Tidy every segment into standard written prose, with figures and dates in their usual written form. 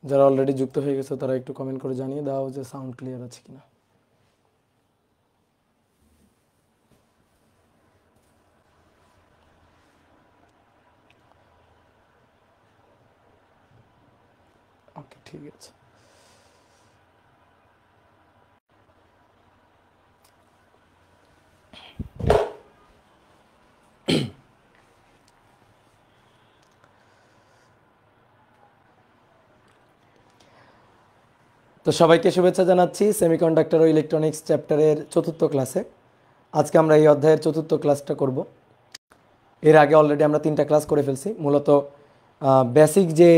যারা অলরেডি যুক্ত হয়ে গেছে তারা একটু কমেন্ট করে জানিয়ে দাও যে সাউন্ড ক্লিয়ার আছে কিনা। ওকে, ঠিক আছে। তো সবাইকে শুভেচ্ছা জানাচ্ছি সেমিকন্ডাক্টর ও ইলেকট্রনিক্স চ্যাপ্টারের 4র্থ ক্লাসে। আজকে আমরা এই অধ্যায়ের 4র্থ ক্লাসটা করব। এর আগে অলরেডি আমরা 3টা ক্লাস করে ফেলছি। মূলত বেসিক যে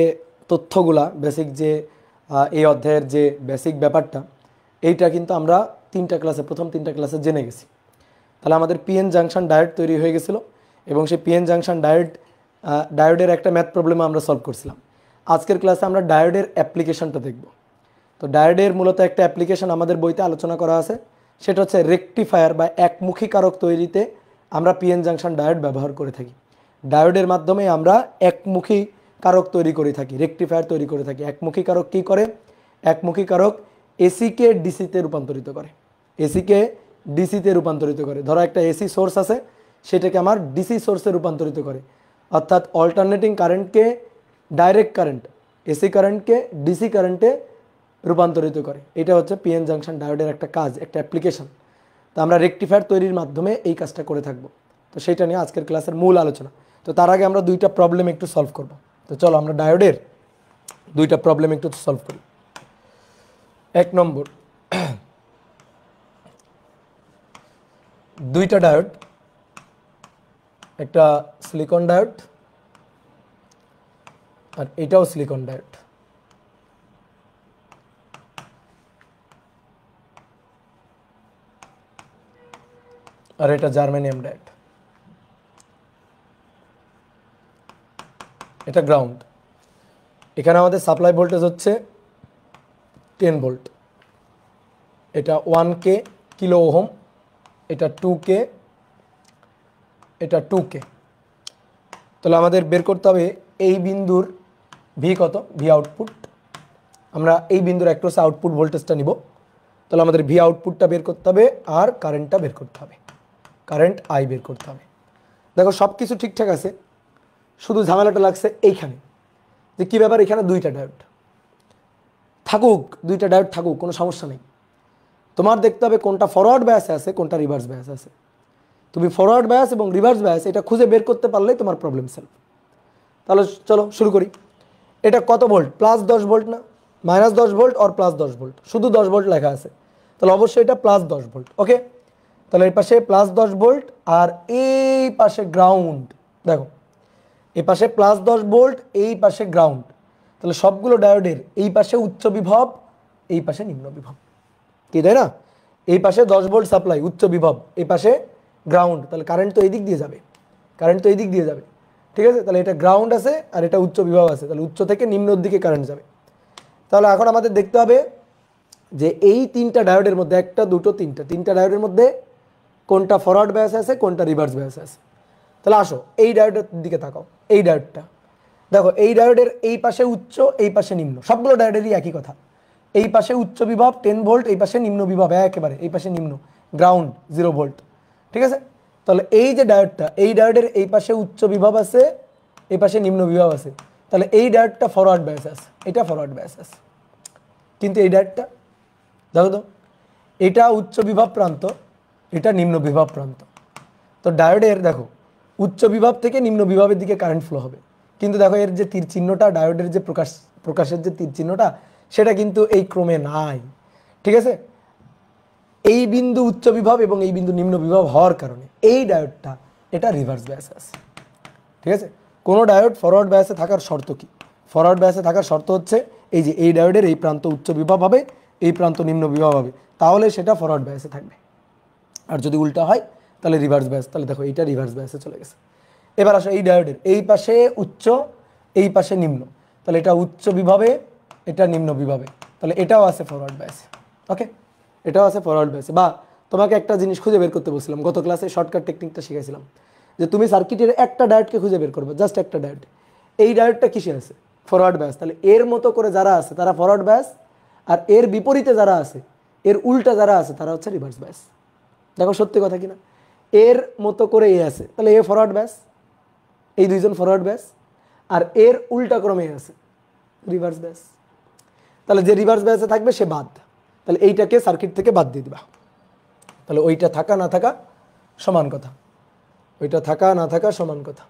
তথ্যগুলা, বেসিক যে এই অধ্যায়ের যে বেসিক ব্যাপারটা, এইটা কিন্তু আমরা 3টা ক্লাসে, প্রথম 3টা ক্লাসে জেনে গেছি। তাহলে আমাদের পিএন জাংশন ডায়োড তৈরি হয়ে গেছিল এবং সেই পিএন জাংশন ডায়োডের একটা ম্যাথ প্রবলেম আমরা সলভ করছিলাম। আজকের ক্লাসে আমরা ডায়োডের অ্যাপ্লিকেশনটা দেখব। তো ডায়োডের মূলত একটা অ্যাপ্লিকেশন আমাদের বইতে আলোচনা করা আছে, সেটা হচ্ছে রেকটিফায়ার বা একমুখী কারক তৈরিতে আমরা পিএন জাংশন ডায়োড ব্যবহার করে থাকি। ডায়োডের মাধ্যমে আমরা একমুখী কারক তৈরি করে থাকি, রেকটিফায়ার তৈরি করে থাকি। একমুখী কারক কী করে? একমুখী কারক এসিকে ডিসিতে রূপান্তরিত করে, এসিকে ডিসিতে রূপান্তরিত করে। ধরো একটা এসি সোর্স আছে, সেটাকে আমার ডিসি সোর্সে রূপান্তরিত করে, অর্থাৎ অল্টারনেটিং কারেন্টকে ডাইরেক্ট কারেন্ট, এসি কারেন্টকে ডিসি কারেন্টে রূপান্তরিত করে। এটা হচ্ছে পিএন জাংশন ডায়োডের একটা কাজ, একটা অ্যাপ্লিকেশন। তো আমরা রেকটিফায়ার তৈরির মাধ্যমে এই কাজটা করে থাকবো। তো সেইটা নিয়ে আজকের ক্লাসের মূল আলোচনা। তো তার আগে আমরা 2টা প্রবলেম একটু সলভ করব। তো চলো আমরা ডায়োডের 2টা প্রবলেম একটু সলভ করি। 1 নম্বর, 2টা ডায়োড, একটা সিলিকন ডায়োড আর এটাও সিলিকন ডায়োড। আর এটা জার্মেনিয়াম ডায়োড। এটা গ্রাউন্ড। এখানে আমাদের সাপ্লাই ভোল্টেজ হচ্ছে 10 ভোল্ট। এটা 1K কিলো ওহম, এটা 2K, এটা 2K। তাহলে আমাদের বের করতে হবে এই বিন্দুর ভি কত, ভি আউটপুট। আমরা এই বিন্দুর অ্যাক্রস আউটপুট ভোল্টেজটা নিব। তাহলে আমাদের ভি আউটপুটটা বের করতে হবে আর কারেন্টটা বের করতে হবে, কারেন্ট আই বের করতে হবে। দেখো সব কিছু ঠিকঠাক আছে, শুধু ঝামেলাটা লাগছে এইখানে, যে কী ব্যাপার, এখানে 2টা ডায়োড থাকুক, 2টা ডায়োড থাকুক, কোনো সমস্যা নেই। তোমার দেখতে হবে কোনটা ফরওয়ার্ড বায়াসে আছে, কোনটা রিভার্স বায়াসে আছে। তুমি ফরওয়ার্ড বায়াস এবং রিভার্স বায়াস এটা খুঁজে বের করতে পারলেই তোমার প্রবলেম সলভ। তাহলে চলো শুরু করি। এটা কত ভোল্ট? +10 ভোল্ট না, -10 ভোল্ট আর +10 ভোল্ট, শুধু 10 ভোল্ট লেখা আছে। তাহলে অবশ্যই এটা +10 ভোল্ট। ওকে, তাহলে এই পাশে +10 ভোল্ট আর এই পাশে গ্রাউন্ড। দেখো এই পাশে +10 ভোল্ট, এই পাশে গ্রাউন্ড। তাহলে সবগুলো ডায়োডের এই পাশে উচ্চ বিভব, এই পাশে নিম্ন বিভব, কি তাই না? এই পাশে 10 ভোল্ট সাপ্লাই উচ্চ বিভব, এই পাশে গ্রাউন্ড। তাহলে কারেন্ট তো এই দিক দিয়ে যাবে, কারেন্ট তো এই দিক দিয়ে যাবে, ঠিক আছে? তাহলে এটা গ্রাউন্ড আছে আর এটা উচ্চ বিভব আছে, তাহলে উচ্চ থেকে নিম্নর দিকে কারেন্ট যাবে। তাহলে এখন আমাদের দেখতে হবে যে এই 3টা ডায়োডের মধ্যে, 1টা 2টো 3টা ডায়োডের মধ্যে কোনটা ফরওয়ার্ড বায়াস আছে, কোনটা রিভার্স বায়াস আছে। তাহলে আসো এই ডায়োডের দিকে তাকাও। এই ডায়োডটা দেখো, এই ডায়োডের এই পাশে উচ্চ, এই পাশে নিম্ন, সবগুলো ডায়োডেরই একই কথা। এই পাশে উচ্চ বিভব 10 ভোল্ট, এই পাশে নিম্ন বিভব একেবারে, এই পাশে নিম্ন, গ্রাউন্ড 0 ভোল্ট, ঠিক আছে? তাহলে এই যে ডায়োডটা, এই ডায়োডের এই পাশে উচ্চ বিভব আছে, এই পাশে নিম্ন বিভব আছে। তাহলে এই ডায়োডটা ফরওয়ার্ড বায়াস আছে, এটা ফরওয়ার্ড বায়াস আছে। কিন্তু এই ডায়োডটা দেখো তো, এটা উচ্চ বিভব প্রান্ত, এটা নিম্ন বিভব প্রান্ত। তো ডায়োডের দেখো উচ্চ বিভব থেকে নিম্ন বিভবের দিকে কারেন্ট ফ্লো হবে, কিন্তু দেখো এর যে তীর চিহ্নটা, ডায়োডের যে প্রকাশের যে তীর চিহ্নটা, সেটা কিন্তু এই ক্রমে নাই, ঠিক আছে? এই বিন্দু উচ্চ বিভব এবং এই বিন্দু নিম্ন বিভব হওয়ার কারণে এই ডায়োডটা এটা রিভার্স বায়াসে আছে, ঠিক আছে? কোনো ডায়োড ফরওয়ার্ড বায়াসে থাকার শর্ত কি? ফরওয়ার্ড বায়াসে থাকার শর্ত হচ্ছে এই যে এই ডায়োডের এই প্রান্ত উচ্চ বিভব হবে, এই প্রান্ত নিম্ন বিভব হবে, তাহলে সেটা ফরওয়ার্ড বায়াসে থাকবে। আর যদি উল্টা হয় তাহলে রিভার্স বায়াস। তাহলে দেখো এইটা রিভার্স বায়াসে চলে গেছে। এবার আসো এই ডায়োডের এই পাশে উচ্চ, এই পাশে নিম্ন, তাহলে এটা উচ্চ বিভবে, এটা নিম্ন বিভবে, তাহলে এটাও আছে ফরওয়ার্ড বায়াসে। ওকে, এটাও আছে ফরওয়ার্ড বায়াসে। বা তোমাকে একটা জিনিস খুঁজে বের করতে বলছিলাম, গত ক্লাসে শর্টকাট টেকনিকটা শিখাইছিলাম, যে তুমি সার্কিটের একটা ডায়োডকে খুঁজে বের করবে, জাস্ট একটা ডায়োড। এই ডায়োডটা কিসে আছে? ফরওয়ার্ড ব্যাস। তাহলে এর মতো করে যারা আছে তারা ফরওয়ার্ড ব্যাস, আর এর বিপরীতে যারা আছে, এর উল্টা যারা আছে তারা হচ্ছে রিভার্স ব্যাস। দেখো সত্যি কথা কিনা, এর মতো করে এ আছে, তাহলে এ ফরওয়ার্ড ব্যাস, এই দুইজন ফরওয়ার্ড ব্যাস, আর এর উল্টা ক্রমে এ আছে রিভার্স ব্যাস। তাহলে যে রিভার্স ব্যাসে থাকবে সে বাদ, তাহলে এইটাকে সার্কিট থেকে বাদ দিয়ে দিবা। তাহলে ওইটা থাকা না থাকা সমান কথা, ওইটা থাকা না থাকা সমান কথা।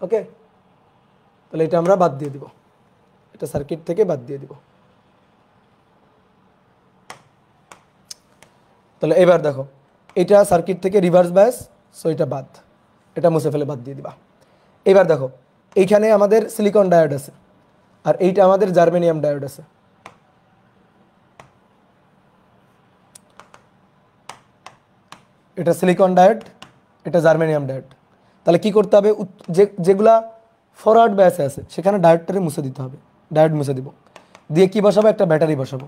ওকে, তাহলে এটা আমরা বাদ দিয়ে দিব, এটা সার্কিট থেকে বাদ দিয়ে দিব। তাহলে এবার দেখো, এটা সার্কিট থেকে রিভার্স বায়াস, সো এটা বাদ, এটা মুছে ফেলে বাদ দিয়ে দিবা। এবার দেখো, এইখানে আমাদের সিলিকন ডায়োড আছে, আর এইটা আমাদের জার্মেনিয়াম ডায়োড আছে। এটা সিলিকন ডায়োড, এটা জার্মেনিয়াম ডায়োড। তাহলে কি করতে হবে, যেগুলা ফরওয়ার্ড ব্যাসে আছে সেখানে ডায়োডটারে মুছে দিতে হবে, ডায়োড মুছে দিব, দিয়ে কি বসাবো, একটা ব্যাটারি বসাবো।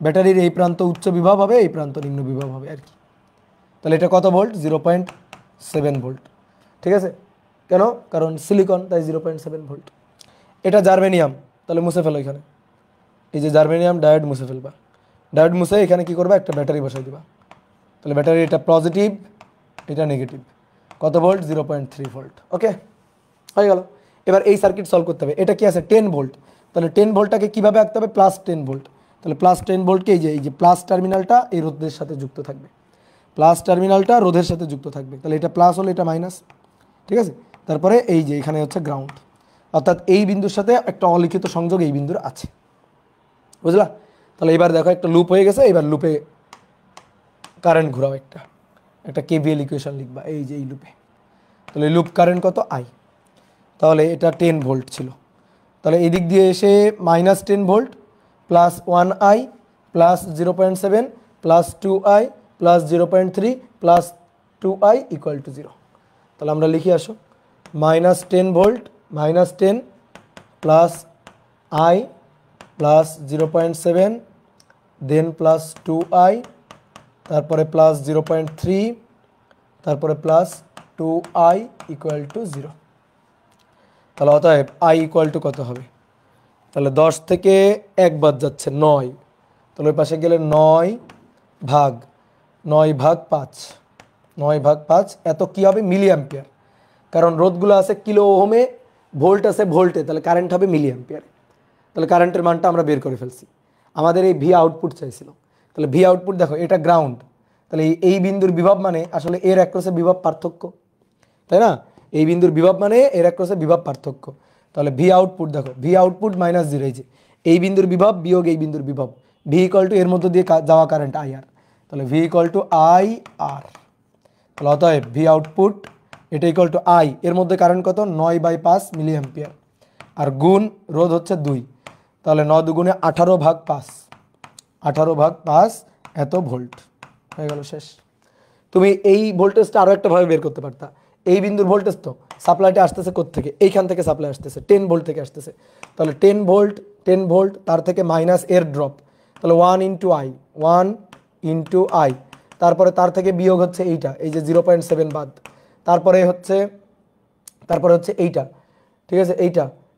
ব্যাটারির এই প্রান্ত উচ্চ বিভব হবে, এই প্রান্ত নিম্ন বিভব হবে আর কি। তাহলে এটা কত ভোল্ট, 0.7 ভোল্ট। ঠিক আছে, কেন, কারণ সিলিকন, তাই 0.7 ভোল্ট। এটা জার্মেনিয়াম, তাহলে মুছে ফেলো এখানে, এই যে জার্মেনিয়াম ডায়োড মুছে ফেলবা। ডায়োড মুছে এখানে কি করবা, একটা ব্যাটারি বসাই দিবা। তাহলে ব্যাটারি এটা পজিটিভ, এটা নেগেটিভ। কত ভোল্ট, 0.3 ভোল্ট। ওকে, হয়ে গেল। এবার এই সার্কিট সলভ করতে হবে। এটা কি আছে, 10 ভোল্ট। তাহলে 10 ভোল্টটাকে কীভাবে আঁকতে হবে, +10 ভোল্ট। তাহলে +10 ভোল্টকে এই যে প্লাস টার্মিনালটা এই রোধের সাথে যুক্ত থাকবে, প্লাস টার্মিনালটা রোধের সাথে যুক্ত থাকবে। তাহলে এটা প্লাস হলে এটা মাইনাস, ঠিক আছে। তারপরে এই যে এখানে হচ্ছে গ্রাউন্ড, অর্থাৎ এই বিন্দুর সাথে একটা অলিখিত সংযোগ এই বিন্দুর আছে, বুঝলা। তাহলে এবার দেখো একটা লুপ হয়ে গেছে, এবার লুপে কারেন্ট ঘোরাও, একটা কেভিএল ইকুয়েশন লিখবা এই যে এই লুপে। তাহলে লুপ কারেন্ট কত, আই। তাহলে এটা 10 ভোল্ট ছিল, তাহলে এই দিক দিয়ে এসে -10 volt plus 1i plus 0.7 plus 2i plus 0.3 plus 2i equal to 0। তাহলে আমরা লিখে আসো, -10 volt -10 plus i plus 0.7 then plus 2i, তারপরে প্লাস 0.3, তারপরে প্লাস 2i ইকুয়াল টু 0। তাহলে অতএব i ইকুয়াল টু কত হবে, তাহলে 10 থেকে 1 বাদ যাচ্ছে 9, তাহলে ওই পাশে গেলে 9 ভাগ 5, 9 ভাগ 5, এত কি হবে, মিলি অ্যাম্পিয়ার। কারণ রোধগুলো আছে কিলো ওহমে, ভোল্ট আছে ভোল্টে, তাহলে কারেন্ট হবে মিলি অ্যাম্পিয়ারে। তাহলে কারেন্টের মানটা আমরা বের করে ফেলছি। আমাদের এই ভি আউটপুট চাইছিল, তাহলে ভি আউটপুট দেখো, এটা গ্রাউন্ড, তাহলে এই বিন্দুর বিভব মানে আসলে এর অ্যাক্রসে বিভব পার্থক্য, তাই না। এই বিন্দুর বিভব মানে এর অ্যাক্রসে বিভব পার্থক্য। তাহলে ভি আউটপুট দেখো, ভি আউটপুট -0, এই যে এই বিন্দুর বিভব বিয়োগ এই বিন্দুর বিভব, ভি ইকুয়াল টু এর মধ্যে দিয়ে যাওয়া কারেন্ট আই আর, তাহলে ভি ইকুয়াল টু আই আর। তাহলে অতএব ভি আউটপুট এটা ইকুয়াল টু আই, এর মধ্যে কারেন্ট কত, 9/5 মিলি অ্যাম্পিয়ার, আর গুণ রোধ হচ্ছে 2, তাহলে 9 দুগুণে 18 ভাগ 5, 18 ভাগ 5 এত ভোল্ট। হয়ে গেল, শেষ। তুমি এই ভোল্টেজটা আরও একটা ভাবে বের করতে পারতা। এই বিন্দুর ভোল্টেজ তো সাপ্লাইটা আসতেছে কোত্থেকে, এইখান থেকে সাপ্লাই আসতেছে, 10 ভোল্ট থেকে আসতেছে। তাহলে 10 ভোল্ট তার থেকে মাইনাস এর ড্রপ, তাহলে 1 ইন্টু আই, তারপরে তার থেকে বিয়োগ হচ্ছে এইটা, এই যে 0.7 বাদ, তারপরে হচ্ছে এইটা, ঠিক আছে,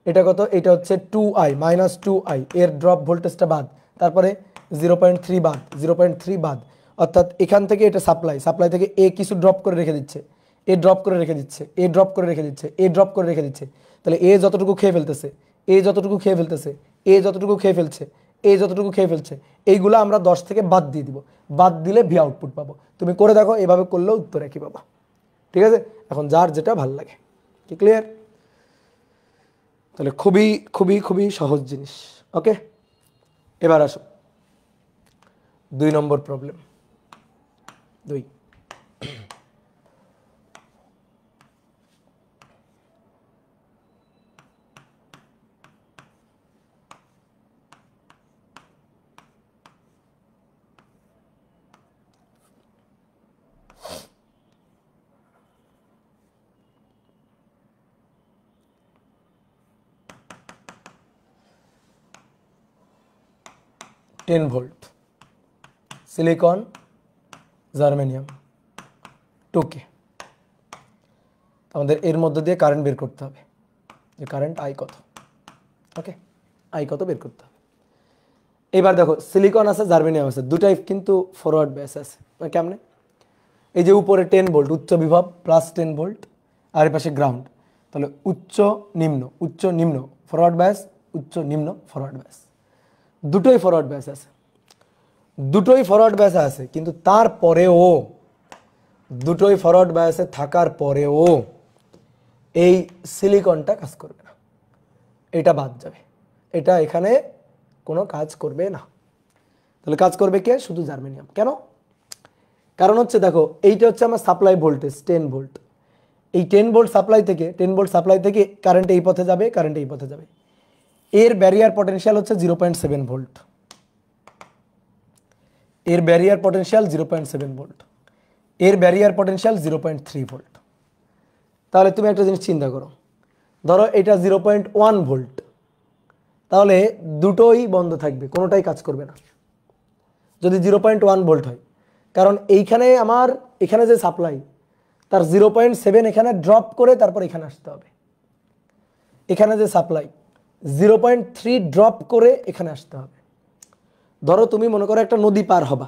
এটা কত, এটা হচ্ছে 2i -2i, এর ড্রপ ভোল্টেজটা বাদ, তারপরে 0.3 বাদ, 0.3 বাদ, অর্থাৎ এখান থেকে এটা সাপ্লাই থেকে এ কিছু ড্রপ করে রেখে দিচ্ছে, এ ড্রপ করে রেখে দিচ্ছে, এ ড্রপ করে রেখে দিচ্ছে, এ ড্রপ করে রেখে দিচ্ছে। তাহলে এ যতটুকু খেয়ে ফেলতেছে, এ যতটুকু খেয়ে ফেলতেছে, এ যতটুকু খেয়ে ফেলছে, এ যতটুকু খেয়ে ফেলছে, এইগুলো আমরা 10 থেকে বাদ দিয়ে দিব, বাদ দিলে ভি আউটপুট পাবো। তুমি করে দেখো, এভাবে করলেও উত্তর একই পাবা, ঠিক আছে। এখন যার যেটা ভাল লাগে, কি ক্লিয়ার। তাহলে খুবই খুবই খুবই সহজ জিনিস। ওকে, এবার আসো 2 number problem. 2, 10 volt silicon germanium 2K, আমাদের এর মধ্যে দিয়ে কারেন্ট বের করতে হবে, যে কারেন্ট আই কত। ওকে, আই কত বের করতে হবে। এবার দেখো সিলিকন আছে, জার্মেনিয়াম আছে, দুটাই কিন্তু ফরওয়ার্ড ব্যাস আছে। কেমনে? এই যে উপরে 10 ভোল্ট উচ্চ বিভব প্লাস 10 ভোল্ট, আর এর পাশে গ্রাউন্ড, তাহলে উচ্চ নিম্ন ফরওয়ার্ড ব্যাস, উচ্চ নিম্ন ফরওয়ার্ড ব্যাস, দুটোই ফরওয়ার্ড ব্যাস আছে, দুটোই ফরওয়ার্ড ব্যাস আছে। কিন্তু তারপরেও দুটোই ফরওয়ার্ড ব্যাসে থাকার পরেও এই সিলিকনটা কাজ করবে না, এটা বাদ যাবে, এটা এখানে কোনো কাজ করবে না। তাহলে কাজ করবে কে? শুধু জার্মেনিয়াম। কেন? কারণ হচ্ছে দেখো এইটা হচ্ছে আমার সাপ্লাই ভোল্টেজ 10 ভোল্ট, এই 10 ভোল্ট সাপ্লাই থেকে কারেন্ট এই পথে যাবে, কারেন্ট এই পথে যাবে। এর ব্যারিয়ার পটেনশিয়াল হচ্ছে 0.7 ভোল্ট, এর ব্যারিয়ার পটেনশিয়াল 0.7 ভোল্ট, এর ব্যারিয়ার পটেনশিয়াল 0.3 ভোল্ট। তাহলে তুমি একটা জিনিস চিন্তা করো, ধরো এটা 0.1 ভোল্ট, তাহলে দুটোই বন্ধ থাকবে, কোনোটাই কাজ করবে না যদি 0.1 ভোল্ট হয়। কারণ এইখানে আমার এখানে যে সাপ্লাই তার 0.7 এখানে ড্রপ করে তারপর এখানে আসতে হবে, এখানে যে সাপ্লাই 0.3 ড্রপ করে এখানে আসতে হবে। ধরো তুমি মনে করো একটা নদী পার হবা,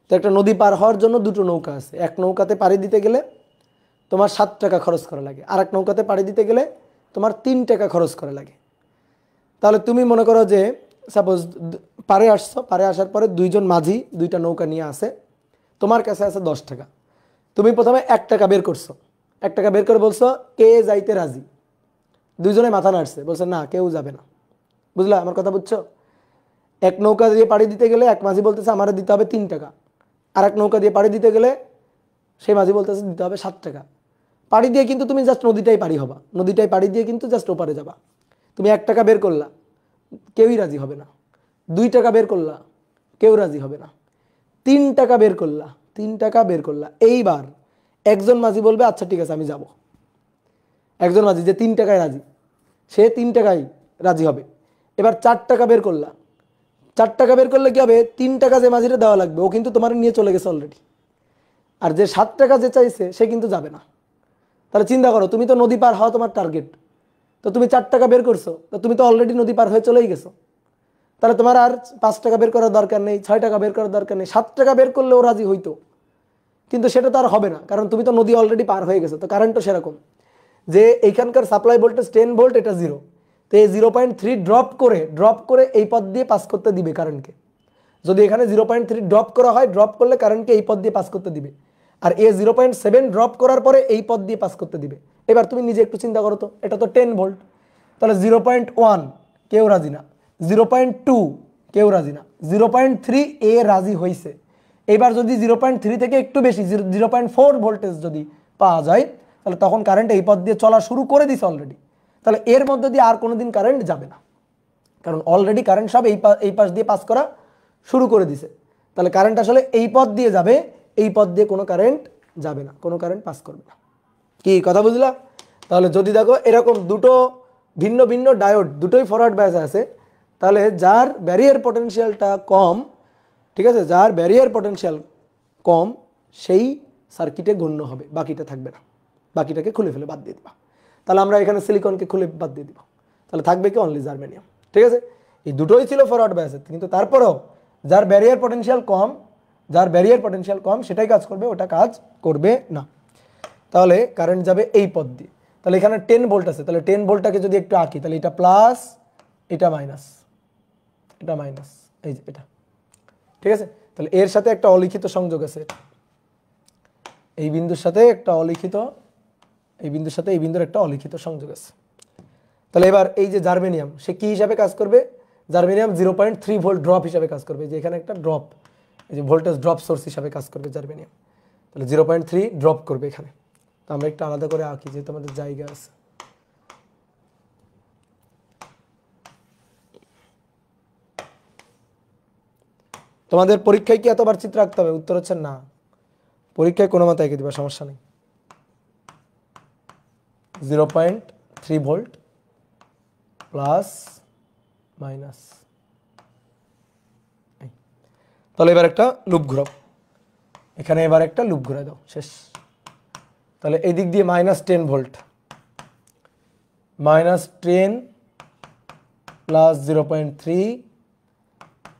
তো একটা নদী পার হওয়ার জন্য দুটো নৌকা আছে, এক নৌকাতে পাড়ি দিতে গেলে তোমার 7 টাকা খরচ করা লাগে, আর এক নৌকাতে পাড়ি দিতে গেলে তোমার 3 টাকা খরচ করা লাগে। তাহলে তুমি মনে করো যে সাপোজ পাড়ে আসছো, পাড়ে আসার পরে দুইজন মাঝি দুইটা নৌকা নিয়ে আসে, তোমার কাছে আছে 10 টাকা, তুমি প্রথমে 1 টাকা বের করছো, 1 টাকা বের করে বলছো কে যাইতে রাজি, দুইজনে মাথা নাড়ছে, বলছে না কেউ যাবে না। বুঝলা আমার কথা? বুঝছো? এক নৌকা দিয়ে পাড়ি দিতে গেলে এক মাঝি বলতেছে আমার দিতে হবে 3 টাকা, আর এক নৌকা দিয়ে পাড়ি দিতে গেলে সেই মাঝি বলতেছে দিতে হবে 7 টাকা। পাড়ি দিয়ে কিন্তু তুমি জাস্ট নদীটাই পাড়ি হবা, নদীটাই পাড়ি দিয়ে কিন্তু জাস্ট ওপারে যাবা। তুমি 1 টাকা বের করলা, কেউই রাজি হবে না। 2 টাকা বের করলা, কেউ রাজি হবে না। 3 টাকা বের করলা, 3 টাকা বের করলা, এইবার একজন মাঝি বলবে আচ্ছা ঠিক আছে আমি যাব। একজন মাঝি যে 3 টাকায় রাজি, সে 3 টাকায় রাজি হবে। এবার 4 টাকা বের করলা, 4 টাকা বের করলে কি হবে? 3 টাকা যে মাঝিটা দেওয়া লাগবে ও কিন্তু তোমার নিয়ে চলে গেছে অলরেডি, আর যে 7 টাকা যে চাইছে সে কিন্তু যাবে না। তাহলে চিন্তা করো, তুমি তো নদী পার হওয়া তোমার টার্গেট, তো তুমি 4 টাকা বের করছো, তো তুমি তো অলরেডি নদী পার হয়ে চলেই গেছো। তাহলে তোমার আর 5 টাকা বের করার দরকার নেই, 6 টাকা বের করার দরকার নেই, 7 টাকা বের করলেও রাজি হইতো, কিন্তু সেটা তো আর হবে না, কারণ তুমি তো নদী অলরেডি পার হয়ে গেছো। তো কারেন্টও সেরকম, যে এইখানকার সাপ্লাই ভোল্টেজ 10 ভোল্ট, এটা 0, তো এই 0.3 ড্রপ করে এই পথ দিয়ে পাস করতে দিবে কারেন্টকে। যদি এখানে 0.3 ড্রপ করা হয়, ড্রপ করলে কারেন্টকে এই পথ দিয়ে পাস করতে দিবে, আর এ 0.7 ড্রপ করার পরে এই পথ দিয়ে পাস করতে দিবে। এবার তুমি নিজে একটু চিন্তা করো তো, এটা তো 10 ভোল্ট, তাহলে 0.1 কেউ রাজি না, 0.2 কেউ রাজি না, 0.3 এ রাজি হয়েছে। এবার যদি 0.3 থেকে একটু বেশি 0.4 ভোল্টেজ যদি পাওয়া যায়, তাহলে তখন কারেন্ট এই পথ দিয়ে চলা শুরু করে দিছে অলরেডি। তাহলে এর মধ্যে দিয়ে আর কোনোদিন কারেন্ট যাবে না, কারণ অলরেডি কারেন্ট সব এই পাশ দিয়ে পাস করা শুরু করে দিছে। তাহলে কারেন্ট আসলে এই পথ দিয়ে যাবে, এই পথ দিয়ে কোনো কারেন্ট যাবে না, কোনো কারেন্ট পাস করবে না। কি কথা বুঝলা? তাহলে যদি দেখো এরকম দুটো ভিন্ন ভিন্ন ডায়োড দুটোই ফরওয়ার্ড বায়াসে আছে, তাহলে যার ব্যারিয়ার পটেনশিয়ালটা কম, ঠিক আছে, যার ব্যারিয়ার পটেনশিয়াল কম সেই সার্কিটে গণ্য হবে, বাকিটা থাকবে না, বাকিটাকে খুলে ফেলে বাদ দিয়ে দিবা। তাহলে আমরা এখানে সিলিকনকে খুলে বাদ দিয়ে দিব, তাহলে থাকবে কি? Only germanium. ঠিক আছে, এই দুটোই ছিল ফরওয়ার্ড বায়াসে, কিন্তু তারপরেও যার ব্যারিয়ার পটেনশিয়াল কম সেটাই কাজ করবে, ওটা কাজ করবে না। তাহলে কারেন্ট যাবে এই পথ দিয়ে। তাহলে এখানে 10 ভোল্ট আছে, তাহলে 10 ভোল্টটাকে যদি একটু আঁকি, তাহলে এটা প্লাস, এটা মাইনাস, এটা মাইনাস, এই যে এটা। ঠিক আছে, তাহলে এর সাথে একটা অলিখিত সংযোগ আছে, এই বিন্দুর সাথে একটা অলিখিত, এই বিন্দুর সাথে এই বিন্দুর একটা অলিখিত সংযোগ আছে। তাহলে এবার এই যে জার্মেনিয়াম, সে কি হিসাবে কাজ করবে? জার্মেনিয়াম 0.3 ভোল্ট ড্রপ হিসাবে কাজ করবে, যে এখানে একটা ড্রপ, এই যে ভোল্টেজ ড্রপ সোর্স হিসাবে কাজ করবে জার্মেনিয়াম। তাহলে 0.3 ড্রপ করবে এখানে। তো আমরা একটু আলাদা করে আঁকি, যেহেতু আমাদের জায়গা আছে। তোমাদের পরীক্ষায় কি এতবার চিত্র আঁকতে হবে? উত্তর হচ্ছে না, পরীক্ষায় কোনো মতে এঁকে দিবা, সমস্যা নেই। 0.3 ভোল্ট প্লাস মাইনাস। তাহলে এবার একটা লুপ ঘুরাও, এখানে এবার একটা লুপ ঘুরে দাও, শেষ। তাহলে এই দিক দিয়ে -10 volt, -10 plus 0.3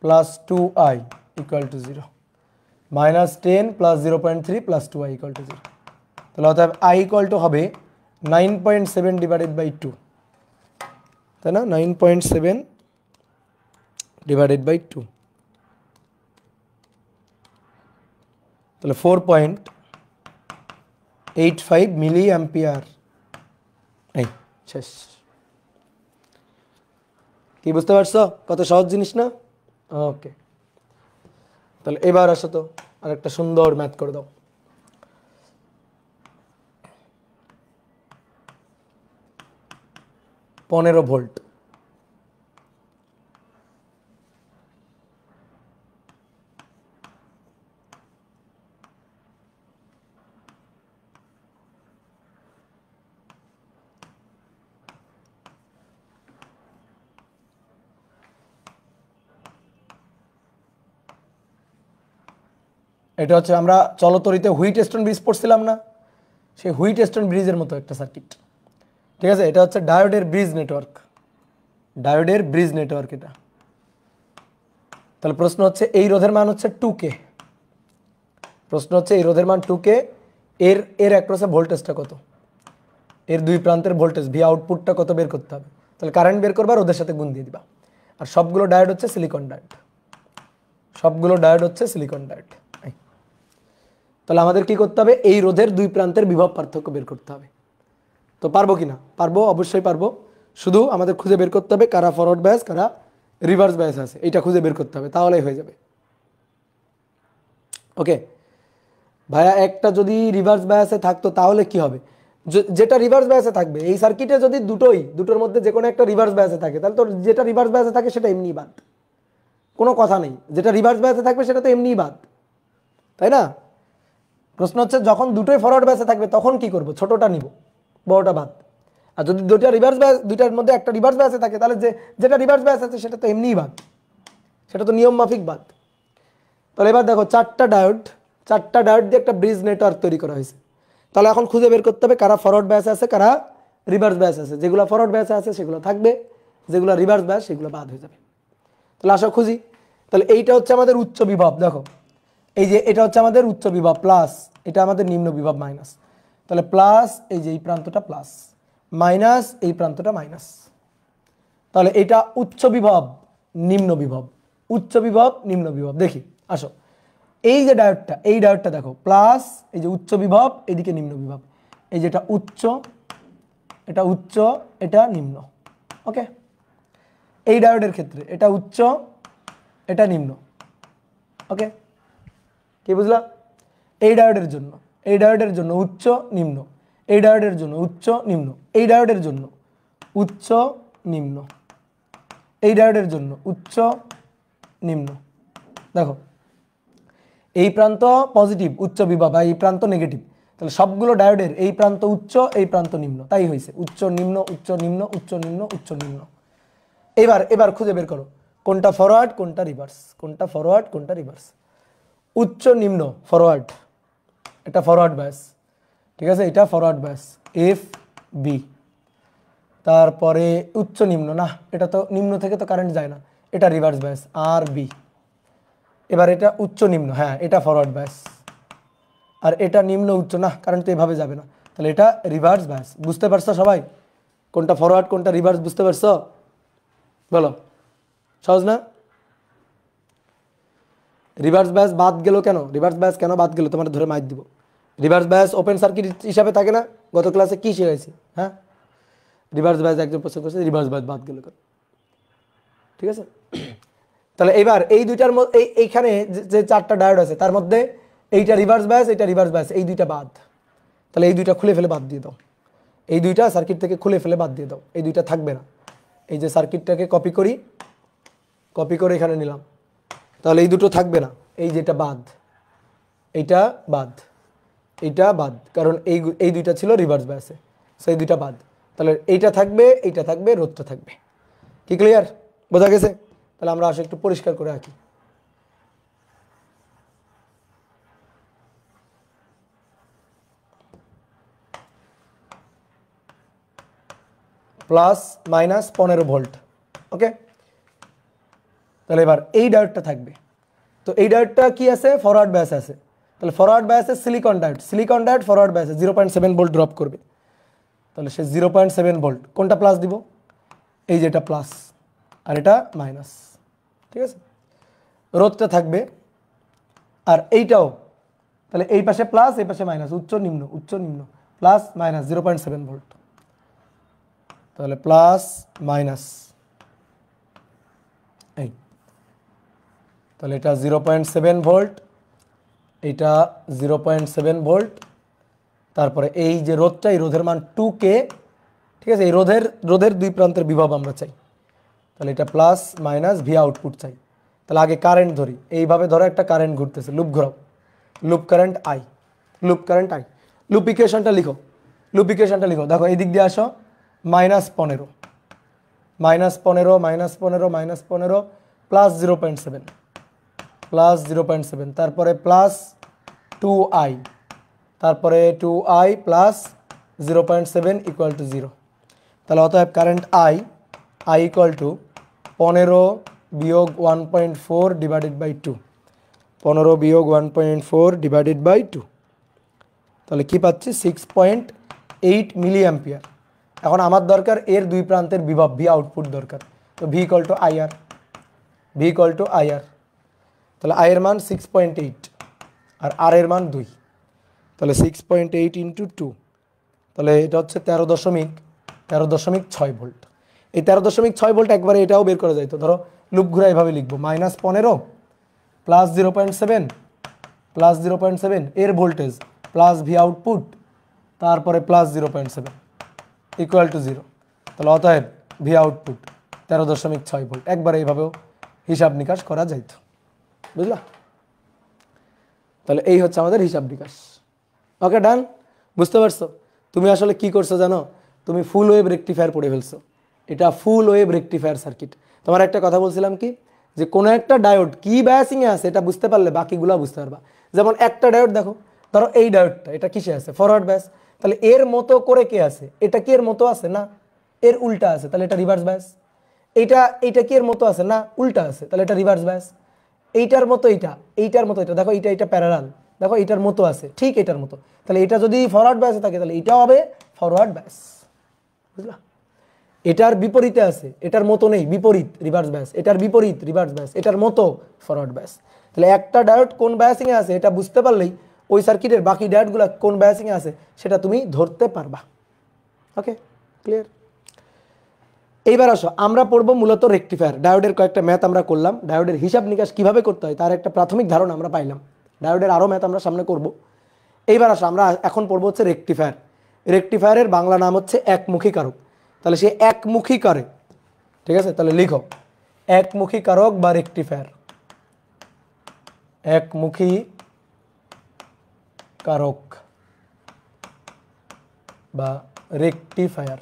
plus 2i equal to 0, minus 10 plus 0.3 plus 2i equal to 0। তাহলে অর্থাৎ i ইকুয়াল টু হবে 9.7 ডিভাইডেড বাই 2, তাই না? 9.7 ডিভাইডেড বাই 2, তাহলে 4.85 মিলি অ্যাম্পিয়ার। এই শেষ। কি বুঝতে পারছো কত সহজ জিনিস না? ওকে, তাহলে এবার আসো তো আরেকটা সুন্দর ম্যাথ করে দাও। পনেরো ভোল্ট, এটা হচ্ছে আমরা চলতরিতে হুইটস্টোন ব্রিজ পড়ছিলাম না, সেই হুইটস্টোন ব্রিজের মতো একটা সার্কিট। ঠিক আছে, এটা হচ্ছে ডায়োডের ব্রিজ নেটওয়ার্ক, ডায়োডের ব্রিজ নেটওয়ার্ক এটা। তাহলে প্রশ্ন হচ্ছে এই রোধের মান হচ্ছে 2K, প্রশ্ন হচ্ছে এই রোধের মান 2K, এর অ্যাক্রসে ভোল্টেজটা কত, এর দুই প্রান্তের ভোল্টেজ ভি আউটপুটটা কত বের করতে হবে। তাহলে কারেন্ট বের করবা, রোধের সাথে গুণ দিয়ে দিবা। আর সবগুলো ডায়োড হচ্ছে সিলিকন ডায়োড, সবগুলো ডায়োড হচ্ছে সিলিকন ডায়োড। তাহলে আমাদের কি করতে হবে, এই রোধের দুই প্রান্তের বিভব পার্থক্য বের করতে হবে। তো পারবো কিনা? পারবো, অবশ্যই পারবো। শুধু আমাদের খুঁজে বের করতে হবে কারা ফরওয়ার্ড বায়াস কারা রিভার্স বায়াস আছে, এটা খুঁজে বের করতে হবে, তাহলেই হয়ে যাবে। ওকে ভাইয়া, একটা যদি রিভার্স বায়াসে থাকতো তাহলে কি হবে? যেটা রিভার্স বায়াসে থাকবে এই সার্কিটে যদি দুটোর মধ্যে যে কোনো একটা রিভার্স বায়াসে থাকে, তাহলে তো যেটা রিভার্স বায়াসে থাকে সেটা এমনি বাদ, কোনো কথা নেই। যেটা রিভার্স বায়াসে থাকবে সেটা তো এমনিই বাদ, তাই না? প্রশ্ন হচ্ছে যখন দুটোই ফরওয়ার্ড বায়াসে থাকবে তখন কি করব, ছোটটা নিব, বড়টা বাদ। আর যদি দুইটার মধ্যে একটা রিভার্স বায়াসে থাকে, তাহলে যেটা রিভার্স বায়াস আছে সেটা তো এমনিই বাদ, সেটা তো নিয়ম মাফিক বাদ। তাহলে এবার দেখো চারটা ডায়োড দিয়ে একটা ব্রিজ নেটওয়ার্ক তৈরি করা হয়েছে। তাহলে এখন খুঁজে বের করতে হবে কারা ফরওয়ার্ড বায়াসে আছে কারা রিভার্স বায়াসে আছে। যেগুলো ফরওয়ার্ড বায়াসে আছে সেগুলো থাকবে, যেগুলো রিভার্স বায়াস সেগুলো বাদ হয়ে যাবে। তাহলে আসো খুঁজি। তাহলে এইটা হচ্ছে আমাদের উচ্চ বিভব, দেখো এই যে এটা হচ্ছে আমাদের উচ্চ বিভব প্লাস, এটা আমাদের নিম্ন বিভব মাইনাস। তাহলে প্লাস এই যে এই প্রান্তটা প্লাস, মাইনাস এই প্রান্তটা মাইনাস। তাহলে এটা উচ্চ বিভব নিম্ন বিভব, উচ্চ বিভব নিম্ন বিভব। দেখি আসো, এই যে ডায়োডটা, এই ডায়োডটা দেখো প্লাস, এই যে উচ্চ বিভব, এদিকে নিম্ন বিভব, এই যেটা উচ্চ, এটা উচ্চ, এটা নিম্ন। ওকে, এই ডায়োডের ক্ষেত্রে এটা উচ্চ, এটা নিম্ন। ওকে, কি বুঝলা? এই ডায়োডের জন্য উচ্চ নিম্ন, এই ডায়োডের জন্য উচ্চ নিম্ন, এই ডায়োডের জন্য উচ্চ নিম্ন, এই ডায়োডের জন্য উচ্চ নিম্ন। দেখো এই প্রান্ত পজিটিভ উচ্চ বিভব, এই প্রান্ত নেগেটিভ। তাহলে সবগুলো ডায়োডের এই প্রান্ত উচ্চ, এই প্রান্ত নিম্ন, তাই হয়েছে উচ্চ নিম্ন উচ্চ নিম্ন উচ্চ নিম্ন উচ্চ নিম্ন। এবার খুঁজে বের করো কোনটা ফরওয়ার্ড কোনটা রিভার্স, কোনটা ফরওয়ার্ড কোনটা রিভার্স। উচ্চ নিম্ন ফরওয়ার্ড, এটা ফরওয়ার্ড বায়াস, ঠিক আছে, এটা ফরওয়ার্ড বায়াস এফ বি। তারপরে উচ্চ নিম্ন, না এটা তো নিম্ন থেকে তো কারেন্ট যায় না, এটা রিভার্স বায়াস আর বি। এবার এটা উচ্চ নিম্ন, হ্যাঁ এটা ফরওয়ার্ড বায়াস, আর এটা নিম্ন উচ্চ, না কারেন্ট তো এভাবে যাবে না, তাহলে এটা রিভার্স বায়াস। বুঝতে পারছো সবাই কোনটা ফরওয়ার্ড কোনটা রিভার্স? বুঝতে পারছো? বলো, সহজ না? রিভার্স বায়াস বাদ গেল কেন? রিভার্স বায়াস কেন বাদ গেল তোমার ধরে মাইক দিব। রিভার্স বায়াস ওপেন সার্কিট হিসাবে থাকে না? গত ক্লাসে কি শিখাইছি? হ্যাঁ, রিভার্স বায়াস একজন প্রশ্ন করছে রিভার্স বায়াস বাদ গেল কেন। ঠিক আছে, তাহলে এবার এই দুইটার মধ্যে এইখানে যে চারটা ডায়োড আছে তার মধ্যে এইটা রিভার্স বায়াস, এইটা রিভার্স বায়াস, এই দুইটা বাদ। তাহলে এই দুইটা খুলে ফেলে বাদ দিয়ে দাও, এই দুইটা সার্কিট থেকে খুলে ফেলে বাদ দিয়ে দাও, এই দুইটা থাকবে না। এই যে সার্কিটটাকে কপি করে এখানে নিলাম, তাহলে এই দুটো থাকবে না, এই যেটা বাদ, এইটা বাদ, এইটা বাদ, কারণ এই দুইটা ছিল রিভার্স বায়াসে, সো এই দুইটা বাদ। তাহলে এইটা থাকবে, রোধটা থাকবে। কি ক্লিয়ার? বোঝা গেছে? তাহলে আমরা আসলে একটু পরিষ্কার করে রাখি। Plus minus 15 volt. ওকে, তাহলে এবার এই ডায়োডটা থাকবে। তো এই ডায়োডটা কি আছে, ফরওয়ার্ড বায়াস আছে। তাহলে ফরওয়ার্ড বায়াসে সিলিকন ডায়োড ফরওয়ার্ড বায়াসে 0.7 ভোল্ট ড্রপ করবে। তাহলে সে 0.7 ভোল্ট, কোনটা প্লাস দিব, এই যেটা প্লাস আর এটা মাইনাস, ঠিক আছে। রোধটা থাকবে আর এইটাও, তাহলে এই পাশে প্লাস এই পাশে মাইনাস, উচ্চ নিম্ন প্লাস মাইনাস 0.7 ভোল্ট, তাহলে প্লাস মাইনাস এই, তাহলে এটা 0.7 ভোল্ট, এটা 0.7 ভোল্ট। তারপরে এই যে রোধটা, এই রোধের মান 2K, ঠিক আছে। এই রোধের দুই প্রান্তের বিভব আমরা চাই, তাহলে এটা প্লাস মাইনাস ভি আউটপুট চাই। তাহলে আগে কারেন্ট ধরি, এইভাবে ধরো একটা কারেন্ট ঘুরতেছে, লুপ ঘোরাও, লুপ কারেন্ট আই, লুপ ইকুয়েশনটা লিখো, দেখো এই দিক দিয়ে আসো, -15 প্লাস 0.7 তারপরে প্লাস 2i, তারপরে 2i প্লাস 0.7 ইকুয়াল টু 0। তাহলে অতএব কারেন্ট i ইকুয়াল টু 15 বিয়োগ 1.4 ডিভাইডেড বাই 2, 15 বিয়োগ 1.4 ডিভাইডেড বাই 2, তাহলে কি পাচ্ছি 6.8 মিলি অ্যাম্পিয়ার। এখন আমার দরকার এর দুই প্রান্তের বিভব ভি আউটপুট দরকার, তো ভি ইকুয়াল টু আইআর, তাহলে আই এর মান 6.8 আর আর এর মান 2, তাহলে 6.8 ইন্টু 2, তাহলে এটা হচ্ছে 13.6 ভোল্ট। এই 13.6 ভোল্ট একবারে এটাও বের করা যায়। তো ধরো লুপ ঘুরা এভাবে লিখবো, -15 প্লাস 0.7 এর ভোল্টেজ প্লাস ভি আউটপুট, তারপরে প্লাস 0.7 ইকুয়াল টু 0। তাহলে অতএব ভি আউটপুট 13.6 ভোল্ট। একবারে এইভাবেও হিসাব নিকাশ করা যাইত, বুঝলা? তাহলে এই হচ্ছে আমাদের হিসাব নিকাশ। ওকে, ডান, বুঝতে পারছো? তুমি আসলে কি করছো জানো, তুমি ফুল ওয়েভ রেকটিফায়ার পড়ে ফেলছো। এটা ফুল ওয়েভ রেকটিফায়ার সার্কিট। তোমার একটা কথা বলছিলাম কি, যে কোনো একটা ডায়োড কি বায়াসিংয়ে আছে এটা বুঝতে পারলে বাকিগুলো বুঝতে পারবা। যেমন একটা ডায়োড দেখো, ধরো এই ডায়োডটা, এটা কিসে আছে, ফরওয়ার্ড বায়াস, তাহলে এর মতো করে কে আছে, এটা কি এর মতো আছে না, এর উল্টা আছে, তাহলে এটা রিভার্স বায়াস। এইটা কি এর মতো আছে না, উল্টা আছে, তাহলে এটা রিভার্স বায়াস। এইটার মতো এটা দেখো, এটা প্যারালাল, দেখো এইটার মতো আছে, ঠিক এটার মতো, তাহলে এটা যদি ফরওয়ার্ড বায়াসে থাকে তাহলে এটাও হবে ফরওয়ার্ড বায়াস, বুঝলা? এটার বিপরীতে আছে, এটার মতো নেই, বিপরীত রিভার্স বায়াস, এটার বিপরীত রিভার্স বায়াস, এটার মতো ফরওয়ার্ড বায়াস। তাহলে একটা ডায়োড কোন বায়াসিংয়ে আছে এটা বুঝতে পারলেই ওই সার্কিটের বাকি ডায়োডগুলো কোন বায়াসিংয়ে আছে সেটা তুমি ধরতে পারবা। ওকে, ক্লিয়ার? এইবার আসো, আমরা পড়বো মূলত রেকটিফায়ার। ডায়োডের কয়েকটা ম্যাথ আমরা করলাম, ডায়োডের হিসাব নিকাশ কিভাবে করতে হয় তার একটা প্রাথমিক ধারণা আমরা পাইলাম। ডায়োডের আরও ম্যাথ আমরা সামনে করব। এইবার আসো, আমরা এখন পড়বো হচ্ছে রেকটিফায়ার। রেকটিফায়ারের বাংলা নাম হচ্ছে একমুখী কারক। তাহলে সে একমুখী করে, ঠিক আছে, তাহলে লিখো একমুখী কারক বা রেকটিফায়ার, একমুখী কারক বা রেকটিফায়ার।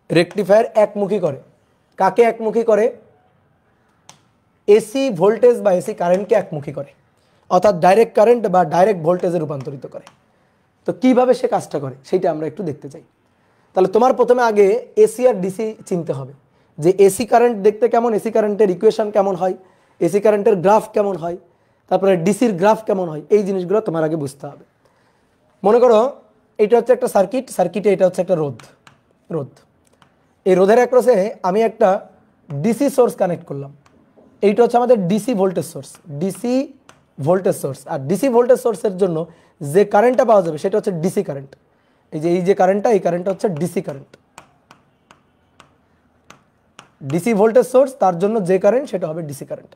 রেকটিফায়ার একমুখী করে, কাকে একমুখী করে? এসি ভোল্টেজ বা এসি কারেন্টকে একমুখী করে, অর্থাৎ ডাইরেক্ট কারেন্ট বা ডাইরেক্ট ভোল্টেজে রূপান্তরিত করে। তো কিভাবে সে কাজটা করে সেইটা আমরা একটু দেখতে চাই। তাহলে তোমার প্রথমে আগে এসি আর ডিসি চিনতে হবে, যে এসি কারেন্ট দেখতে কেমন, এসি কারেন্টের ইকুয়েশন কেমন হয়, এসি কারেন্টের গ্রাফ কেমন হয়, তারপরে ডিসির গ্রাফ কেমন হয়, এই জিনিসগুলো তোমার আগে বুঝতে হবে। মনে করো এটা হচ্ছে একটা সার্কিটে এটা হচ্ছে একটা রোধ। এই রোধের অ্যাক্রসে আমি একটা ডিসি সোর্স কানেক্ট করলাম। এইটা হচ্ছে আমাদের ডিসি ভোল্টেজ সোর্স, আর ডিসি ভোল্টেজ সোর্সের জন্য যে কারেন্টটা পাওয়া যাবে সেটা হচ্ছে ডিসি কারেন্ট। এই যে কারেন্টটা, এই কারেন্টটা হচ্ছে DC current. DC voltage source, তার জন্য যে কারেন্ট সেটা হবে ডিসি কারেন্ট।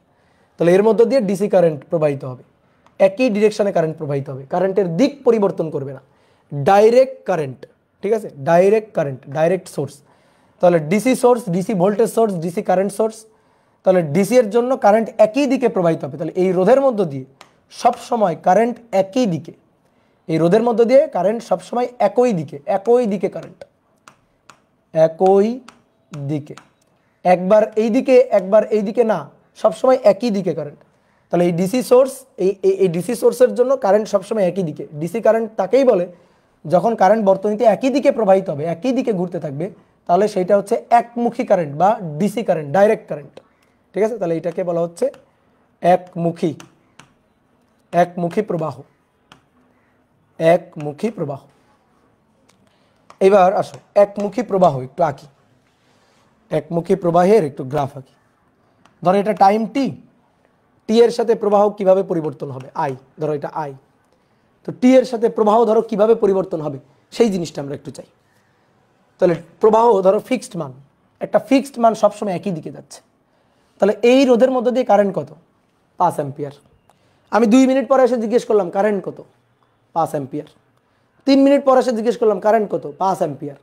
তাহলে এর মধ্য দিয়ে ডিসি কারেন্ট প্রবাহিত হবে, একই ডিরেকশনে কারেন্ট প্রবাহিত হবে, কারেন্টের দিক পরিবর্তন করবে না, ডাইরেক্ট কারেন্ট, ঠিক আছে, ডাইরেক্ট কারেন্ট, ডাইরেক্ট সোর্স। তাহলে DC source, DC voltage source, DC current source, তাহলে ডিসি এর জন্য কারেন্ট একই দিকে প্রবাহিত হবে। তাহলে এই রোধের মধ্য দিয়ে সব সময় কারেন্ট একই দিকে, এই রোধের মধ্য দিয়ে কারেন্ট সবসময় একই দিকে কারেন্ট একই দিকে, একবার এই দিকে না, সবসময় একই দিকে কারেন্ট। তাহলে এই ডিসি সোর্স, এই ডিসি সোর্সের জন্য কারেন্ট সবসময় একই দিকে। ডিসি কারেন্ট তাকেই বলে যখন কারেন্ট বর্তনীতে একই দিকে প্রবাহিত হবে, একই দিকে ঘুরতে থাকবে, তাহলে সেইটা হচ্ছে একমুখী কারেন্ট বা ডিসি কারেন্ট, ডাইরেক্ট কারেন্ট। ঠিক আছে, তাহলে এটাকে বলা হচ্ছে একমুখী একমুখী প্রবাহ, একমুখী প্রবাহ। এবার আসো একমুখী প্রবাহ একটু আঁকি, একমুখী প্রবাহের একটু গ্রাফ আঁকি। ধরো এটা টাইম টি, টি এর সাথে প্রবাহ কিভাবে পরিবর্তন হবে, আই, ধরো এটা আই, তো টি এর সাথে প্রবাহ ধরো কিভাবে পরিবর্তন হবে সেই জিনিসটা আমরা একটু চাই। তাহলে প্রবাহ ধরো ফিক্সড মান, একটা ফিক্সড মান সবসময় একই দিকে যাচ্ছে। তাহলে এই রোধের মধ্যে দিয়ে কারেন্ট কত, 5 অ্যাম্পিয়ার। আমি 2 মিনিট পরে এসে জিজ্ঞেস করলাম কারেন্ট কত, 5 অ্যাম্পিয়ার। 3 মিনিট পরে এসে জিজ্ঞেস করলাম কারেন্ট কত, 5 অ্যাম্পিয়ার।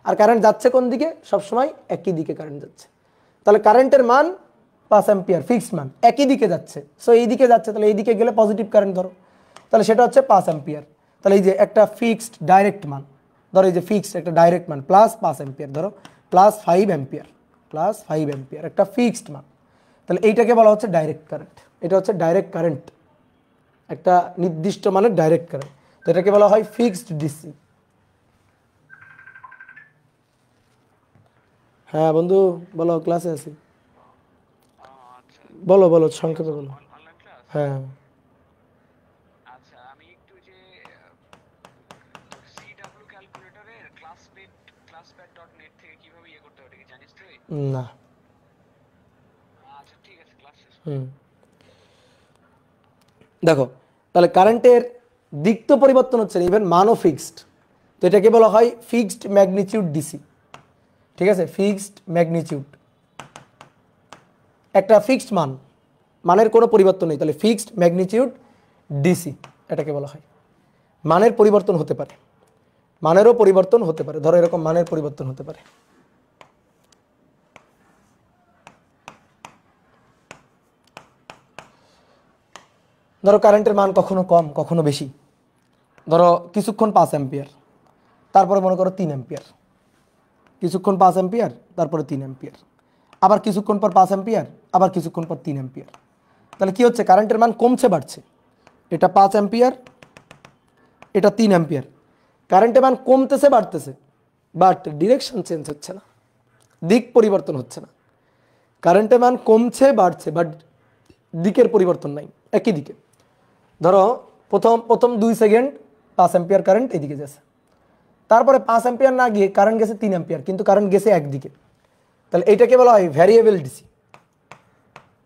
আর কারেন্ট যাচ্ছে কোন দিকে, সবসময় একই দিকে কারেন্ট যাচ্ছে। তাহলে কারেন্টের মান 5 অ্যাম্পিয়ার, ফিক্সড মান, একই দিকে যাচ্ছে। সো এই দিকে যাচ্ছে, তাহলে এই দিকে গেলে পজিটিভ কারেন্ট ধরো, তাহলে সেটা হচ্ছে 5 অ্যাম্পিয়ার। তাহলে এই যে একটা ফিক্সড ডাইরেক্ট মান, ধরো এই যে ফিক্সড একটা ডাইরেক্ট মান প্লাস 5 অ্যাম্পিয়ার, ধরো প্লাস 5 অ্যাম্পিয়ার, প্লাস 5 অ্যাম্পিয়ার একটা ফিক্সড মান। তাহলে এইটাকে বলা হচ্ছে ডাইরেক্ট কারেন্ট। এটা হচ্ছে ডাইরেক্ট কারেন্ট, একটা নির্দিষ্ট মানের ডাইরেক্ট কারেন্ট। তো এটাকে বলা হয় ফিক্সড ডিসি। হ্যাঁ বন্ধু বলো, ক্লাসে আছি। বলো বলো, সংক্ষেপে বলো। হ্যাঁ আচ্ছা, আমি একটু যে সিডব্লিউ ক্যালকুলেটরের ক্লাসপ্যাড.নেট থেকে কিভাবে ইয়ে করতে হবে, জানিস তুই? না। আচ্ছা ঠিক আছে, ক্লাস শেষ। দেখো তাহলে কারেন্টের দিক তো পরিবর্তন হচ্ছে না, ইভেন মানও ফিক্সড। তো এটাকে বলা হয় ফিক্সড ম্যাগনিটিউড ডিসি। ঠিক আছে, ফিক্সড ম্যাগনিটিউড, একটা ফিক্সড মান, মানের কোনো পরিবর্তন নেই, তাহলে ফিক্সড ম্যাগনিটিউড ডিসি এটাকে বলা হয়। মানের পরিবর্তন হতে পারে, মানেরও পরিবর্তন হতে পারে, ধরো এরকম মানের পরিবর্তন হতে পারে। ধরো কারেন্টের মান কখনো কম কখনো বেশি, ধরো কিছুক্ষণ 5 অ্যাম্পিয়ার, তারপরে মনে করো 3 অ্যাম্পিয়ার, কিছুক্ষণ 5 অ্যাম্পিয়ার তারপরে 3 অ্যাম্পিয়ার, আবার কিছুক্ষণ পর 5 অ্যাম্পিয়ার, আবার কিছুক্ষণ পর 3 অ্যাম্পিয়ার। তাহলে কি হচ্ছে, কারেন্টের মান কমছে বাড়ছে। এটা 5 অ্যাম্পিয়ার, এটা 3 অ্যাম্পিয়ার, কারেন্টের মান কমতেছে বাড়তেছে, বাট ডিরেকশন চেঞ্জ হচ্ছে না, দিক পরিবর্তন হচ্ছে না। কারেন্টের মান কমছে বাড়ছে, বাট দিকের পরিবর্তন নাই, একই দিকে। ধরো প্রথম 2 সেকেন্ড 5 অ্যাম্পিয়ার কারেন্ট এদিকে যাচ্ছে, তারপরে 5 অ্যাম্পিয়ার না গিয়ে কারেন্ট গেছে 3 অ্যাম্পিয়ার, কিন্তু কারেন্ট গেছে একদিকে। তাহলে এইটাকে বলা হয় ভ্যারিয়েবল ডিসি।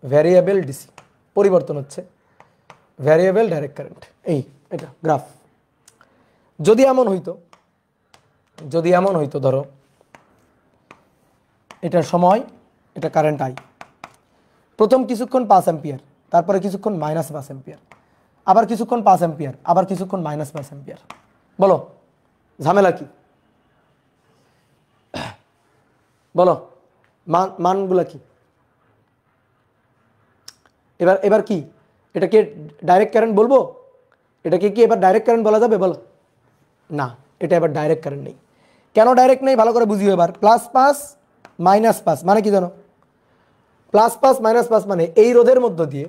ভ্যারিয়েবল ডিসি, পরিবর্তন হচ্ছে, ভ্যারিয়েবল ডাইরেক্ট কারেন্ট। এটা গ্রাফ। যদি এমন হইতো ধরো এটার সময়, এটা কারেন্ট আই, প্রথম কিছুক্ষণ 5 অ্যাম্পিয়ার, তারপরে কিছুক্ষণ -5 অ্যাম্পিয়ার, আবার কিছুক্ষণ 5 অ্যাম্পিয়ার, আবার কিছুক্ষণ -5 অ্যাম্পিয়ার। বলো ঝামেলা কি, বলো মানগুলা কি? এবার কি এটাকে ডাইরেক্ট কারেন্ট বলবো? এটাকে কি এবার ডাইরেক্ট কারেন্ট বলা যাবে, বলো? না, এটা এবার ডাইরেক্ট কারেন্ট নেই। কেন ডাইরেক্ট নেই ভালো করে বুঝিও এবার। +5 -5 মানে কি জানো? +5 -5 মানে এই রোধের মধ্য দিয়ে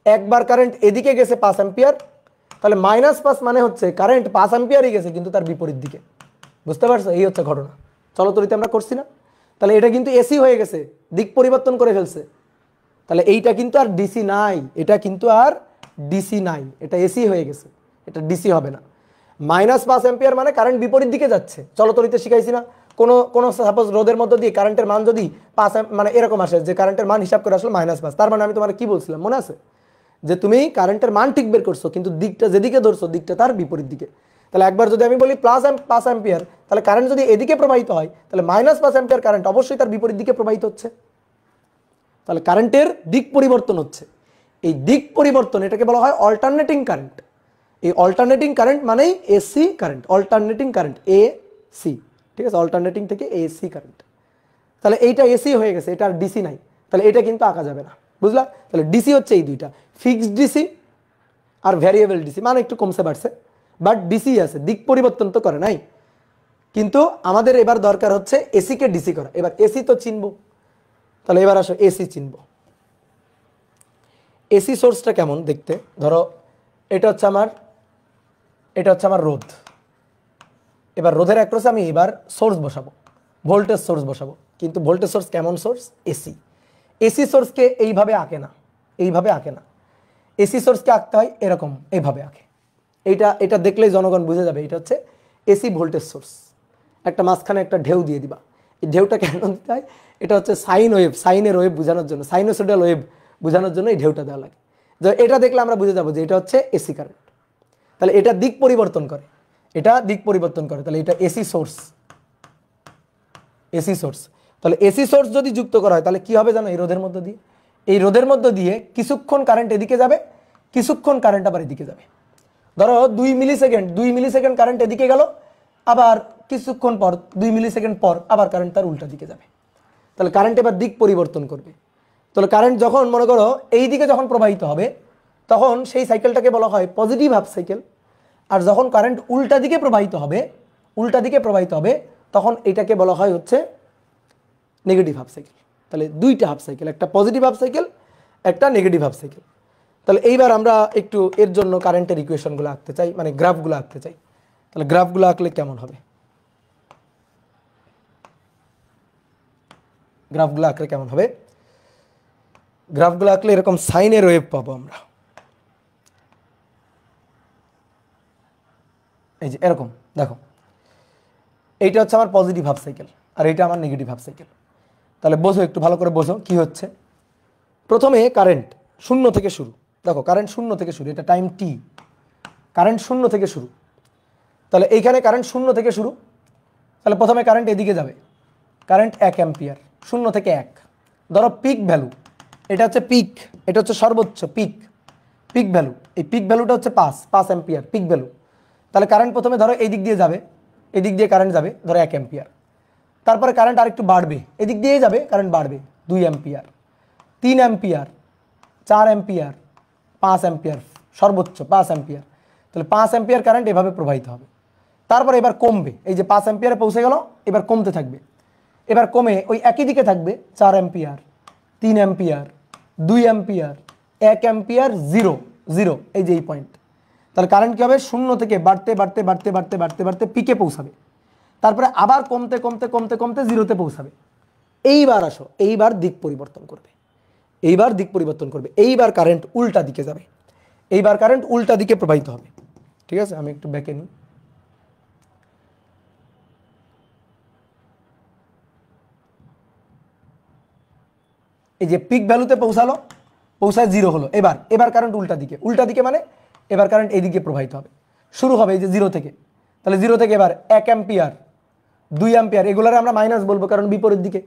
একবার কারেন্ট এদিকে গেছে 5 অ্যাম্পিয়ার, তাহলে -5 মানে হচ্ছে কারেন্ট 5 অ্যাম্পিয়ারই গেছে কিন্তু তার বিপরীত দিকে। বুঝতে পারছো? এই হচ্ছে ঘটনা। চলো তরিতে আমরা করছি না? তাহলে এটা কিন্তু এসি হয়ে গেছে, দিক পরিবর্তন করে ফেলছে। তাহলে এইটা কিন্তু আর ডিসি নাই, এটা কিন্তু আর ডিসি নাই, এটা এসি হয়ে গেছে, এটা ডিসি হবে না। -5 অ্যাম্পিয়ার মানে কারেন্ট বিপরীত দিকে যাচ্ছে। চলো তরিতে শিখাইছি না? কোনো সাপোজ রোধের মধ্য দিয়ে কারেন্টের মান যদি 5 মানে এরকম আসে যে কারেন্টের মান হিসাব করে আসলে -5, তার মানে আমি তোমার কি বলছিলাম মনে আছে? যে তুমি কারেন্টের মান ঠিক বের করছো কিন্তু দিকটা যেদিকে ধরছো দিকটা তার বিপরীত দিকে। তাহলে একবার যদি আমি বলি +5 অ্যাম্পিয়ার, তাহলে কারেন্ট যদি এদিকে প্রবাহিত হয় তাহলে -5 অ্যাম্পিয়ার কারেন্ট অবশ্যই তার বিপরীত দিকে প্রবাহিত হচ্ছে। তাহলে কারেন্টের দিক পরিবর্তন হচ্ছে। এই দিক পরিবর্তন এটাকে বলা হয় অল্টারনেটিং কারেন্ট। এই অল্টারনেটিং কারেন্ট মানেই AC current, alternating current AC. ঠিক আছে, অল্টারনেটিং থেকে এসি কারেন্ট। তাহলে এইটা এসি হয়ে গেছে, এটা আর ডিসি নাই, তাহলে এটা কিন্তু আঁকা যাবে না। বুঝলা? তাহলে ডিসি হচ্ছে এই দুইটা, ফিক্সড ডিসি আর ভ্যারিয়েবল ডিসি। মানে একটু কমছে বাড়ছে, বাট ডিসি আছে, দিক পরিবর্তন তো করে নাই। কিন্তু আমাদের এবার দরকার হচ্ছে এসিকে ডিসি করা। এবার এসি তো চিনবো, তাহলে এবার আসো এসি চিনবো। এসি সোর্সটা কেমন দেখতে? ধরো এটা হচ্ছে আমার রোধ। এবার রোধের অ্যাক্রসে আমি এবার সোর্স বসাবো। ভোল্টেজ সোর্স বসাবো, কিন্তু ভোল্টেজ সোর্স কেমন সোর্স? এসি। এসি সোর্সকে এইভাবে আঁকে না, এইভাবে আঁকে না। এসি সোর্সকে আঁকতে হয় এরকম, এইভাবে আঁকে। এটা দেখলেই জনগণ বুঝে যাবে এটা হচ্ছে এসি ভোল্টেজ সোর্স। একটা মাঝখানে একটা ঢেউ দিয়ে দিবা। এই ঢেউটা কেন দিতে হয়? এটা হচ্ছে সাইন ওয়েভ, সাইনের ওয়েভ বোঝানোর জন্য, সাইনোসয়েডাল ওয়েভ বোঝানোর জন্য এই ঢেউটা দেওয়া লাগে। এটা দেখলে আমরা বুঝে যাবো যে এটা হচ্ছে এসি কারেন্ট। তাহলে এটা দিক পরিবর্তন করে, এটা দিক পরিবর্তন করে, তাহলে এটা এসি সোর্স, এসি সোর্স। তাহলে এসি সোর্স যদি যুক্ত করা হয় তাহলে কি হবে জানো? এই রোধের মধ্য দিয়ে, এই রোধের মধ্য দিয়ে কিছুক্ষণ কারেন্ট এদিকে যাবে, কিছুক্ষণ কারেন্ট আবার এদিকে যাবে। ধরো 2 মিলিসেকেন্ড কারেন্ট এদিকে গেল, আবার কিছুক্ষণ পর 2 মিলিসেকেন্ড পর আবার কারেন্ট তার উল্টা দিকে যাবে। তাহলে কারেন্ট এবার দিক পরিবর্তন করবে। তাহলে কারেন্ট যখন মনে করো এই দিকে যখন প্রবাহিত হবে তখন সেই সাইকেলটাকে বলা হয় পজিটিভ হাফ সাইকেল। আর যখন কারেন্ট উল্টা দিকে প্রবাহিত হবে, উল্টা দিকে প্রবাহিত হবে তখন এটাকে বলা হয় হচ্ছে নেগেটিভ হাফ সাইকেল। তাহলে দুইটা হাফ সাইকেল, একটা পজিটিভ হাফ সাইকেল, একটা নেগেটিভ হাফ সাইকেল। তাহলে এইবার আমরা একটু এর জন্য কারেন্টের ইকুয়েশনগুলো আঁকতে চাই, মানে গ্রাফগুলো আঁকতে চাই। তাহলে গ্রাফগুলো আঁকলে কেমন হবে? গ্রাফগুলো আঁকলে কেমন হবে? গ্রাফগুলো আঁকলে এরকম সাইনের ওয়েভ পাবো আমরা। এই যে এরকম দেখো, এইটা হচ্ছে আমার পজিটিভ হাফ সাইকেল আর এইটা আমার নেগেটিভ হাফ সাইকেল। তাহলে বোঝো, একটু ভালো করে বোঝো কি হচ্ছে। প্রথমে কারেন্ট 0 থেকে শুরু, দেখো কারেন্ট 0 থেকে শুরু, এটা টাইম টি, কারেন্ট 0 থেকে শুরু। তাহলে এইখানে কারেন্ট 0 থেকে শুরু, তাহলে প্রথমে কারেন্ট এদিকে যাবে, কারেন্ট 1 অ্যাম্পিয়ার 0 থেকে 1। ধরো পিক ভ্যালু, এটা হচ্ছে পিক, এটা হচ্ছে সর্বোচ্চ পিক, পিক ভ্যালু, এই পিক ভ্যালুটা হচ্ছে 5 অ্যাম্পিয়ার পিক ভ্যালু। তাহলে কারেন্ট প্রথমে ধরো এই দিক দিয়ে যাবে, এদিক দিয়ে কারেন্ট যাবে ধরো 1 অ্যাম্পিয়ার। তারপরে কারেন্ট আরেকটু বাড়বে, এদিক দিয়ে যাবে কারেন্ট বাড়বে 2 অ্যাম্পিয়ার, 3 অ্যাম্পিয়ার, 4 অ্যাম্পিয়ার, 5 অ্যাম্পিয়ার, সর্বোচ্চ 5 অ্যাম্পিয়ার। তাহলে 5 অ্যাম্পিয়ার কারেন্ট এভাবে প্রবাহিত হবে। তারপরে এবার কমবে, এই যে 5 অ্যাম্পিয়ারে পৌঁছে গেল, এবার কমতে থাকবে। এবার কমে ওই একই দিকে থাকবে 4 অ্যাম্পিয়ার, 3 অ্যাম্পিয়ার, 2 অ্যাম্পিয়ার, 1 অ্যাম্পিয়ার, 0 0, এই যে এই পয়েন্ট। তাহলে কারেন্ট কী হবে? 0 থেকে বাড়তে বাড়তে বাড়তে বাড়তে বাড়তে বাড়তে পিকে পৌঁছাবে, তারপরে আবার কমতে কমতে কমতে কমতে 0-তে পৌঁছাবে। এইবার আসো, এইবার দিক পরিবর্তন করবে, এইবার দিক পরিবর্তন করবে, এইবার কারেন্ট উল্টা দিকে যাবে, এইবার কারেন্ট উল্টা দিকে প্রবাহিত হবে। ঠিক আছে, আমি একটু ব্যাকে নিই। এই যে পিক ভ্যালুতে পৌঁছালো, পৌঁছায় 0 হলো, এবার এবার কারেন্ট উল্টা দিকে, উল্টা দিকে মানে এবার কারেন্ট এইদিকে প্রবাহিত হবে, শুরু হবে এই যে 0 থেকে। তাহলে 0 থেকে এবার 1 অ্যাম্পিয়ার, 2 অ্যাম্পিয়ার, এগুলোর আমরা মাইনাস বলবো কারণ বিপরীত দিকে।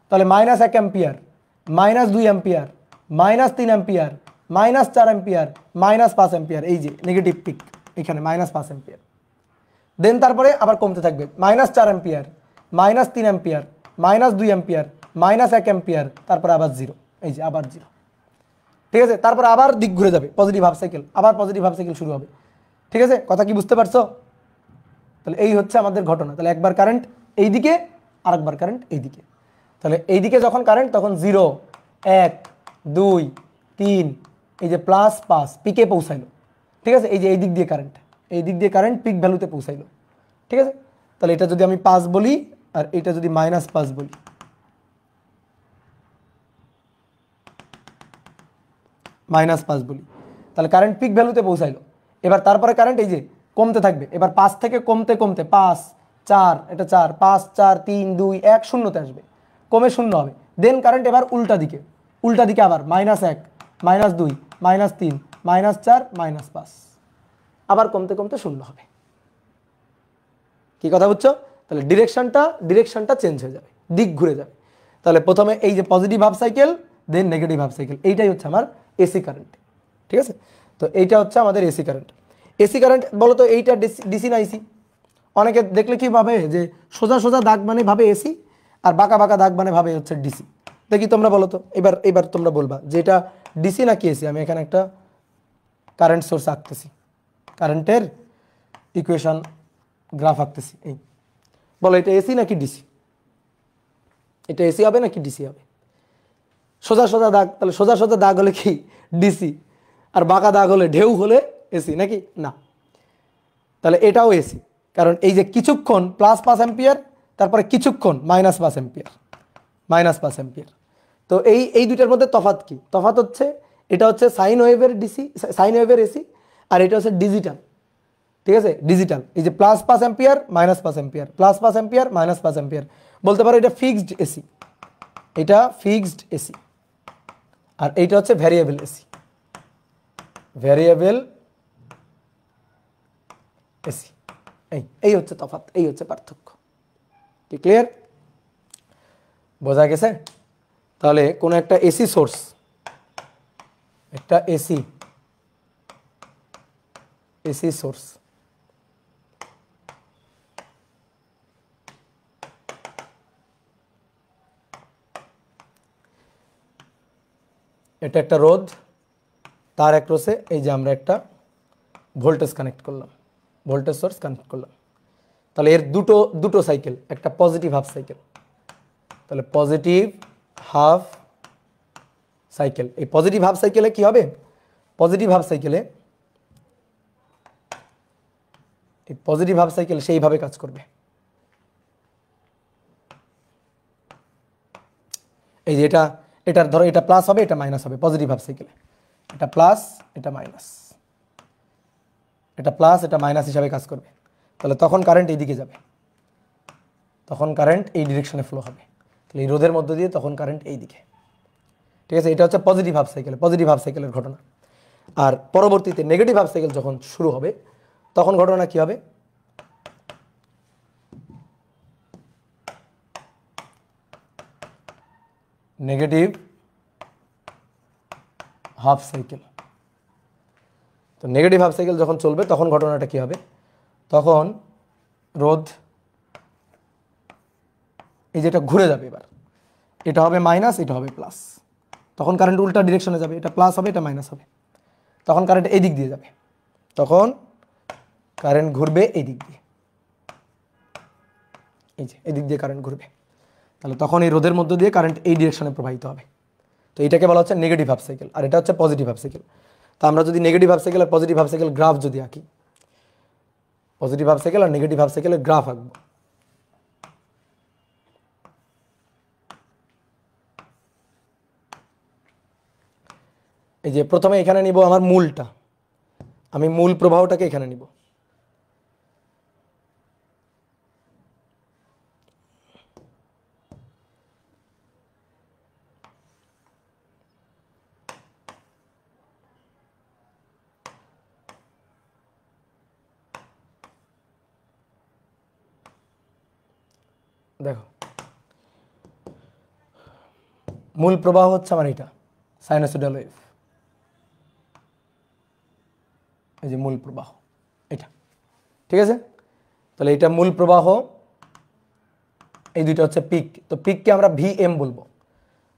তাহলে -1 ampere, -2 ampere, -3 ampere, -4 ampere, -5 ampere, এই যে নেগেটিভ পিক এখানে -5 অ্যাম্পিয়ার। দেন তারপরে আবার কমতে থাকবে, -4 অ্যাম্পিয়ার, -3 অ্যাম্পিয়ার, -2 অ্যাম্পিয়ার, -1 অ্যাম্পিয়ার, তারপরে আবার 0, এই যে আবার 0। ঠিক আছে, তারপর আবার দিক ঘুরে যাবে, পজিটিভ হাফ সাইকেল, আবার পজিটিভ হাফ সাইকেল শুরু হবে। ঠিক আছে, কথা কি বুঝতে পারছো? তাহলে এই হচ্ছে আমাদের ঘটনা। তাহলে একবার কারেন্ট এইদিকে, আরেকবার কারেন্ট এইদিকে। তাহলে এইদিকে যখন কারেন্ট তখন 0, 1, 2, 3, এই যে +5 পিকে পৌঁছাইলো। ঠিক আছে, এই যে এই দিক দিয়ে কারেন্ট, এই দিক দিয়ে কারেন্ট পিক ভ্যালুতে পৌঁছাইলো। ঠিক আছে, তাহলে এটা যদি আমি 5 বলি আর এটা যদি -5 বলি, -5 বলি, তাহলে কারেন্ট পিক ভ্যালুতে পৌঁছাইলো। এবার তারপরে কারেন্ট এই যে কমতে থাকবে, এবার 5 থেকে কমতে কমতে 5, 4, এটা 4, 5, 4, 3, 2, 1, 0-তে আসবে, কমে 0 হবে। দেন কারেন্ট এবার উল্টা দিকে, উল্টা দিকে আবার -1, -2, -3, -4, -5, আবার কমতে কমতে 0 হবে। কি কথা বুঝছো? তাহলে ডিরেকশনটা চেঞ্জ হয়ে যাবে, দিক ঘুরে যাবে। তাহলে প্রথমে এই যে পজিটিভ হাফ সাইকেল, দেন নেগেটিভ হাফ সাইকেল, এইটাই হচ্ছে আমার এসি কারেন্ট। ঠিক আছে, তো এইটা হচ্ছে আমাদের এসি কারেন্ট। এসি কারেন্ট বলো তো এইটা ডিসি না এসি? অনেকে দেখলে কি ভাবে যে সোজা সোজা দাগ মানে ভাবে এসি, আর বাঁকা বাঁকা দাগ মানে ভাবে হচ্ছে ডিসি। দেখি তোমরা বলো তো, এবার তোমরা বলবা যে এটা ডিসি নাকি এসি। আমি এখানে একটা কারেন্ট সোর্স আঁকতেছি, কারেন্টের ইকুয়েশন গ্রাফ আঁকতেছি। এই বলো এটা এসি নাকি ডিসি? এটা এসি হবে নাকি ডিসি হবে? সোজা সোজা দাগ, তাহলে সোজা সোজা দাগ হলে কি ডিসি, আর বাঁকা দাগ হলে ঢেউ হলে এসি নাকি? না, তাহলে এটাও এসি। কারণ এই যে কিছুক্ষণ +5 অ্যাম্পিয়ার, তারপরে কিছুক্ষণ -5 অ্যাম্পিয়ার। তো এই দুইটার মধ্যে তফাৎ কি? তফাৎ হচ্ছে এটা হচ্ছে সাইন ওয়েভের ডিসি, সাইন ওয়েভের এসি, আর এটা হচ্ছে ডিজিটাল। ঠিক আছে, ডিজিটাল। এই যে +5 অ্যাম্পিয়ার -5 অ্যাম্পিয়ার, +5 অ্যাম্পিয়ার -5 অ্যাম্পিয়ার, বলতে পারো এটা ফিক্সড এসি, এটা ফিক্সড এসি, আর এইটা হচ্ছে ভ্যারিয়েবল এসি, ভ্যারিয়েবল এসি। এই হচ্ছে তফাৎ, এই হচ্ছে পার্থক্য। কি ক্লিয়ার? বোঝা গেছে? তাহলে কোনো একটা এসি সোর্স, একটা এসি সোর্স, এটা একটা রোধ, তার অ্যাক্রসে এই যে আমরা একটা ভোল্টেজ কানেক্ট করলাম, ভোল্টেজ সোর্স কানেক্ট করলাম। তাহলে এর দুটো সাইকেল, একটা পজিটিভ হাফ সাইকেল। তাহলে পজিটিভ হাফ সাইকেল, এই পজিটিভ হাফ সাইকেলে কি হবে? পজিটিভ হাফ সাইকেলে, এই পজিটিভ হাফ সাইকেল সেইভাবে কাজ করবে। এই যে এটার ধরো এটা প্লাস হবে, এটা মাইনাস হবে পজিটিভ হাফ সাইকেলে, এটা প্লাস এটা মাইনাস, এটা প্লাস এটা মাইনাস হিসাবে কাজ করবে। তাহলে তখন কারেন্ট এইদিকে যাবে, তখন কারেন্ট এই ডিরেকশনে ফ্লো হবে। তাহলে এই রোধের মধ্য দিয়ে তখন কারেন্ট এই দিকে। ঠিক আছে, এটা হচ্ছে positive half cycle, positive half সাইকেলের ঘটনা। আর পরবর্তীতে নেগেটিভ হাফ সাইকেল যখন শুরু হবে তখন ঘটনা কি হবে? Negative half cycle. তো নেগেটিভ হাফ সাইকেল যখন চলবে তখন ঘটনাটা কি হবে? তখন রোধ এই যেটা ঘুরে যাবে, এবার এটা হবে মাইনাস, এটা হবে প্লাস, তখন কারেন্ট উল্টা ডিরেকশনে যাবে, এটা প্লাস হবে এটা মাইনাস হবে, তখন কারেন্ট এই দিক দিয়ে যাবে, তখন কারেন্ট ঘুরবে এই দিক দিয়ে, এই যে এই দিক দিয়ে কারেন্ট ঘুরবে। তাহলে তখন এই রোধের মধ্য দিয়ে কারেন্ট এই ডিরেকশনে প্রবাহিত হবে। তো এটাকে বলা হচ্ছে নেগেটিভ হাফ সাইকেল, আর এটা হচ্ছে পজিটিভ হাফ সাইকেল। তো আমরা যদি নেগেটিভ হাফ সাইকেল আর পজিটিভ হাফ সাইকেল গ্রাফ যদি আঁকি, পজিটিভ হাফ সাইকেল আর নেগেটিভ হাফ সাইকেলের গ্রাফ আঁকবো। এই যে প্রথমে এখানে নিব আমার মূলটা, আমি মূল প্রবাহটাকে এখানে নিব। দেখো মূল প্রবাহ হচ্ছে আমার এটা সাইনোসয়েডাল ওয়েভ, এই যে মূল প্রবাহ এটা। ঠিক আছে, তাহলে এটা মূল প্রবাহ, এই দুইটা হচ্ছে পিক। তো পিককে আমরা ভিএম বলবো,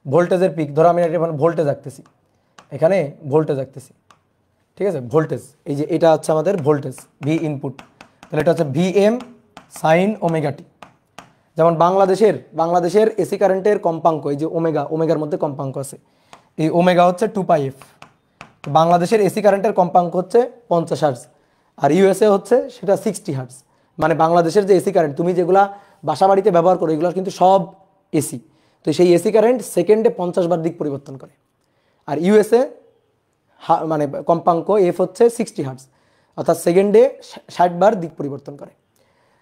ভোল্টেজের পিক। ধরো আমি এখানে ভোল্টেজ আঁকতেছি, এখানে ভোল্টেজ আঁকতেছি। ঠিক আছে, ভোল্টেজ, এই যে এটা হচ্ছে আমাদের ভোল্টেজ ভি ইনপুট, তাহলে এটা হচ্ছে ভিএম সাইন ওমেগা টি। যেমন বাংলাদেশের এসি কারেন্টের কম্পাঙ্ক, এই যে ওমেগার মধ্যে কম্পাঙ্ক আছে, এই ওমেগা হচ্ছে 2πf। বাংলাদেশের এসি কারেন্টের কম্পাঙ্ক হচ্ছে 50 হার্টজ, আর ইউএসএ হচ্ছে সেটা 60 হার্টজ। মানে বাংলাদেশের যে এসি কারেন্ট তুমি যেগুলা বাসা বাড়িতে ব্যবহার করো এগুলো কিন্তু সব এসি। তো সেই এসি কারেন্ট সেকেন্ডে 50 বার দিক পরিবর্তন করে। আর ইউএসএ মানে কম্পাঙ্ক এফ হচ্ছে 60 হার্টজ, অর্থাৎ সেকেন্ডে 60 বার দিক পরিবর্তন করে।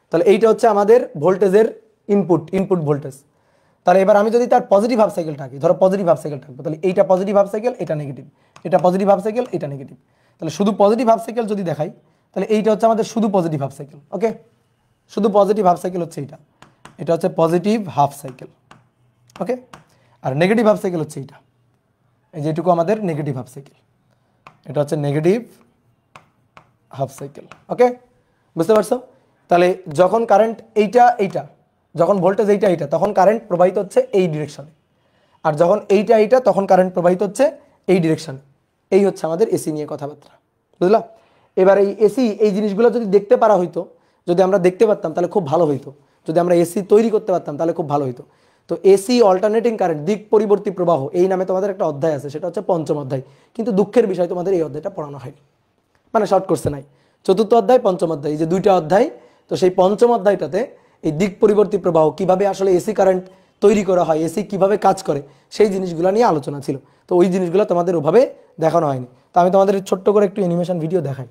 তাহলে এইটা হচ্ছে আমাদের ভোল্টেজের ইনপুট ভোল্টেজ। তাহলে এবার আমি যদি তার পজিটিভ হাফ সাইকেলটা আঁকি, ধরো পজিটিভ হাফ সাইকেল থাকবো, তাহলে এইটা পজিটিভ হাফ সাইকেল, এটা নেগেটিভ, এটা পজিটিভ হাফ সাইকেল, এটা নেগেটিভ। তাহলে শুধু পজিটিভ হাফ সাইকেল যদি দেখাই, তাহলে এইটা হচ্ছে আমাদের শুধু পজিটিভ হাফ সাইকেল। ওকে, শুধু পজিটিভ হাফ সাইকেল হচ্ছে এটা হচ্ছে পজিটিভ হাফ সাইকেল। ওকে, আর নেগেটিভ হাফ সাইকেল হচ্ছে এইটা, এই যেটুকু আমাদের নেগেটিভ হাফ সাইকেল, এটা হচ্ছে নেগেটিভ হাফ সাইকেল। ওকে, বুঝতে পারছো? তাহলে যখন কারেন্ট এইটা যখন ভোল্টেজ এইটা তখন কারেন্ট প্রবাহিত হচ্ছে এই ডিরেকশনে, আর যখন এইটা তখন কারেন্ট প্রবাহিত হচ্ছে এই ডিরেকশনে। এই হচ্ছে আমাদের এসি নিয়ে কথাবার্তা, বুঝলা? এবার এই এসি এই জিনিসগুলো যদি দেখতে পারা হইতো, যদি আমরা দেখতে পারতাম তাহলে খুব ভালো হইতো। যদি আমরা এসি তৈরি করতে পারতাম তাহলে খুব ভালো হইতো। তো এসি অল্টারনেটিং কারেন্ট, দিক পরিবর্তী প্রবাহ, এই নামে তোমাদের একটা অধ্যায় আছে, সেটা হচ্ছে 5ম অধ্যায়। কিন্তু দুঃখের বিষয় তোমাদের এই অধ্যায়টা পড়ানো হয়নি, মানে শর্ট কোর্সে নাই। 4র্থ অধ্যায় 5ম অধ্যায়, এই যে 2টা অধ্যায়। তো সেই 5ম অধ্যায়টাতে এই দিক পরিবর্তী প্রবাহ কিভাবে আসলে এসি কারেন্ট তৈরি করা হয়, এসি কিভাবে কাজ করে, সেই জিনিসগুলো নিয়ে আলোচনা ছিল। তো ওই জিনিসগুলো তোমাদের ওভাবে দেখানো হয়নি। তো আমি তোমাদের ছোট্ট করে একটু অ্যানিমেশন ভিডিও দেখাই।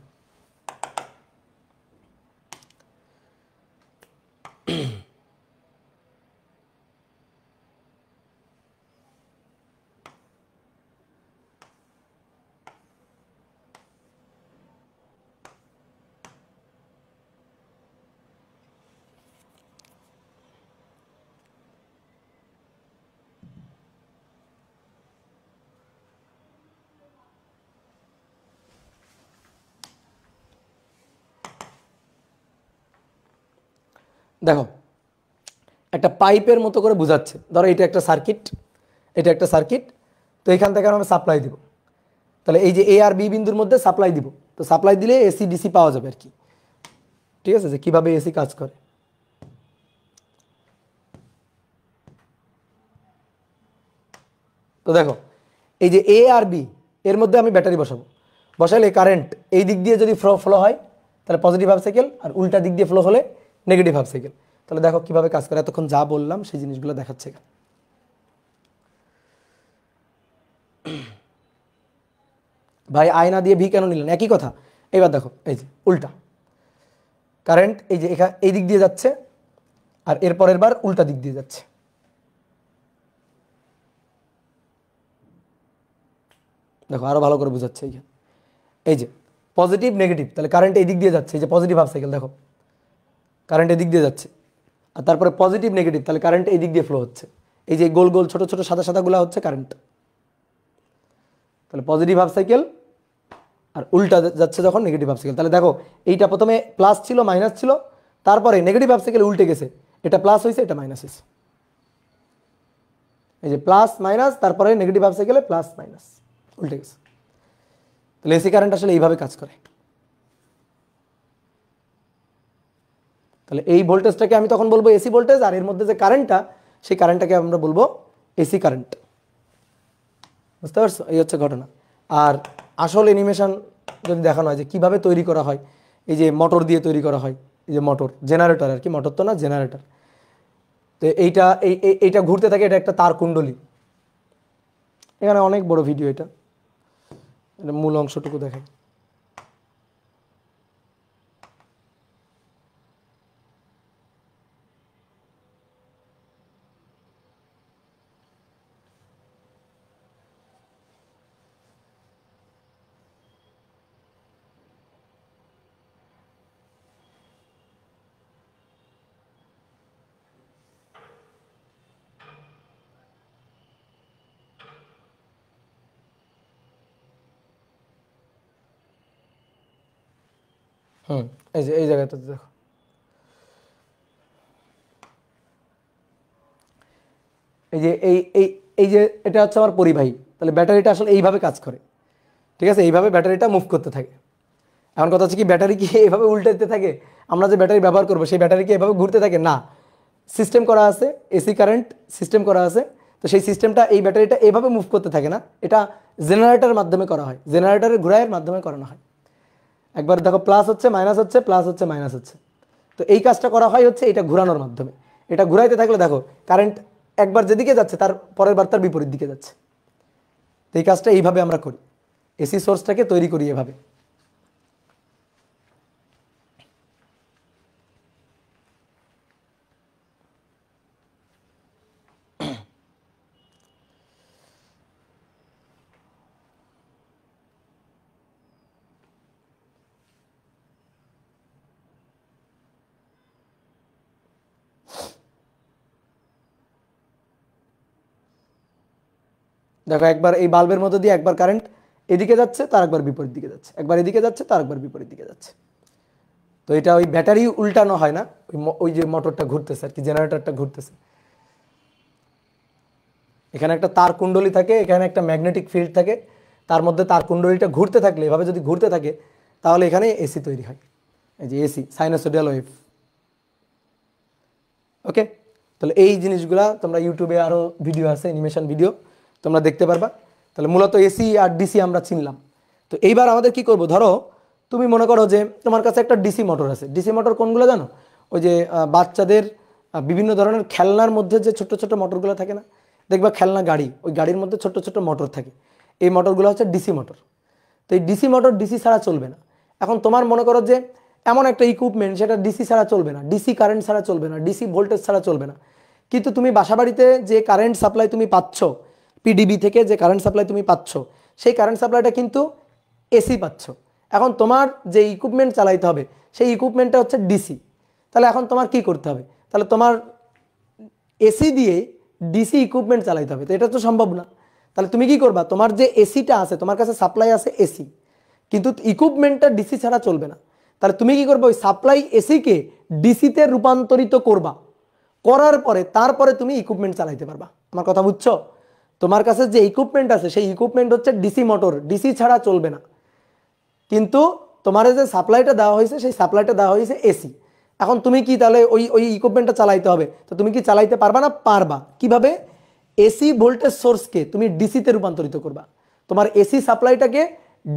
দেখো একটা পাইপের মতো করে বোঝাচ্ছে, ধরো এটা একটা সার্কিট, এটা একটা সার্কিট। তো এখান থেকে আমরা সাপ্লাই দিব, তাহলে এই যে এ আর বি বিন্দুর মধ্যে সাপ্লাই দিব, তো সাপ্লাই দিলে এসি ডিসি পাওয়া যাবে আর কি। ঠিক আছে, যে কীভাবে এসি কাজ করে। তো দেখো এই যে এ আর বি এর মধ্যে আমি ব্যাটারি বসাবো, বসাইলে কারেন্ট এই দিক দিয়ে যদি ফ্লো হয় তাহলে পজিটিভ হাফ সাইকেল, আর উল্টা দিক দিয়ে ফ্লো হলে নেগেটিভ হাফ সাইকেল। তাহলে দেখো কিভাবে কাজ করে, এতক্ষণ যা বললাম সেই জিনিসগুলো দেখাচ্ছে। ভাই আয়না দিয়ে ভি কেন নিলেন, একই কথা। এবার দেখো এই যে উল্টা কারেন্ট, এই যে এখানে এই দিক দিয়ে যাচ্ছে, আর এর পরের বার উল্টা দিক দিয়ে যাচ্ছে। দেখো আরো ভালো করে বোঝাচ্ছে এইখানে, এই যে পজিটিভ নেগেটিভ, তাহলে কারেন্ট এই দিক দিয়ে যাচ্ছে, এই যে পজিটিভ হাফ সাইকেল, দেখো কারেন্ট এই দিক দিয়ে যাচ্ছে। আর তারপরে পজিটিভ নেগেটিভ, তাহলে কারেন্ট এই দিক দিয়ে ফ্লো হচ্ছে। এই যে গোল গোল ছোট ছোট সাদা সাদাগুলো হচ্ছে কারেন্ট। তাহলে পজিটিভ হাফ সাইকেল, আর উল্টা যাচ্ছে যখন নেগেটিভ হাফ সাইকেল। তাহলে দেখো এইটা প্রথমে প্লাস ছিল, মাইনাস ছিল, তারপরে নেগেটিভ হাফ সাইকেল উল্টে গেছে, এটা প্লাস হয়েছে, এটা মাইনাস হয়েছে। এই যে প্লাস মাইনাস, তারপরে নেগেটিভ হাফ সাইকেলে প্লাস মাইনাস উল্টে গেছে। তাহলে এসি কারেন্ট আসলে এইভাবে কাজ করে। তাহলে এই ভোল্টেজটাকে আমি তখন বলবো এসি ভোল্টেজ, আর এর মধ্যে যে কারেন্টটা, সেই কারেন্টটাকে আমরা বলবো এসি কারেন্ট। বুঝতে পারছো, এই হচ্ছে ঘটনা। আর আসল অ্যানিমেশন যদি দেখানো হয় যে কীভাবে তৈরি করা হয়, এই যে মোটর দিয়ে তৈরি করা হয়, এই যে মোটর, জেনারেটর আর কি, মোটর তো না, জেনারেটর। তো এইটা ঘুরতে থাকে, এটা একটা তার কুণ্ডলী। এখানে অনেক বড় ভিডিও, এটা মূল অংশটুকু দেখাই। এই যে এই জায়গাটাতে দেখো, এই যে এই যে এটা হচ্ছে আমার পরিবাহী। তাহলে ব্যাটারিটা আসলে এইভাবে কাজ করে। ঠিক আছে, এইভাবে ব্যাটারিটা মুভ করতে থাকে। এখন কথা হচ্ছে কি, ব্যাটারি কি এভাবে উল্টাতে থাকে? আমরা যে ব্যাটারি ব্যবহার করবো সেই ব্যাটারি কি এভাবে ঘুরতে থাকে? না, সিস্টেম করা আছে, এসি কারেন্ট সিস্টেম করা আছে। তো সেই সিস্টেমটা, এই ব্যাটারিটা এভাবে মুভ করতে থাকে না, এটা জেনারেটরের মাধ্যমে করা হয়, জেনারেটরের ঘুরাইয়ের মাধ্যমে করানো হয়। একবার দেখো প্লাস হচ্ছে, মাইনাস হচ্ছে, প্লাস হচ্ছে, মাইনাস হচ্ছে। তো এই কাজটা করা হয় হচ্ছে এটা ঘোরানোর মাধ্যমে। এটা ঘুরাইতে থাকলে দেখো কারেন্ট একবার যেদিকে যাচ্ছে তার পরের বার তার বিপরীত দিকে যাচ্ছে। তো এই কাজটা এইভাবে আমরা করি, এসি সোর্সটাকে তৈরি করি এভাবে। দেখো একবার এই বাল্বের মধ্যে দিয়ে একবার কারেন্ট এদিকে যাচ্ছে, তার একবার বিপরীত দিকে যাচ্ছে, একবার এদিকে যাচ্ছে, তার একবার বিপরীত দিকে যাচ্ছে। তো এটা ওই ব্যাটারি উল্টানো হয় না, ওই যে মোটরটা ঘুরতেছে আর কি, জেনারেটরটা ঘুরতেছে। এখানে একটা তার কুণ্ডলী থাকে, এখানে একটা ম্যাগনেটিক ফিল্ড থাকে, তার মধ্যে তার কুণ্ডলীটা ঘুরতে থাকলে, এভাবে যদি ঘুরতে থাকে তাহলে এখানে এসি তৈরি হয়। এই যে এসি, সাইনোসয়েডাল ওয়েভ। ওকে, তাহলে এই জিনিসগুলা তোমরা ইউটিউবে আরও ভিডিও আছে, অ্যানিমেশন ভিডিও, তোমরা দেখতে পারবা। তাহলে মূলত এসি আর ডিসি আমরা চিনলাম। তো এইবার আমাদের কি করব, ধরো তুমি মনে করো যে তোমার কাছে একটা ডিসি মোটর আছে। ডিসি মোটর কোনগুলো জানো? ওই যে বাচ্চাদের বিভিন্ন ধরনের খেলনার মধ্যে যে ছোট ছোট মোটরগুলো থাকে না, দেখবা খেলনা গাড়ি, ওই গাড়ির মধ্যে ছোট ছোট মোটর থাকে, এই মোটরগুলো হচ্ছে ডিসি মোটর। তো এই ডিসি মোটর ডিসি ছাড়া চলবে না। এখন তোমার মনে করো যে এমন একটা ইকুইপমেন্ট সেটা ডিসি ছাড়া চলবে না, ডিসি কারেন্ট ছাড়া চলবে না, ডিসি ভোল্টেজ ছাড়া চলবে না, কিন্তু তুমি বাসাবাড়িতে যে কারেন্ট সাপ্লাই তুমি পাচ্ছ, পিডিবি থেকে যে কারেন্ট সাপ্লাই তুমি পাচ্ছ, সেই কারেন্ট সাপ্লাইটা কিন্তু এসি পাচ্ছ। এখন তোমার যে ইকুইপমেন্ট চালাইতে হবে সেই ইকুইপমেন্টটা হচ্ছে ডিসি। তাহলে এখন তোমার কি করতে হবে? তাহলে তোমার এসি দিয়ে ডিসি ইকুইপমেন্ট চালাইতে হবে, তো এটা তো সম্ভব না। তাহলে তুমি কি করবা? তোমার যে এসিটা আছে, তোমার কাছে সাপ্লাই আছে এসি, কিন্তু ইকুইপমেন্টটা ডিসি ছাড়া চলবে না। তাহলে তুমি কি করবে? ওই সাপ্লাই এসিকে ডিসিতে রূপান্তরিত করবা, করার পরে তারপরে তুমি ইকুইপমেন্ট চালাইতে পারবা। আমার কথা বুঝছো? তোমার কাছে যে ইকুইপমেন্ট আছে সেই ইকুইপমেন্ট হচ্ছে ডিসি মোটর, ডিসি ছাড়া চলবে না, কিন্তু তোমার যে সাপ্লাইটা দেওয়া হয়েছে সেই সাপ্লাইটা দেওয়া হয়েছে এসি। এখন তুমি কি তাহলে ওই ওই ইকুইপমেন্টটা চালাইতে হবে, তো তুমি কি চালাইতে পারবা না? পারবা। কিভাবে? এসি ভোল্টেজ সোর্সকে তুমি ডিসিতে রূপান্তরিত করবা, তোমার এসি সাপ্লাইটাকে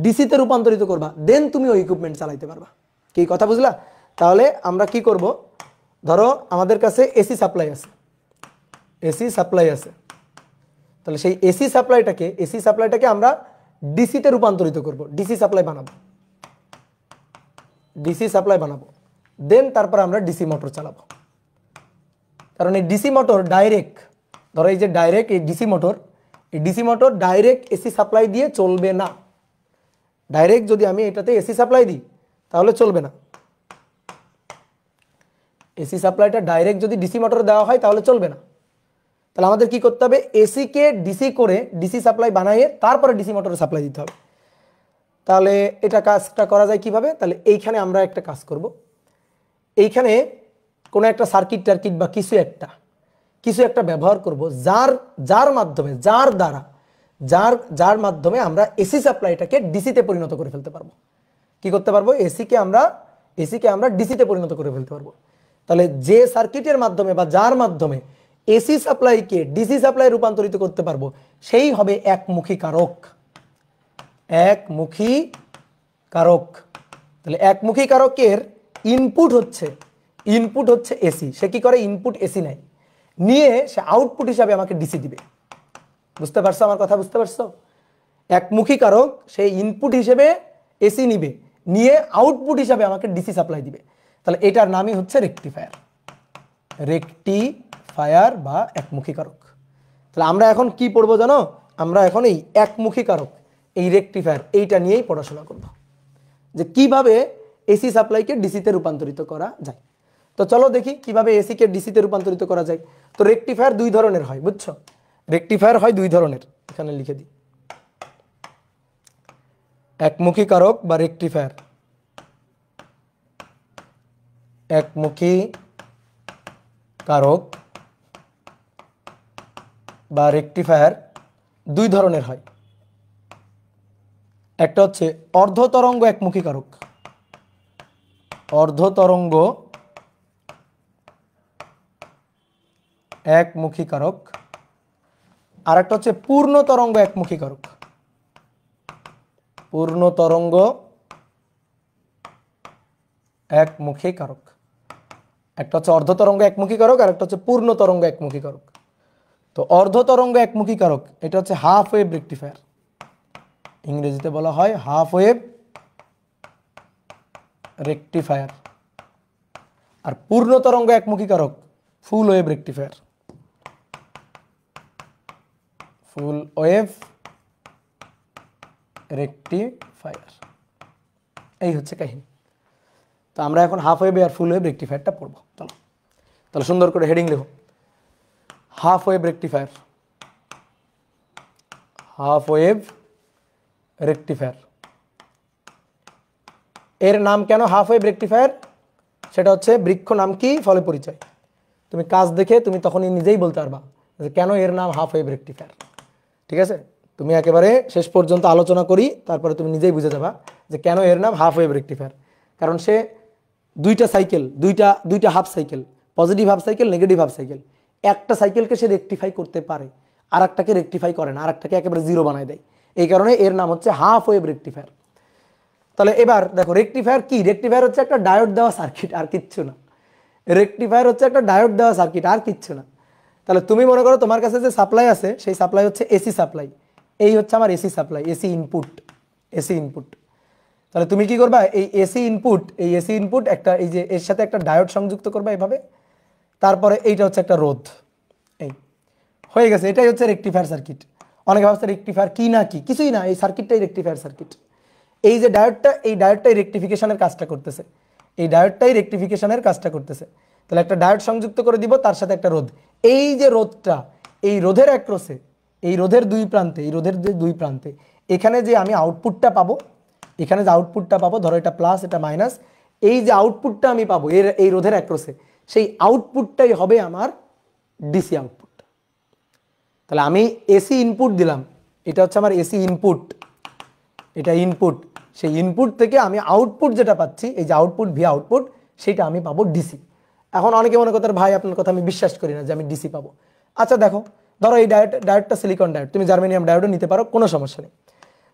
ডিসিতে রূপান্তরিত করবা, দেন তুমি ওই ইকুইপমেন্ট চালাইতে পারবা। কি কথা বুঝলা? তাহলে আমরা কি করব? ধরো আমাদের কাছে এসি সাপ্লাই আছে, এসি সাপ্লাই আছে, তাহলে সেই এসি সাপ্লাইটাকে আমরা ডিসিতে রূপান্তরিত করব, ডিসি সাপ্লাই বানাবো, ডিসি সাপ্লাই বানাবো, দেন তারপর আমরা ডিসি মোটর চালাবো। কারণ এই ডিসি মোটর ডাইরেক্ট, ধরো এই যে ডাইরেক্ট এই DC motor direct AC supply দিয়ে চলবে না। ডাইরেক্ট যদি আমি এটাতে এসি সাপ্লাই দিই তাহলে চলবে না। এসি সাপ্লাইটা ডাইরেক্ট যদি ডিসি মোটরে দেওয়া হয় তাহলে চলবে না। তাহলে আমাদের কি করতে হবে? এসিকে ডিসি করে ডিসি সাপ্লাই বানিয়ে তারপরে ডিসি মোটরে সাপ্লাই দিতে হবে। তাহলে এটা কাজটা করা যায় কিভাবে? তাহলে এইখানে আমরা একটা কাজ করব, এইখানে কোনো একটা সার্কিট টার্কিট বা কিছু একটা ব্যবহার করব, যার মাধ্যমে আমরা এসি সাপ্লাইটাকে ডিসিতে পরিণত করে ফেলতে পারবো। কি করতে পারবো? এসিকে আমরা ডিসিতে পরিণত করে ফেলতে পারবো। তাহলে যে সার্কিটের মাধ্যমে বা যার মাধ্যমে এসি সাপ্লাইকে ডিসি সাপ্লাই রূপান্তরিত করতে পারবো সেই হবে একমুখী কারক। একমুখী কারক। তাহলে একমুখী কারকের ইনপুট হচ্ছে এসি। সে কি করে? ইনপুট এসি নেয়, নিয়ে সে আউটপুট হিসাবে আমাকে ডিসি দিবে। বুঝতে পারছো আমার কথা? বুঝতে পারছো? একমুখী কারক সে ইনপুট হিসেবে এসি নিবে, নিয়ে আউটপুট হিসাবে আমাকে ডিসি সাপ্লাই দিবে। তাহলে এটার নামই হচ্ছে রেকটিফায়ার বা একমুখী কারক। তাহলে আমরা এখন কি পড়বো জানো? আমরা এখন এই একমুখী কারক, এই রেকটিফায়ার, এইটা নিয়েই পড়াশোনা করব, যে কিভাবে এসি সাপ্লাইকে ডিসিতে রূপান্তরিত করা যায়। তো চলো দেখি কিভাবে এসিকে ডিসিতে রূপান্তরিত করা যায়। তো রেকটিফায়ার দুই ধরনের হয়, বুঝছো? রেকটিফায়ার হয় দুই ধরনের, এখানে লিখে দিই। একমুখী কারক বা রেকটিফায়ার, একমুখী কারক বা রেকটিফায়ার দুই ধরনের হয়। একটা হচ্ছে অর্ধতরঙ্গ একমুখী কারক, অর্ধতরঙ্গ একমুখী কারক, আর একটা হচ্ছে পূর্ণ তরঙ্গ একমুখী কারক, পূর্ণ তরঙ্গ একমুখী কারক। একটা হচ্ছে অর্ধতরঙ্গ একমুখী কারক, আর একটা হচ্ছে পূর্ণ তরঙ্গ একমুখী কারক। তো অর্ধতরঙ্গ একমুখী কারক এটা হচ্ছে হাফ ওয়েভ রেকটিফায়ার, ইংরেজিতে বলা হয় হাফ ওয়েভ রেকটিফায়ার। আর পূর্ণ তরঙ্গ একমুখী কারক full wave rectifier, full wave rectifier. এই হচ্ছে কাহিনী। তো আমরা এখন হাফ ওয়েভ আর ফুল ওয়েভ রেকটিফায়ারটা পড়বো। চলো তাহলে সুন্দর করে হেডিং লেখো, half wave rectifier, half wave rectifier. এর নাম কেন হাফ ওয়েভ রেকটিফায়ার? সেটা হচ্ছে বৃক্ষ নাম কি, ফলে পরিচয়। তুমি কাজ দেখে তুমি তখনই নিজেই বলতে পারবা যে কেন এর নাম হাফ ওয়েভ রেকটিফায়ার। ঠিক আছে? তুমি একেবারে শেষ পর্যন্ত আলোচনা করি, তারপরে তুমি নিজেই বুঝে যাবা যে কেন এর নাম হাফ ওয়েভ রেকটিফায়ার। কারণ সে দুইটা সাইকেল, দুইটা half cycle, positive half cycle, negative half cycle, একটা সাইকেলকে সে রেকটিফাই করতে পারে, আর একটাকে রেকটিফাই করে না, আর একটাকে একেবারে জিরো বানায় দেয়। এই কারণে এর নাম হচ্ছে হাফ ওয়েভ রেকটিফায়ার। তাহলে এবার দেখো রেকটিফায়ার কি? রেকটিফায়ার হচ্ছে একটা ডায়োড দেওয়া সার্কিট, আর কিচ্ছু না। রেকটিফায়ার হচ্ছে একটা ডায়োড দেওয়া সার্কিট, আর কিচ্ছু না। তাহলে তুমি মনে করো তোমার কাছে যে সাপ্লাই আছে সেই সাপ্লাই হচ্ছে এসি সাপ্লাই, এই হচ্ছে আমার AC supply, AC input, AC input. তাহলে তুমি কি করবা, এই এসি ইনপুট, এই এসি ইনপুট একটা এই যে এর সাথে একটা ডায়োড সংযুক্ত করবা এভাবে, তারপরে এইটা হচ্ছে একটা রোধ, এই হয়ে গেছে। এটাই হচ্ছে রেকটিফায়ার সার্কিট। অনেকে ভাবছে রেকটিফায়ার কি না, কি কিছুই না, এই সার্কিটটাই রেকটিফায়ার সার্কিট। এই যে ডায়োডটা, এই ডায়োডটাই রেকটিফিকেশনের কাজটা করতেছে, এই ডায়োডটাই রেকটিফিকেশনের কাজটা করতেছে। তাহলে একটা ডায়োড সংযুক্ত করে দিব, তার সাথে একটা রোধ। এই যে রোধটা, এই রোধের অ্যাক্রসে, এই রোধের দুই প্রান্তে, এই রোধের যে দুই প্রান্তে এখানে যে আমি আউটপুটটা পাবো, এখানে যে আউটপুটটা পাবো, ধরো এটা প্লাস এটা মাইনাস, এই যে আউটপুটটা আমি পাবো এই রোধের অ্যাক্রসে, সেই আউটপুটটাই হবে আমার ডিসি আউটপুট। তাহলে আমি এসি ইনপুট দিলাম, এটা হচ্ছে আমার এসি ইনপুট, এটা ইনপুট, সেই ইনপুট থেকে আমি আউটপুট যেটা পাচ্ছি, এই যে আউটপুট ভি আউটপুট, সেটা আমি পাবো ডিসি। এখন অনেকে মনে করতে ভাই আপনার কথা আমি বিশ্বাস করি না যে আমি ডিসি পাবো। আচ্ছা দেখো, ধরো এই ডায়োডটা সিলিকন ডায়োড, তুমি জার্মেনিয়াম ডায়োডও নিতে পারো, কোনো সমস্যা নেই।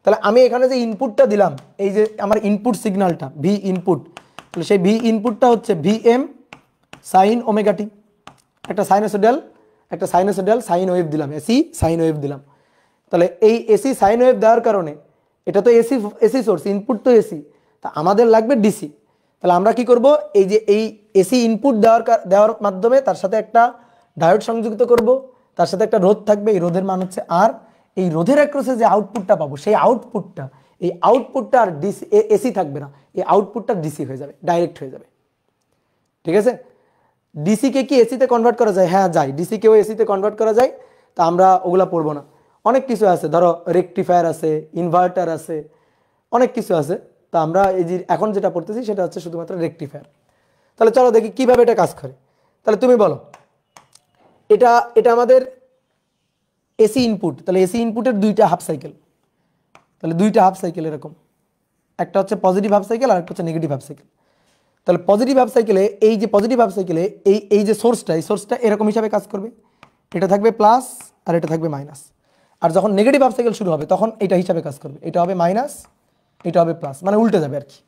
তাহলে আমি এখানে যে ইনপুটটা দিলাম, এই যে আমার ইনপুট সিগন্যালটা ভি ইনপুট, তাহলে সেই ভি ইনপুটটা হচ্ছে ভি এম সাইন ওমেগা টি, একটা সাইনোসোডিয়াল সাইন ওয়েভ দিলাম, এসি সাইন ওয়েভ দিলাম। তাহলে এই এসি সাইন ওয়েভ দেওয়ার কারণে, এটা তো এসি সোর্স, ইনপুট তো এসি, তা আমাদের লাগবে ডিসি। তাহলে আমরা কি করব, এই যে এই এসি ইনপুট দেওয়ার মাধ্যমে তার সাথে একটা ডায়োড সংযুক্ত করব, তার সাথে একটা রোধ থাকবে, এই রোধের মান হচ্ছে আর, এই রোধের অ্যাক্রসে যে আউটপুটটা পাবো, সেই আউটপুটটা, এই আউটপুটটা আর ডিসি এসি থাকবে না, এই আউটপুটটা ডিসি হয়ে যাবে, ডাইরেক্ট হয়ে যাবে। ঠিক আছে? ডিসিকে কি এসিতে কনভার্ট করা যায়? হ্যাঁ যায়, ডিসিকেও এসিতে কনভার্ট করা যায়। তা আমরা ওগুলা পড়বো না, অনেক কিছু আছে, ধরো রেকটিফায়ার আছে, ইনভার্টার আছে, অনেক কিছু আছে। তা আমরা এই যে এখন যেটা পড়তেছি সেটা হচ্ছে শুধুমাত্র রেকটিফায়ার। তাহলে চলো দেখি কিভাবে এটা কাজ করে। তাহলে তুমি বলো, এটা এটা আমাদের এসি ইনপুট, তাহলে এসি ইনপুটের দুইটা হাফ সাইকেল, তাহলে দুইটা হাফ সাইকেল এরকম, একটা হচ্ছে পজিটিভ হাফ সাইকেল আর একটা হচ্ছে নেগেটিভ হাফ সাইকেল। তাহলে পজিটিভ হাফ সাইকেলে, এই যে পজিটিভ হাফ সাইকেলে এই যে সোর্সটা, এই সোর্সটা এরকম হিসাবে কাজ করবে, এটা থাকবে প্লাস আর এটা থাকবে মাইনাস। আর যখন নেগেটিভ হাফ সাইকেল শুরু হবে তখন এটা হিসাবে কাজ করবে, এটা হবে মাইনাস, এটা হবে প্লাস, মানে উল্টে যাবে আর কি।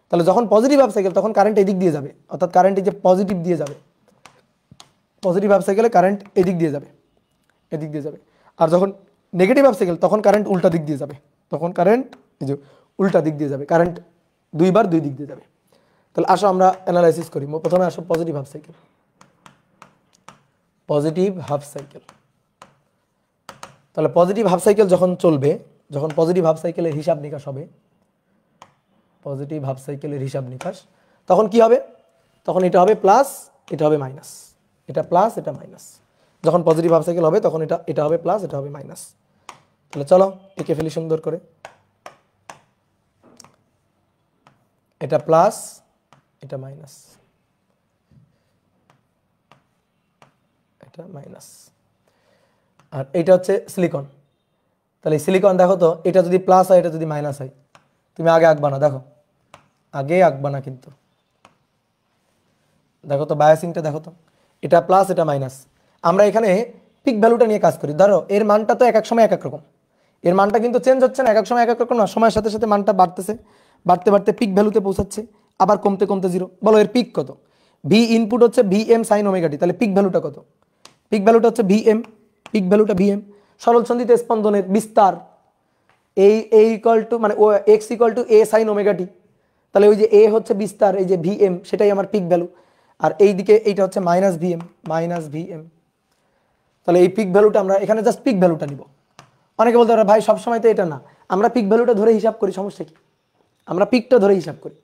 তাহলে যখন পজিটিভ হাফ সাইকেল তখন কারেন্ট এদিক দিয়ে যাবে, অর্থাৎ কারেন্ট এই যে পজিটিভ দিয়ে যাবে, পজিটিভ হাফ সাইকেলে কারেন্ট এদিক দিয়ে যাবে, এদিক দিয়ে যাবে। আর যখন নেগেটিভ হাফ সাইকেল তখন কারেন্ট উল্টা দিক দিয়ে যাবে, তখন কারেন্ট এই যে উল্টা দিক দিয়ে যাবে, কারেন্ট দুইবার দুই দিক দিয়ে যাবে। তাহলে আসো আমরা অ্যানালাইসিস করি। প্রথমে আসো positive half cycle, positive half cycle. তাহলে পজিটিভ হাফ সাইকেল যখন চলবে, যখন পজিটিভ হাফ সাইকেলের হিসাব নিকাশ হবে, পজিটিভ হাফ সাইকেলের হিসাব নিকাশ, তখন কি হবে, তখন এটা হবে প্লাস, এটা হবে মাইনাস, এটা প্লাস এটা মাইনাস। যখন পজিটিভ হাফ সাইকেল হবে তখন এটা হবে প্লাস, এটা হবে মাইনাস। তাহলে চলো একে ফেলি সুন্দর করে, এটা প্লাস এটা মাইনাস, এটা মাইনাস, আর এটা হচ্ছে সিলিকন। তাহলে সিলিকন দেখো তো, এটা যদি প্লাস হয় এটা যদি মাইনাস হয়, তুমি আগে আঁকবা না, দেখো আগে আঁকবা না কিন্তু, দেখো তো বায়াসিংটা দেখো তো, এটা প্লাস এটা মাইনাস। আমরা এখানে পিক ভ্যালুটা নিয়ে কাজ করি, ধরো এর মানটা তো এক এক সময় এক এক রকম, এর মানটা কিন্তু চেঞ্জ হচ্ছে না, এক এক সময় এক এক রকম না, সময়ের সাথে সাথে মানটা বাড়তেছে, বাড়তে বাড়তে পিক ভ্যালুতে পৌঁছাচ্ছে, আবার কমতে কমতে জিরো। বলো এর পিক কত? ভি ইনপুট হচ্ছে V M sine omega T, তাহলে পিক ভ্যালুটা কত? পিক ভ্যালুটা হচ্ছে ভি এম, পিক ভ্যালুটা ভি এম। সরল সন্ধিতে স্পন্দনের বিস্তার, এই ইকুয়াল টু মানে ও X equal to A sine omega T, তাহলে ওই যে এ হচ্ছে বিস্তার, এই যে ভি এম সেটাই আমার পিক ভ্যালু, আর এইদিকে এইটা হচ্ছে minus V M, minus V M. তাহলে এই পিক ভ্যালুটা আমরা এখানে জাস্ট পিক ভ্যালুটা নিব। অনেকে বলতে পারে ভাই সবসময় তো এটা না, আমরা পিক ভ্যালুটা ধরে হিসাব করি, সমস্যা কি? আমরা পিকটা ধরে হিসাব করি।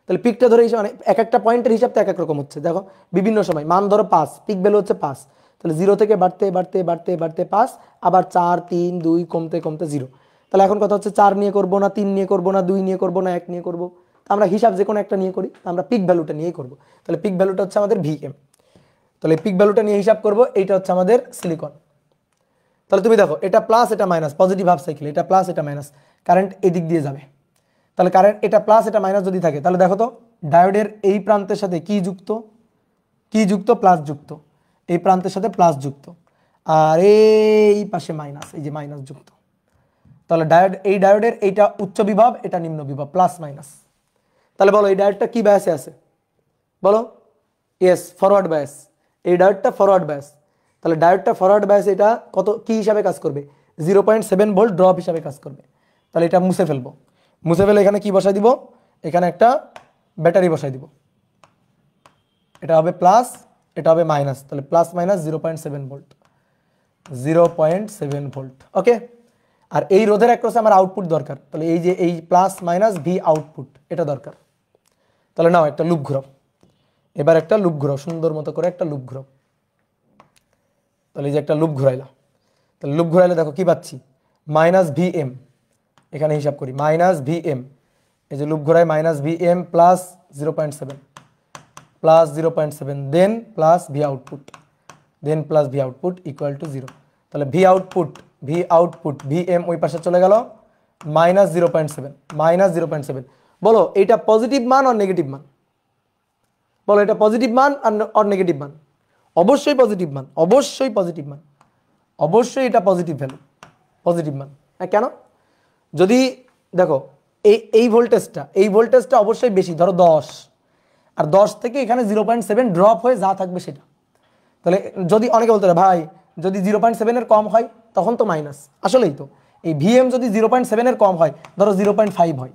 তাহলে পিকটা ধরে হিসাব মানে এক একটা পয়েন্টের হিসাব তো এক এক রকম হচ্ছে, দেখো বিভিন্ন সময় মান ধরো 5, পিক ভ্যালু হচ্ছে 5, তাহলে 0 থেকে বাড়তে বাড়তে বাড়তে বাড়তে 5, আবার 4 3 2 কমতে কমতে 0। তাহলে এখন কথা হচ্ছে 4 নিয়ে করবো না, 3 নিয়ে করবো না, 2 নিয়ে করবো না, 1 নিয়ে করবো, আমরা হিসাব যে কোনো একটা নিয়ে করি, আমরা পিক ভ্যালুটা নিয়েই করবো। তাহলে পিক ভ্যালুটা হচ্ছে আমাদের ভিএম, তাহলে পিক ভ্যালুটা নিয়ে হিসাব করবো, এইটা হচ্ছে আমাদের সিলিকন। তাহলে তুমি দেখো এটা প্লাস এটা মাইনাস, পজিটিভ হাফ সাইকেল, এটা প্লাস এটা মাইনাস, কারেন্ট এদিক দিয়ে যাবে। তাহলে কারেন্ট এটা প্লাস এটা মাইনাস যদি থাকে, তাহলে দেখো তো ডায়োডের এই প্রান্তের সাথে কি যুক্ত, কি যুক্ত? প্লাস যুক্ত, এই প্রান্তের সাথে প্লাস যুক্ত, আর এই পাশে মাইনাস, এই যে মাইনাস যুক্ত। তাহলে এই ডায়োডের এইটা উচ্চ বিভব, এটা নিম্ন বিভব, প্লাস মাইনাস। তাহলে বলো এই ডায়োডটা কি বায়াসে আছে? বলো ইয়েস, ফরওয়ার্ড বায়াস, এই ডায়োডটা ফরওয়ার্ড বায়াস। তাহলে ডায়োডটা ফরওয়ার্ড বায়াস, এটা কত কি হিসাবে কাজ করবে? 0.7 ভোল্ট ড্রপ হিসাবে কাজ করবে। তাহলে এটা মুছে ফেলবো, মুছে ফেলে এখানে কি বসাই দিব? এখানে একটা ব্যাটারি বসাই দিব। এটা হবে প্লাস, এটা হবে মাইনাস, তাহলে প্লাস মাইনাস 0.7 ভোল্ট, 0.7 ভোল্ট। ওকে, আর এই রোধের অ্যাক্রসে আমার আউটপুট দরকার, তাহলে এই যে এই প্লাস মাইনাস ভি আউটপুট এটা দরকার। তাহলে নাও একটা লুপ ঘুরাও, এবার একটা লুপ ঘুরাও, সুন্দর মতো করে একটা লুপ ঘুরাও। তাহলে এই যে একটা লুপ ঘুরাইলাম, তাহলে লুপ ঘুরাইলে দেখো কি পাচ্ছি? মাইনাস ভি এম, এখানে হিসাব করি মাইনাস ভি এম, এই যে লুপ ঘুরাই minus V M plus 0.7, plus 0.7, then plus V output, then plus V output equal to 0। তাহলে ভি আউটপুট ভি এম ওই পাশে চলে গেল, মাইনাস 0.7, মাইনাস 0.7। বলো এইটা পজিটিভ মান আর নেগেটিভ মান? বলো এটা পজিটিভ মান আর নেগেটিভ মান? অবশ্যই পজিটিভ মান, অবশ্যই পজিটিভ মান, অবশ্যই এটা পজিটিভ ভ্যালু, পজিটিভ মান। হ্যাঁ, কেন? যদি দেখো এই ভোল্টেজটা অবশ্যই বেশি, ধরো 10, আর 10 থেকে এখানে 0.7 ড্রপ হয়ে যা থাকবে সেটা। তাহলে যদি অনেকে বলতে ভাই যদি 0.7 এর কম হয় তখন তো মাইনাস, আসলেই তো এই ভিএম যদি 0.7 এর কম হয়, ধরো 0.5 হয়,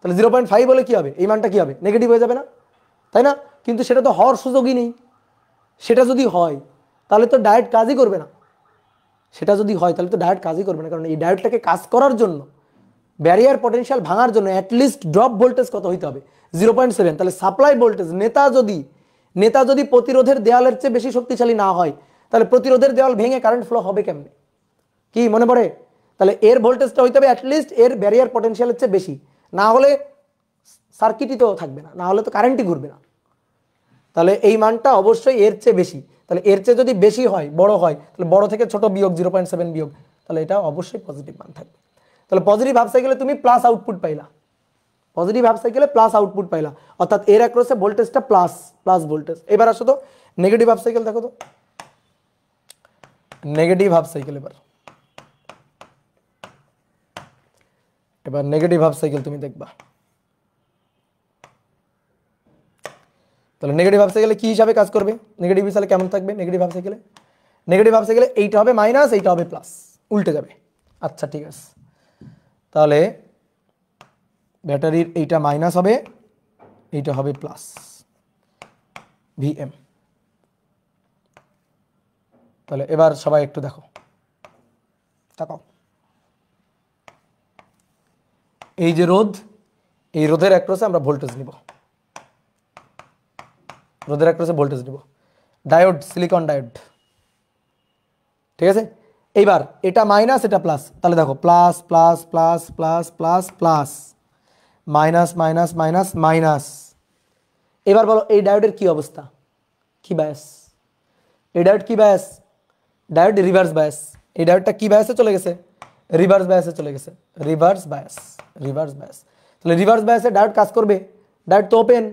তাহলে 0.5 হলে কি হবে? এই মানটা কি হবে? নেগেটিভ হয়ে যাবে না, তাই না? কিন্তু সেটা তো হওয়ার সুযোগই নেই। সেটা যদি হয় তাহলে তো ডায়োড কাজই করবে না, সেটা যদি হয় তাহলে তো ডায়োড কাজই করবে না, কারণ এই ডায়োডটাকে কাজ করার জন্য, ব্যারিয়ার পটেনশিয়াল ভাঙার জন্য অ্যাটলিস্ট ড্রপ ভোল্টেজ কত হইতে হবে? 0.7। তাহলে সাপ্লাই ভোল্টেজ, নেতা যদি প্রতিরোধের দেওয়ালের চেয়ে বেশি শক্তিশালী না হয়, তাহলে প্রতিরোধের দেওয়াল ভেঙে কারেন্ট ফ্লো হবে কেমনে? কি মনে পড়ে? তাহলে এর ভোল্টেজটা হইতে হবে অ্যাটলিস্ট এর ব্যারিয়ার পটেনশিয়ালের চেয়ে বেশি, না হলে সার্কিটই তো থাকবে না, না হলে তো কারেন্টই ঘুরবে না। তাহলে এই মানটা অবশ্যই এর চেয়ে বেশি। তাহলে এর চেয়ে যদি বেশি হয়, বড় হয়, তাহলে বড় থেকে ছোট বিয়োগ 0.7 বিয়োগ, তাহলে এটা অবশ্যই পজিটিভ মান থাকবে। তাহলে পজিটিভ হাফ সাইকেলে তুমি প্লাস আউটপুট পাইলা, পজিটিভ হাফ সাইকেলে প্লাস আউটপুট পাইলা, অর্থাৎ এর অ্যাক্রসে ভোল্টেজটা প্লাস ভোল্টেজ। এবার আসো তো নেগেটিভ হাফ সাইকেল, দেখো তো নেগেটিভ হাফ সাইকেল। এবার নেগেটিভ হাফ সাইকেল তুমি দেখবা। তাহলে নেগেটিভ হাফ সাইকেলে কি হিসাবে কাজ করবে? নেগেটিভ হিসাবে কেমন থাকবে? নেগেটিভ হাফ সাইকেলে এইটা হবে মাইনাস, এইটা হবে প্লাস, উল্টে যাবে। আচ্ছা ঠিক আছে, তাহলে ব্যাটারির এইটা মাইনাস হবে, এইটা হবে প্লাস ভিএম। তাহলে এবার সবাই একটু দেখো, তাকাও, এই যে রোধ, এই রোধের অ্যাক্রসে আমরা ভোল্টেজ নিব, রোধের অ্যাক্রসে ভোল্টেজ নিব। ডায়োড, সিলিকন ডায়োড, ঠিক আছে। এইবার এটা মাইনাস, এটা প্লাস, তাহলে দেখো plus plus plus plus plus plus, minus minus minus minus. এবার বলো এই ডায়োডের কি অবস্থা, কি বায়াস? এই ডায়োড কি বায়াস? Diode reverse bias. এই ডায়োডটা কি বায়াসে চলে গেছে? রিভার্স বায়াসে চলে গেছে, রিভার্স বায়াস, রিভার্স বায়াস। তাহলে রিভার্স বায়াসে ডায়োড কাজ করবে, ডায়োড তো ওপেন,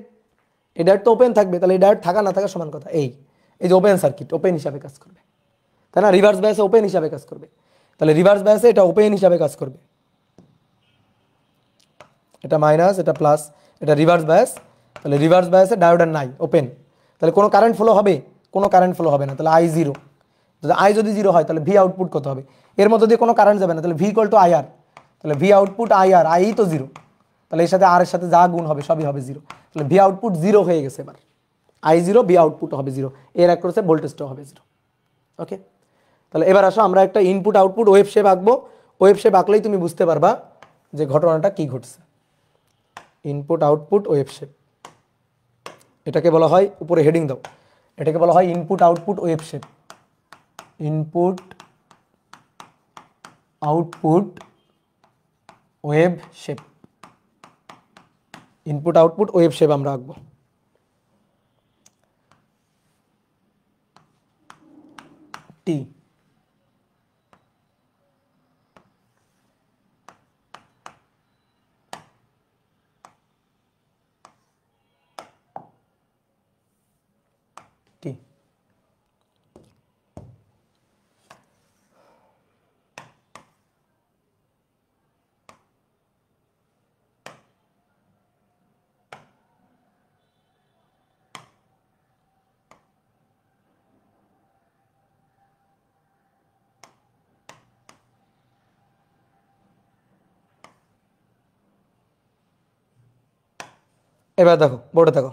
এই ডায়োড তো ওপেন থাকবে, তাহলে এই ডায়োড থাকা না থাকা সমান কথা। এই যে ওপেন সার্কিট, ওপেন হিসাবে কাজ করবে, তাই না? রিভার্স বায়াসে ওপেন হিসাবে কাজ করবে, তাহলে রিভার্স বায়াসে এটা ওপেন হিসাবে কাজ করবে। এটা মাইনাস, এটা প্লাস, এটা রিভার্স বায়াস। তাহলে রিভার্স বায়াসে ডায়োড আর নাই, ওপেন, তাহলে কোনো কারেন্ট ফ্লো হবে? কোনো কারেন্ট ফ্লো হবে না। তাহলে আই জিরো, যদি জিরো হয় তাহলে ভি আউটপুট কত হবে? এর মধ্যে দিয়ে কোনো কারেন্ট যাবে না, তাহলে ভি ইকুয়াল টু আইআর। তাহলে ভি আউটপুট আইআর, আই তো জিরো, তাহলে এর সাথে আর এর সাথে যা গুণ হবে সবই হবে জিরো। তাহলে ভি আউটপুট জিরো হয়ে গেছে। এবার আই জিরো, ভি আউটপুট হবে জিরো, এর অ্যাক্রসে ভোল্টেজটাও হবে জিরো। ওকে, তাহলে এবার আসো আমরা একটা ইনপুট আউটপুট ওয়েভ শেপ আঁকবো। ওয়েভ শেপ আঁকলেই তুমি বুঝতে পারবা যে ঘটনাটা কি ঘটছে। ইনপুট আউটপুট ওয়েভ শেপ, এটাকে বলা হয়, উপরে হেডিং দাও, এটাকে বলা হয় input output wave shape. Input output wave shape, input output wave shape আমরা আঁকবো। টি, টি, এবার দেখো বোর্ডে দেখো,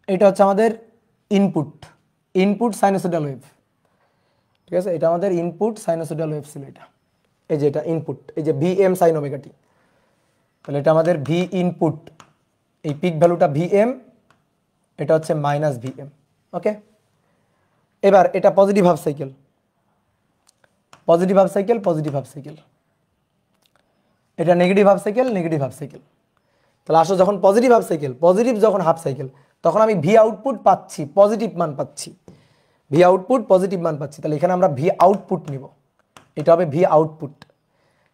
এটা হচ্ছে আমাদের ইনপুট, ইনপুট সাইনোসয়েডাল ওয়েভ। ঠিক আছে, এটা আমাদের ইনপুট সাইনোসয়েডাল ওয়েভ ছিল এটা। এই যে এটা ইনপুট, এই যে V M sine omega T, তাহলে এটা আমাদের ভি ইনপুট, এই পিক ভ্যালুটা ভি এম, এটা হচ্ছে মাইনাস ভি এম। ওকে, এবার এটা positive half cycle, positive half cycle, positive half cycle, এটা negative half cycle, negative half cycle. তাহলে আসো যখন পজিটিভ হাফ সাইকেল, পজিটিভ যখন হাফ সাইকেল, তখন আমি ভি আউটপুট পাচ্ছি, পজিটিভ মান পাচ্ছি, ভি আউটপুট পজিটিভ মান পাচ্ছি। তাহলে এখানে আমরা ভি আউটপুট নিব, এটা হবে ভি আউটপুট।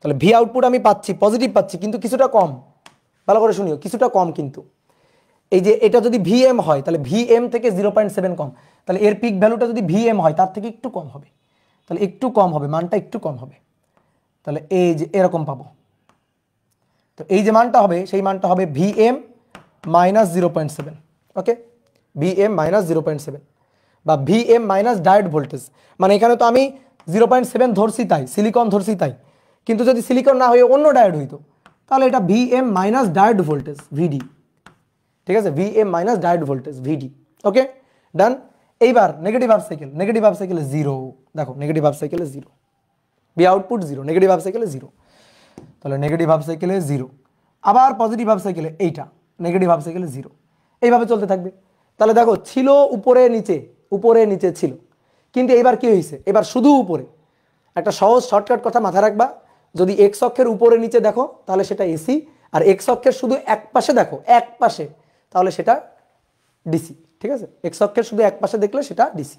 তাহলে ভি আউটপুট আমি পাচ্ছি, পজিটিভ পাচ্ছি, কিন্তু কিছুটা কম, ভালো করে শুনিও, কিছুটা কম কিন্তু। এই যে এটা যদি ভি এম হয়, তাহলে ভি এম থেকে 0.7 কম, তাহলে এর পিক ভ্যালুটা যদি ভি এম হয় তার থেকে একটু কম হবে, তাহলে একটু কম হবে, মানটা একটু কম হবে। তাহলে এই যে এরকম পাবো, তো এই যে মানটা হবে সেই মানটা হবে V M minus 0.7। Okay, V M minus 0.7 বা V M minus diode voltage. মানে এখানে তো আমি 0.7 ধরছি তাই, সিলিকন ধরছি তাই, কিন্তু যদি সিলিকন না হয়ে অন্য ডায়োড হইতো তাহলে এটা V M minus diode voltage VD. ঠিক আছে, V M minus diode voltage VD. Okay, done. এইবার negative half cycle, negative half সাইকেলে জিরো, দেখো নেগেটিভ হাফ সাইকেলে zero, V output zero, negative half সাইকেলে জিরো, তাহলে নেগেটিভ হাফ সাইকেলে zero. আবার পজিটিভ হাফ সাইকেলে এইটা, নেগেটিভ হাফ সাইকেলে জিরো, এইভাবে চলতে থাকবে। তাহলে দেখো ছিল উপরে নিচে, উপরে নিচে ছিল, কিন্তু এবার কি হয়েছে, এবার শুধু উপরে। একটা সহজ শর্টকাট কথা মাথায় রাখবা, যদি এক্স অক্ষের উপরে নিচে দেখো তাহলে সেটা এসি, আর এক্স অক্ষের শুধু এক পাশে দেখো, এক পাশে, তাহলে সেটা ডিসি। ঠিক আছে, এক্স অক্ষের শুধু এক পাশে দেখলে সেটা ডিসি।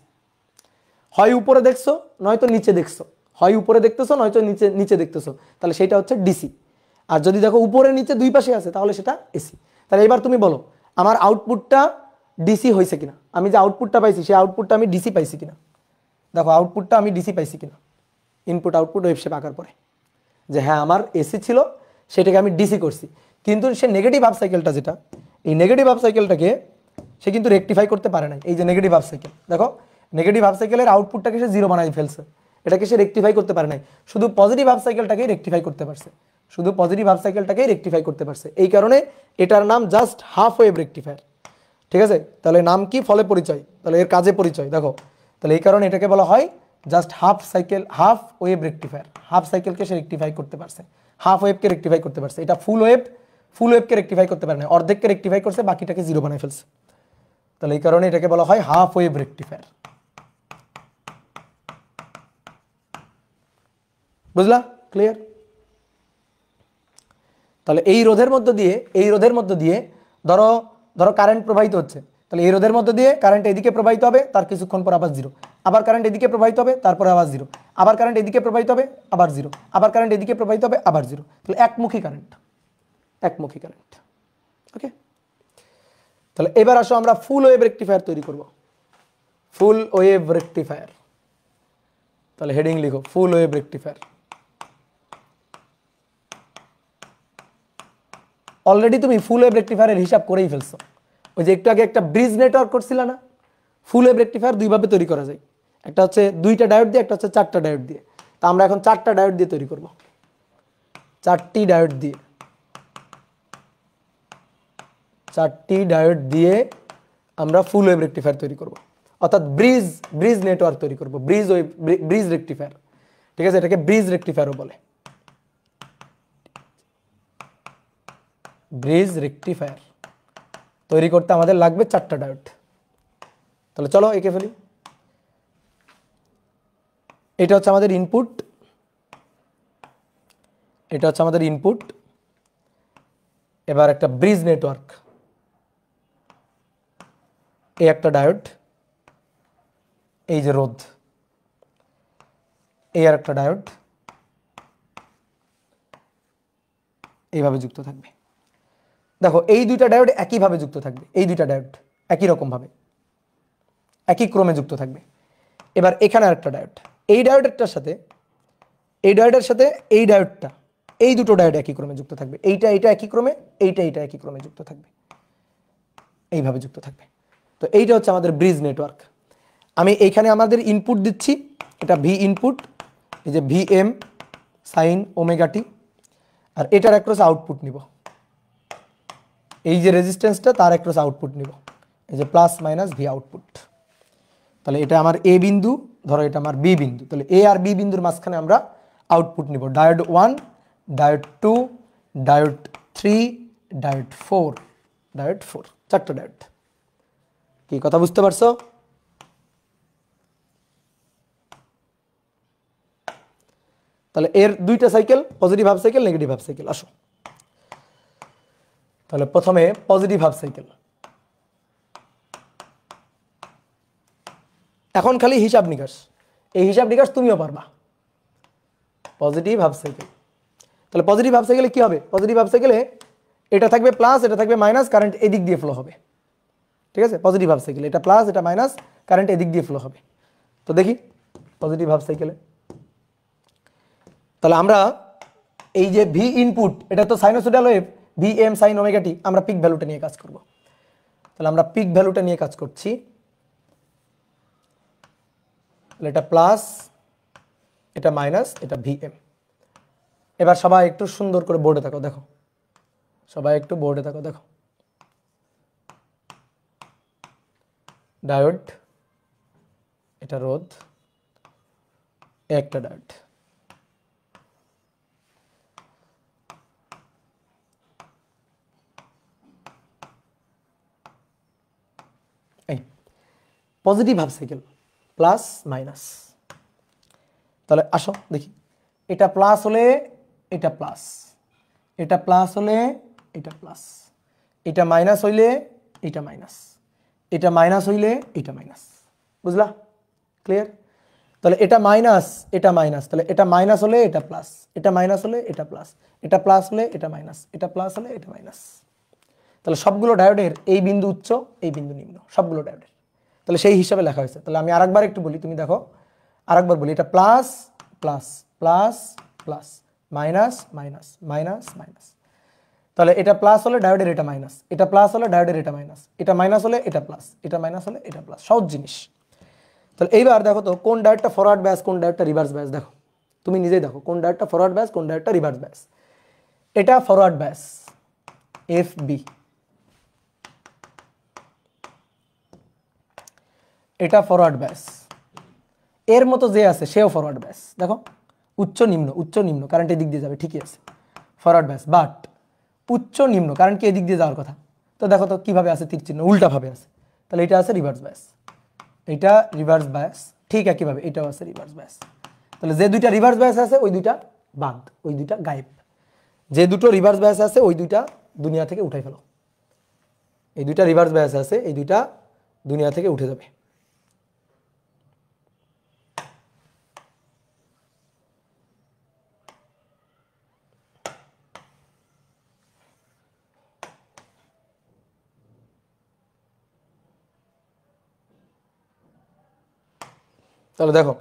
হয় উপরে দেখছো নয়তো নিচে দেখছো, হয় উপরে দেখতেছো নয়তো নিচে নিচে দেখতেছো, তাহলে সেটা হচ্ছে ডিসি। আর যদি দেখো উপরে নিচে দুই পাশে আছে তাহলে সেটা এসি। তাহলে এবার তুমি বলো আমার আউটপুটটা ডিসি হয়েছে কিনা, আমি যে আউটপুটটা পাইছি সেই আউটপুটটা আমি ডিসি পাইছি কিনা। দেখো আউটপুটটা আমি ডিসি পাইছি কিনা, ইনপুট আউটপুট ওয়েভ শেপ আঁকার পরে, যে হ্যাঁ আমার এসি ছিল সেটাকে আমি ডিসি করছি। কিন্তু সে নেগেটিভ হাফ সাইকেলটা যেটা, এই নেগেটিভ হাফ সাইকেলটাকে সে কিন্তু রেকটিফাই করতে পারে না। এই যে নেগেটিভ হাফ সাইকেল, দেখো নেগেটিভ হাফ সাইকেলের আউটপুটটাকে সে জিরো বানাই ফেলছে, এটাকে সে রেকটিফাই করতে পারে নাই, শুধু পজিটিভ হাফ সাইকেলটাকেই রেকটিফাই করতে পারছে, শুধু পজিটিভ হাফ সাইকেলটাকেই রেকটিফাই করতে পারছে। এই কারণে এটার নাম জাস্ট হাফ ওয়েভ রেকটিফায়ার। ঠিক আছে, তাহলে নাম কি, ফলে পরিচয়, তাহলে এর কাজে পরিচয় দেখো। তাহলে এই কারণে এটাকে বলা হয় just half cycle, half wave rectifier. Half সাইকেলকে সে রেকটিফাই করতে পারছে, হাফ ওয়েভকে রেকটিফাই করতে পারছে। এটা ফুল ওয়েভ, ফুল ওয়েভকে রেকটিফাই করতে পারে না, অর্ধেককে রেকটিফাই করছে, বাকিটাকে জিরো বানাই ফেলছে। তাহলে এই কারণে এটাকে বলা হয় হাফ ওয়েভ রেকটিফায়ার। বুঝলা, ক্লিয়ার? তাহলে এই রোধের মধ্য দিয়ে, এই রোধের মধ্য দিয়ে ধরো ধরো কারেন্ট প্রবাহিত হচ্ছে, তাহলে এই রোধের মধ্য দিয়ে কারেন্ট এদিকে প্রবাহিত হবে, তার কিছুক্ষণ পর আবার জিরো, আবার কারেন্ট এদিকে প্রবাহিত হবে, তারপরে আবার জিরো, আবার কারেন্ট এদিকে প্রবাহিত হবে, আবার জিরো, আবার কারেন্ট এদিকে প্রবাহিত হবে, আবার জিরো। তাহলে একমুখী কারেন্ট, একমুখী কারেন্ট। ওকে, তাহলে এবার আসো আমরা ফুল ওয়েভ রেকটিফায়ার তৈরি করব। ফুল ওয়েভ রেকটিফায়ার, তাহলে হেডিং লিখো ফুল ওয়েভ রেকটিফায়ার। অলরেডি তুমি ফুল ওয়েভ রেকটিফায়ারের হিসাব করেই ফেলছো, ওই যে একটু আগে একটা ব্রিজ নেটওয়ার্ক করছিল না। ফুল ওয়েভ রেকটিফায়ার দুইভাবে তৈরি করা যায়, একটা হচ্ছে দুইটা ডায়োড দিয়ে, একটা হচ্ছে চারটা ডায়োড দিয়ে। তা আমরা এখন চারটা ডায়োড দিয়ে তৈরি করব, চারটি ডায়োড দিয়ে, চারটি ডায়োড দিয়ে আমরা ফুল ওয়েভ রেকটিফায়ার তৈরি করব, অর্থাৎ ব্রিজ ব্রিজ নেটওয়ার্ক তৈরি করব, ব্রিজ ওয়েভ, ব্রিজ রেকটিফায়ার। ঠিক আছে, এটাকে ব্রিজ রেকটিফায়ারও বলে, ব্রিজ রেকটিফায়ার। তৈরি করতে আমাদের লাগবে চারটা ডায়োড। তাহলে চলো এঁকে ফেলি। এটা হচ্ছে আমাদের ইনপুট, এটা হচ্ছে আমাদের ইনপুট। এবার একটা ব্রিজ নেটওয়ার্ক, এই একটা ডায়োড, এই যে রোধ, এই আর একটা ডায়োড, এইভাবে যুক্ত থাকবে। দেখো এই দুইটা ডায়োড একইভাবে যুক্ত থাকবে, এই দুইটা ডায়োড একই রকমভাবে একই ক্রমে যুক্ত থাকবে। এবার এখানে আরেকটা ডায়োড, এই ডায়োডেরটার সাথে এই ডায়োডের সাথে এই ডায়োডটা, এই দুটো ডায়োড একই ক্রমে যুক্ত থাকবে, এইটা এইটা একই ক্রমে, এইটা এইটা একই ক্রমে যুক্ত থাকবে, এইভাবে যুক্ত থাকবে। তো এইটা হচ্ছে আমাদের ব্রিজ নেটওয়ার্ক। আমি এইখানে আমাদের ইনপুট দিচ্ছি, এটা ভি ইনপুট, এই যে ভি এম সাইন ওমেগা টি, আর এটার অ্যাক্রস আউটপুট নিব, এই যে রেজিস্ট্যান্সটা তার অ্যাক্রস আউটপুট নিব, এই যে প্লাস মাইনাস ভি আউটপুট। তাহলে এটা আমার এ বিন্দু, ধরো এটা আমার বি বিন্দু, তাহলে এ আর বি বিন্দুর মাঝখানে আমরা আউটপুট নিব diode 1, diode 2, diode 3, diode 4, diode 4, চারটা ডায়োড। কি কথা বুঝতে পারছো? তাহলে এর দুইটা cycle, positive half cycle, negative half cycle. আসো তাহলে প্রথমে পজিটিভ হাফ সাইকেল। এখন খালি হিসাব নিকাশ, এই হিসাব নিকাশ তুমিও পারবা। পজিটিভ হাফ সাইকেল, তাহলে পজিটিভ হাফ সাইকেলে কি হবে? পজিটিভ হাফ সাইকেলে এটা থাকবে প্লাস, এটা থাকবে মাইনাস, কারেন্ট এদিক দিয়ে ফ্লো হবে। ঠিক আছে, পজিটিভ হাফ সাইকেল এটা প্লাস, এটা মাইনাস, কারেন্ট এদিক দিয়ে ফ্লো হবে। তো দেখি পজিটিভ হাফ সাইকেলে, তাহলে আমরা এই যে ভি ইনপুট, এটা তো sinusoidal wave, V M sine omega T, আমরা পিক ভ্যালুটা নিয়ে কাজ করব। তাহলে আমরা পিক ভ্যালুটা নিয়ে কাজ করছি। এটা প্লাস, এটা মাইনাস, এটা ভি এম। এবার সবাই একটু সুন্দর করে বোর্ডে থাকো, দেখো সবাই একটু বোর্ডে থাকো, দেখো ডায়োড, এটা রোধ, একটা ডায়োড। এই positive half cycle plus minus. তাহলে আসো দেখি, এটা প্লাস হলে এটা প্লাস, এটা প্লাস হলে এটা প্লাস, এটা মাইনাস হইলে এটা মাইনাস, এটা মাইনাস হইলে এটা মাইনাস। বুঝলা? ক্লিয়ার? তাহলে এটা মাইনাস, এটা মাইনাস, তাহলে এটা মাইনাস হলে এটা প্লাস, এটা মাইনাস হলে এটা প্লাস, এটা প্লাস হলে এটা মাইনাস, এটা প্লাস হলে এটা মাইনাস। তাহলে সবগুলো ডায়োডের এই বিন্দু উচ্চ, এই বিন্দু নিম্ন, সবগুলো ডায়োডের। তাহলে সেই হিসাবে লেখা হয়েছে। তাহলে আমি আরেকবার একটু বলি, তুমি দেখো আরেকবার বলি, এটা plus plus plus plus, minus minus minus minus. তাহলে এটা প্লাস হলে ডায়োডের এটা মাইনাস, এটা প্লাস হলে ডায়োডের এটা মাইনাস, এটা মাইনাস হলে এটা প্লাস, এটা মাইনাস হলে এটা প্লাস। সহজ জিনিস। তাহলে এইবার দেখো তো কোন ডায়োডটা ফরওয়ার্ড ব্যাস, কোন ডায়োডটা রিভার্স ব্যাস। দেখো তুমি নিজেই দেখো কোন ডায়োডটা ফরওয়ার্ড ব্যাস, কোন ডায়োডটা রিভার্স ব্যাস। এটা ফরওয়ার্ড ব্যাস এফ বি, এটা ফরওয়ার্ড ব্যাস। এর মতো যে আছে সেও ফরওয়ার্ড ব্যাস। দেখো উচ্চ নিম্ন, উচ্চ নিম্ন, কারেন্ট এদিক দিয়ে যাবে, ঠিকই আছে ফরওয়ার্ড ব্যাস। বাট উচ্চ নিম্ন, কারেন্ট কি এদিক দিয়ে যাওয়ার কথা? তো দেখো তো কিভাবে আছে, তীর চিহ্ন উল্টাভাবে আছে। তাহলে এটা আছে রিভার্স ব্যাস, এটা রিভার্স ব্যাস, ঠিক একইভাবে এটাও আছে রিভার্স ব্যাস। তাহলে যে দুইটা রিভার্স ব্যাস আছে ওই দুইটা বাদ, ওই দুইটা গায়েব। যে দুটো রিভার্স ব্যাস আছে ওই দুইটা দুনিয়া থেকে উঠাই ফেলো। এই দুইটা রিভার্স ব্যাস আছে, এই দুইটা দুনিয়া থেকে উঠে যাবে। তাহলে দেখো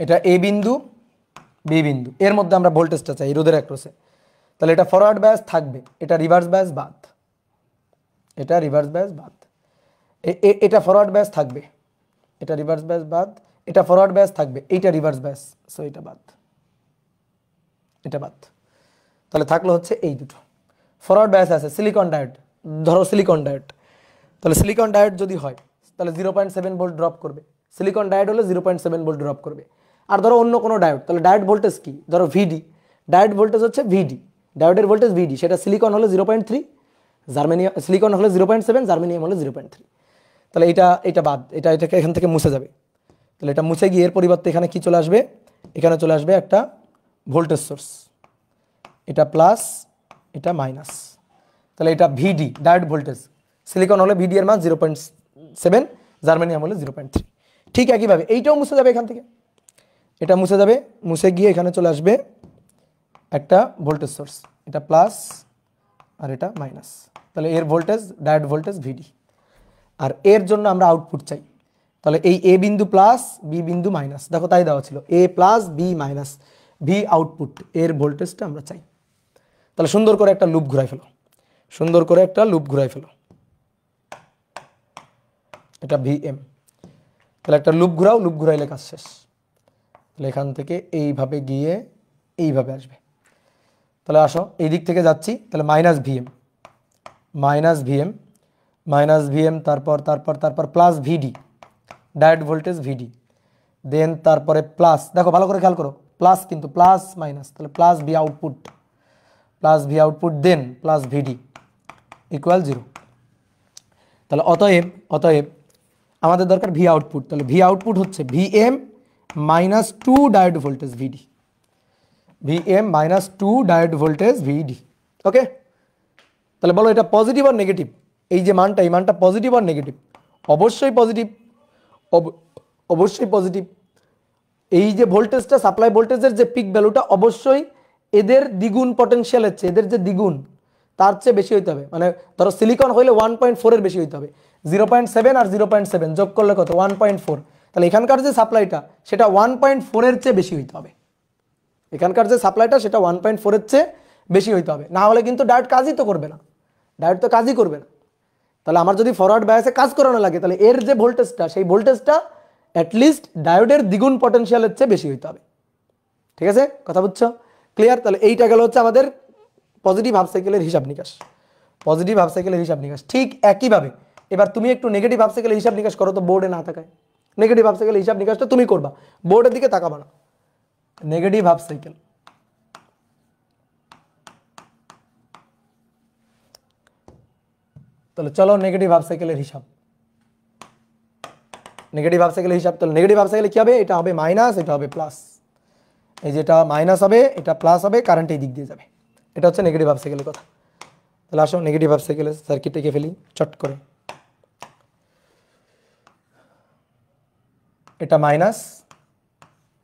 এটা এ বিন্দু, বি বিন্দু, এর মধ্যে আমরা ভোল্টেজটা চাই রোধের অ্যাক্রসে। তাহলে এটা ফরওয়ার্ড ব্যাস থাকবে, এটা রিভার্স ব্যাস বাদ, এটা রিভার্স ব্যাস বাদ, এটা ফরওয়ার্ড ব্যাস থাকবে, এটা রিভার্স ব্যাস বাদ, এটা ফরওয়ার্ড ব্যাস থাকবে, এইটা রিভার্স ব্যাস, সো এটা বাদ, এটা বাদ। তাহলে থাকলো হচ্ছে এই দুটো। ফরওয়ার্ড ব্যাস আছে সিলিকন ডায়োড, ধরো সিলিকন ডায়োড। তাহলে সিলিকন ডায়োড যদি হয় তাহলে 0.7 ভোল্ট ড্রপ করবে। সিলিকন ডায়োড হলে 0.7 ভোল্ট ড্রপ করবে। আর ধরো অন্য কোনো ডায়োড, তাহলে ডায়োড ভোল্টেজ কি? ধরো ভিডি, ডায়োড ভোল্টেজ হচ্ছে ভিডি, ডায়োডের ভোল্টেজ ভিডি। সেটা সিলিকন হলে 0.3, জার্মেনিয়াম, সিলিকন হলে 0.7, জার্মেনিয়াম হলে 0.3। তাহলে এটা বাদ, এটাকে এখান থেকে মুছে যাবে। তাহলে এটা মুছে গিয়ে এর পরিবর্তে এখানে কি চলে আসবে? এখানে চলে আসবে একটা ভোল্টেজ সোর্স, এটা প্লাস, এটা মাইনাস। তাহলে এটা ভিডি ডায়োড ভোল্টেজ, সিলিকন হলে ভিডি এর মান 0.7, জার্মেনিয়াম হলে 0.3। ঠিক একইভাবে এইটাও মুছে যাবে এখান থেকে, এটা মুছে যাবে, মুছে গিয়ে এখানে চলে আসবে একটা ভোল্টেজ সোর্স, এটা প্লাস আর এটা মাইনাস। তাহলে এর ভোল্টেজ ডায়োড ভোল্টেজ ভিডি। আর এর জন্য আমরা আউটপুট চাই। তাহলে এই এ বিন্দু প্লাস, বি বিন্দু মাইনাস, দেখো তাই দেওয়া ছিল, A plus B minus, V output, এর ভোল্টেজটা আমরা চাই। তাহলে সুন্দর করে একটা লুপ ঘুরাই ফেলো, সুন্দর করে একটা লুপ ঘুরাই ফেলো, এটা ভি এম। তাহলে একটা লুপ ঘুরাও, লুপ ঘুরাইলে কাজ শেষ। তাহলে এখান থেকে এইভাবে গিয়ে এইভাবে আসবে। তাহলে আসো এই দিক থেকে যাচ্ছি, তাহলে minus VM, minus VM, minus VM, তারপর তারপর তারপর plus VD, diode voltage VD, then তারপরে প্লাস, দেখো ভালো করে খেয়াল করো, প্লাস কিন্তু প্লাস মাইনাস, তাহলে plus V output, plus V output, then plus VD equal 0। তাহলে অতএব অতএব আমাদের দরকার ভি আউটপুট, তাহলে ভি আউটপুট হচ্ছে VM minus 2 diode voltage VD, VM minus 2 diode voltage VD. Okay, তাহলে বলো এটা পজিটিভ আর নেগেটিভ, এই যে মানটা, এই মানটা পজিটিভ আর নেগেটিভ? অবশ্যই পজিটিভ, অবশ্যই পজিটিভ। এই যে ভোল্টেজটা, সাপ্লাই ভোল্টেজের যে পিক ভ্যালুটা অবশ্যই এদের দ্বিগুণ পটেনশিয়ালের চেয়ে, এদের যে দ্বিগুণ তার চেয়ে বেশি হইতে হবে। মানে ধরো সিলিকন হইলে 1.4 এর বেশি হইতে হবে, 0.7 আর 0.7 যোগ করলে কত, 1.4। তাহলে এখানকার যে সাপ্লাইটা সেটা 1.4 এর চেয়ে বেশি হইতে হবে, এখানকার যে সাপ্লাইটা সেটা 1.4 এর চেয়ে বেশি হইতে হবে, না হলে কিন্তু ডায়োড কাজই তো করবে না, ডায়োড তো কাজই করবে না। তাহলে আমার যদি ফরওয়ার্ড বায়াসে কাজ করানো লাগে, তাহলে এর যে ভোল্টেজটা, সেই ভোল্টেজটা অ্যাটলিস্ট ডায়োডের দ্বিগুণ পটেনশিয়ালের চেয়ে বেশি হইতে হবে। ঠিক আছে, কথা বুঝছো? ক্লিয়ার? তাহলে এইটা গেল হচ্ছে আমাদের পজিটিভ হাফ সাইকেলের হিসাব নিকাশ, পজিটিভ হাফ সাইকেলের হিসাব নিকাশ। ঠিক একইভাবে এবার তুমি একটু নেগেটিভ হাফ সাইকেলের হিসাব নিকাশ করো তো, বোর্ডে না তাকায়। নেগেটিভ হাফ সাইকেলের হিসাব নিকাশটা তুমি করবা, বোর্ডের দিকে তাকাবা না। নেগেটিভ হাফ সাইকেল, তাহলে চলো নেগেটিভ হাফ সাইকেলের হিসাব, নেগেটিভ হাফ সাইকেলের হিসাব। তাহলে নেগেটিভ হাফ সাইকেলে কি হবে, এটা হবে মাইনাস, এটা হবে প্লাস, এই যেটা মাইনাস হবে এটা প্লাস হবে, কারেন্ট এই দিক দিয়ে যাবে। এটা হচ্ছে নেগেটিভ হাফ সাইকেলের কথা। তাহলে আসো নেগেটিভ হাফ সাইকেলের সার্কিট এঁকে ফেলি চট করে। এটা মাইনাস,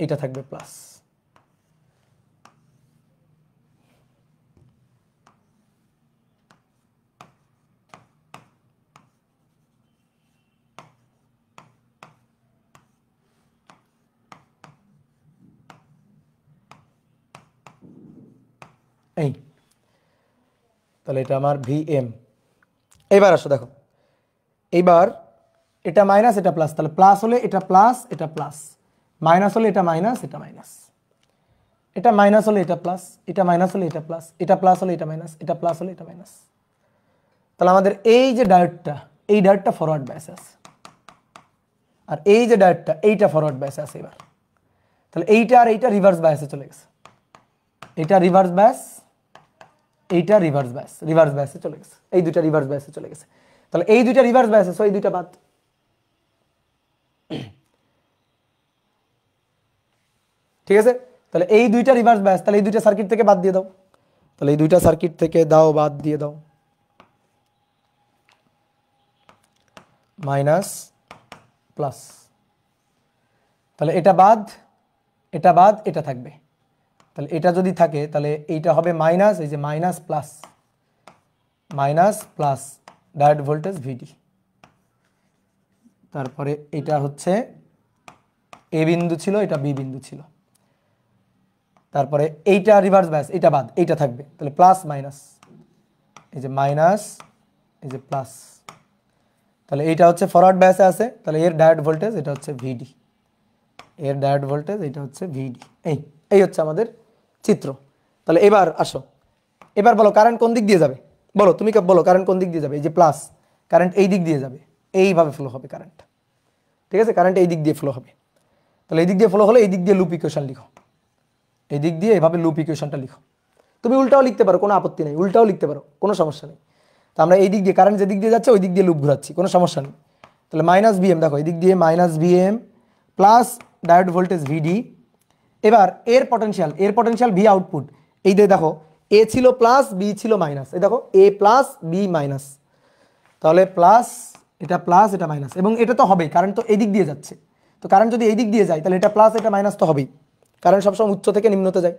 এটা থাকবে প্লাস। এই তাহলে এটা আমার ভিএম। এবার আসো দেখো, এইবার এটা মাইনাস এটা প্লাস, তাহলে প্লাস হলে এটা প্লাস, এটা প্লাস, মাইনাস হলে এটা মাইনাস, এটা মাইনাস, এটা মাইনাস হলে এটা প্লাস, এটা মাইনাস হলে এটা প্লাস, এটা প্লাস হলে এটা মাইনাস, এটা প্লাস হলে এটা মাইনাস। তাহলে আমাদের এই যে ডায়োডটা, এই ডায়োডটা ফরওয়ার্ড বায়াসে আছে, আর এই যে ডায়োডটা এইটা ফরওয়ার্ড বায়াসে আছে। এবার তাহলে এইটা আর এইটা রিভার্স বায়াসে চলে গেছে, এটা রিভার্স বায়াস, এইটা রিভার্স বায়াস, রিভার্স বায়াসে চলে গেছে, এই দুইটা রিভার্স বায়াসে চলে গেছে। তাহলে এই দুইটা রিভার্স বায়াসে, সো এই দুইটা বাদ। ঠিক আছে, তাহলে এই দুইটা রিভার্স বায়াস, তাহলে এই দুইটা সার্কিট থেকে বাদ দিয়ে দাও, তাহলে এই দুইটা সার্কিট থেকে দাও, বাদ দিয়ে দাও, মাইনাস প্লাস। তাহলে এটা বাদ, এটা বাদ, এটা থাকবে। তাহলে এটা যদি থাকে তাহলে এইটা হবে মাইনাস, এই যে minus plus, minus plus diode voltage VD. তারপরে এটা হচ্ছে এ বিন্দু ছিল, এটা বি বিন্দু ছিল। তারপরে এইটা রিভার্স বায়াস, এটা বাদ, এইটা থাকবে। তাহলে প্লাস মাইনাস, এই যে মাইনাস, এই যে প্লাস। তাহলে এইটা হচ্ছে ফরওয়ার্ড বায়াসে আছে, তাহলে এর ডায়োড ভোল্টেজ এটা হচ্ছে ভিডি, এর ডায়োড ভোল্টেজ এটা হচ্ছে ভিডি। এই হচ্ছে আমাদের চিত্র। তাহলে এবার আসো, এবার বলো কারেন্ট কোন দিক দিয়ে যাবে, বলো তুমি বলো কারেন্ট কোন দিক দিয়ে যাবে। এই যে প্লাস, কারেন্ট এই দিক দিয়ে যাবে, এইভাবে ফ্লো হবে কারেন্ট। ঠিক আছে, কারেন্ট এই দিক দিয়ে ফ্লো হবে। তাহলে এই দিক দিয়ে ফ্লো হলে এই দিক দিয়ে লুপ ইকুয়েশন লিখো, এই দিক দিয়ে এভাবে লুপ ইকুয়েশনটা লিখো। তুমি উল্টাও লিখতে পারো, কোনো আপত্তি নেই, উল্টাও লিখতে পারো, কোনো সমস্যা নেই। তো আমরা এই দিক দিয়ে, কারেন্ট যে দিক দিয়ে যাচ্ছে ওই দিক দিয়ে লুপ ঘুরাচ্ছি, কোনো সমস্যা নেই। তাহলে মাইনাস ভিএম, দেখো এই দিক দিয়ে minus VM plus diode voltage VD. এবার এর পটেনশিয়াল ভি আউটপুট, এই দিয়ে দেখো এ ছিল প্লাস, বি ছিল মাইনাস, এই দেখো এ প্লাস বি মাইনাস, তাহলে প্লাস, এটা প্লাস, এটা মাইনাস, এবং এটা তো হবেই, কারেন্ট তো এই দিক দিয়ে যাচ্ছে। তো কারেন্ট যদি এই দিক দিয়ে যায় তাহলে এটা প্লাস, এটা মাইনাস তো হবেই, কারেন্ট সবসময় উচ্চ থেকে নিম্নতে যায়।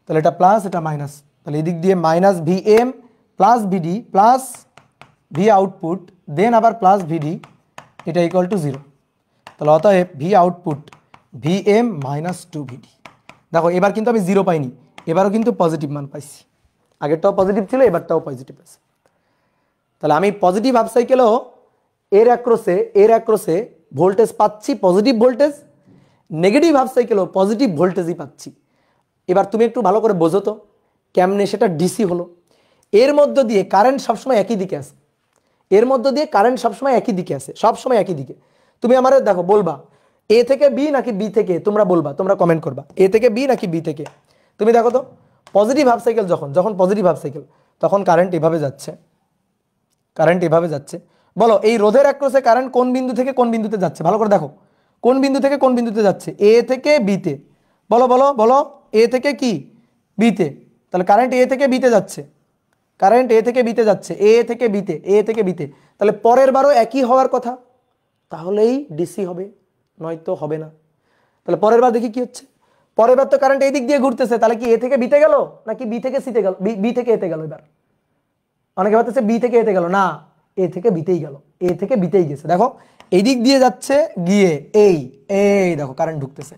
তাহলে এটা প্লাস, এটা মাইনাস, তাহলে এই দিক দিয়ে মাইনাস ভিএম প্লাস ভিডি প্লাস ভি আউটপুট, দেন আবার প্লাস ভিডি, এটা ইকুয়াল টু 0। তাহলে অতএব ভি আউটপুট ভিএম মাইনাস 2 ভিডি। দেখো এবার কিন্তু আমি 0 পাইনি, এবারও কিন্তু পজিটিভ মান পাইছি, আগেরটাও পজিটিভ ছিল, এবারটাও পজিটিভ আছে। তাহলে আমি পজিটিভ হাফ সাইকেলেও এর অ্যাক্রসে ভোল্টেজ পাচ্ছি, পজিটিভ ভোল্টেজ, নেগেটিভ হাফ সাইকেলেও পজিটিভ ভোল্টেজই পাচ্ছি। এবার তুমি একটু ভালো করে বোঝো তো, কেমনে সেটা ডিসি হলো। এর মধ্য দিয়ে কারেন্ট সবসময় একই দিকে আছে, এর মধ্য দিয়ে কারেন্ট সবসময় একই দিকে আছে, সবসময় একই দিকে। তুমি আমার দেখো বলবা এ থেকে বি নাকি বি থেকে, তোমরা বলবা, তোমরা কমেন্ট করবা এ থেকে বি নাকি বি থেকে। তুমি দেখো তো পজিটিভ হাফ সাইকেল যখন পজিটিভ হাফ সাইকেল তখন কারেন্ট এভাবে যাচ্ছে, কারেন্ট এভাবে যাচ্ছে। বলো এই রোধের অ্যাক্রসে কারেন্ট কোন বিন্দু থেকে কোন বিন্দুতে যাচ্ছে, ভালো করে দেখো কোন বিন্দু থেকে কোন বিন্দুতে যাচ্ছে, এ থেকে বিতে। বলো বলো বলো এ থেকে কি বিতে, তাহলে কারেন্ট এ থেকে বিতে যাচ্ছে, কারেন্ট এ থেকে বিতে যাচ্ছে, এ থেকে বিতে, এ থেকে বিতে। তাহলে পরের বারও একই হওয়ার কথা, তাহলেই ডিসি হবে, নয়তো হবে না। তাহলে পরের বার দেখি কি হচ্ছে, পরের বার তো কারেন্ট এই দিক দিয়ে ঘুরতেছে, তাহলে কি এ থেকে বিতে গেল নাকি বি থেকে সিতে গেল, বি থেকে এতে গেল। এবার অনেকে ভাবতেছে বি থেকে এতে গেল, না এ থেকে বিতেই গেল, এ থেকে বিতেই গেছে। দেখো এই দিক দিয়ে যাচ্ছে গিয়ে এই এই দেখো কারেন্ট ঢুকতেছে,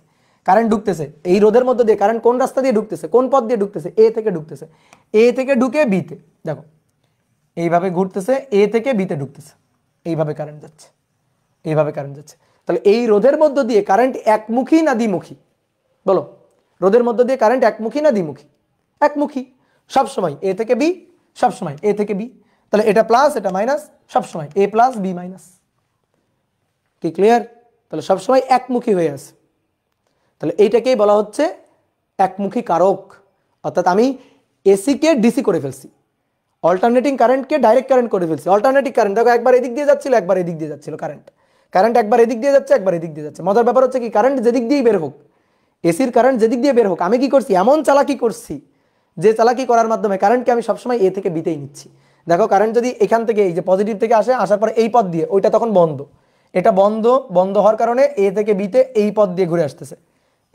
কারেন্ট ঢুকতেছে এই রোধের মধ্যে দিয়ে। কারেন্ট কোন রাস্তা দিয়ে ঢুকতেছে, কোন পথ দিয়ে ঢুকতেছে, এ থেকে ঢুকতেছে, এ থেকে ঢুকে বিতে। দেখো এইভাবে ঘুরতেছে, এ থেকে বিতে ঢুকতেছে, এইভাবে কারেন্ট যাচ্ছে, এইভাবে কারেন্ট যাচ্ছে। তাহলে এই রোধের মধ্য দিয়ে কারেন্ট একমুখী না দ্বিমুখী, বলো রোধের মধ্য দিয়ে কারেন্ট একমুখী না দ্বিমুখী? একমুখী, সবসময় এ থেকে বি, সবসময় এ থেকে বি। তাহলে এটা প্লাস এটা মাইনাস, সবসময় এ প্লাস বি মাইনাস। কি ক্লিয়ার? তাহলে সবসময় একমুখী হয়ে আছে। তাহলে এইটাকেই বলা হচ্ছে একমুখী কারক। অর্থাৎ আমি এসিকে ডিসি করে ফেলছি, অল্টারনেটিং কারেন্টকে ডাইরেক্ট কারেন্ট করে ফেলছি। অল্টারনেটিং কারেন্ট দেখো একবার এদিক দিয়ে যাচ্ছিল একবার এদিক দিয়ে যাচ্ছিল, কারেন্ট কারেন্ট একবার এদিক দিয়ে যাচ্ছে একবার এদিক দিয়ে যাচ্ছে। মজার ব্যাপার হচ্ছে কি কারেন্ট যেদিক দিয়েই বের হোক, এসির কারেন্ট যেদিক দিয়ে বের হোক, আমি কি করছি এমন চালাকি করছি যে চালাকি করার মাধ্যমে কারেন্টকে আমি সবসময় এ থেকে বিতেই নিচ্ছি। দেখো কারেন্ট যদি এখান থেকে এই যে পজিটিভ থেকে আসে, আসার পরে এই পথ দিয়ে, ওইটা তখন বন্ধ, এটা বন্ধ, বন্ধ হওয়ার কারণে এ থেকে বিতে এই পথ দিয়ে ঘুরে আসতেছে,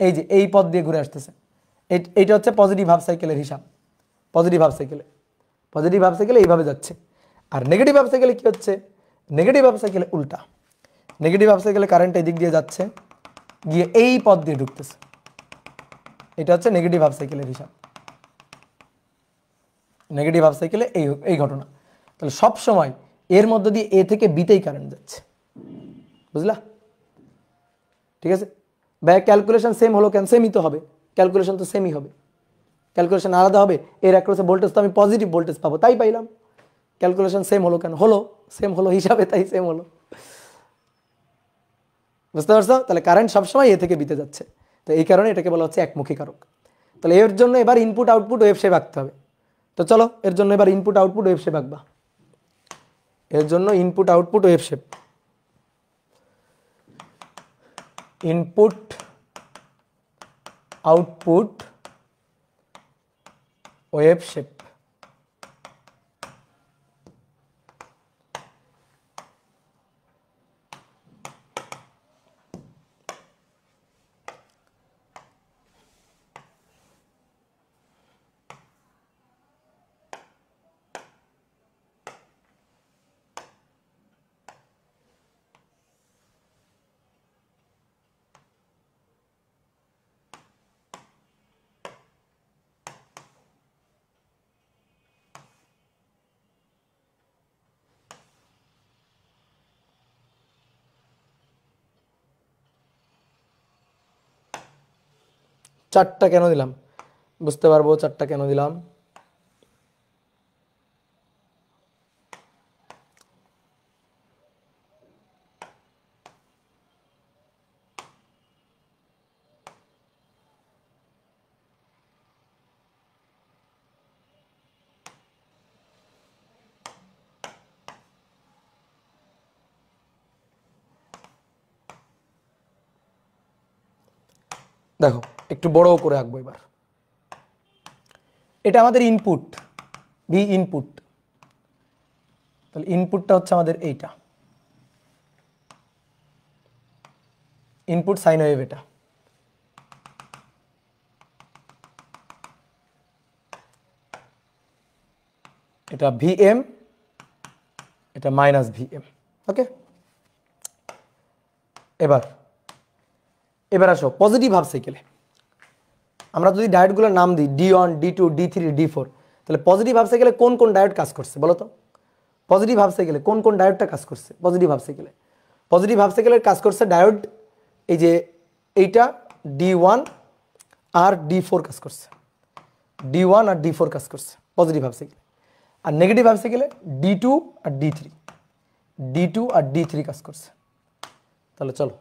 এই যে এই পথ দিয়ে ঘুরে আসতেছে। এইটা হচ্ছে পজিটিভ হাফ সাইকেলের হিসাব। পজিটিভ হাফ সাইকেলে, পজিটিভ হাফ সাইকেলে এইভাবে যাচ্ছে। আর নেগেটিভ হাফ সাইকেলে কি হচ্ছে, নেগেটিভ হাফ সাইকেলে উল্টা। নেগেটিভ হাফ সাইকেলে কারেন্ট এই দিক দিয়ে যাচ্ছে গিয়ে এই পথ দিয়ে ঢুকতেছে। এটা হচ্ছে নেগেটিভ হাফ সাইকেলের হিসাব। নেগেটিভ হাফ সাইকেলে এই এই ঘটনা। তাহলে সব সময় এর মধ্য দিয়ে এ থেকে বিতেই কারেন্ট যাচ্ছে, বুঝলা? ঠিক আছে ভাই, ক্যালকুলেশন সেম হলো কেন? সেমই তো হবে, ক্যালকুলেশন তো সেমই হবে, ক্যালকুলেশন আলাদা হবে। এর অ্যাক্রসে ভোল্টেজ তো আমি পজিটিভ ভোল্টেজ পাবো, তাই পাইলাম। ক্যালকুলেশন সেম হলো কেন? হলো সেম হলো হিসাবে, তাই সেম হলো। বুঝতে পারছো? তাহলে কারেন্ট সবসময় এ থেকে বিতে যাচ্ছে, তো এই কারণে এটাকে বলা হচ্ছে একমুখী কারক। তাহলে এর জন্য এবার ইনপুট আউটপুট ওয়েভ শেপ আঁকতে হবে। তো চলো এর জন্য এবার ইনপুট আউটপুট ওয়েভ শেপ আঁকবা। এর জন্য input output wave shape, input output wave shape. চারটা কেন দিলাম বুঝতে পারবো, চারটা কেন দিলাম। দেখো একটু বড় করে আঁকবো এবার। এটা আমাদের ইনপুট, ভি ইনপুট। তাহলে ইনপুটটা হচ্ছে আমাদের এইটা, ইনপুট সাইন ওয়েভ। এটা এটা ভিএম, এটা মাইনাস ভিএম। ওকে, এবার এবার আসো পজিটিভ হাফ সাইকেলে। আমরা যদি ডায়োডগুলোর নাম দিই D1 D2 D3 D4, তাহলে পজিটিভ হাফ সাইকেলে কোন কোন ডায়োড কাজ করছে বলো তো? পজিটিভ হাফ সাইকেলে কোন কোন ডায়োডটা কাজ করছে? পজিটিভ হাফ সাইকেলে, পজিটিভ হাফ সাইকেলের কাজ করছে ডায়োড এই যে এইটা D1 আর D4 কাজ করছে। D1 আর D4 কাজ করছে পজিটিভ হাফ সাইকেলে, আর নেগেটিভ হাফ সাইকেলে D2 আর D3 আর D3 কাজ করছে। তাহলে চলো,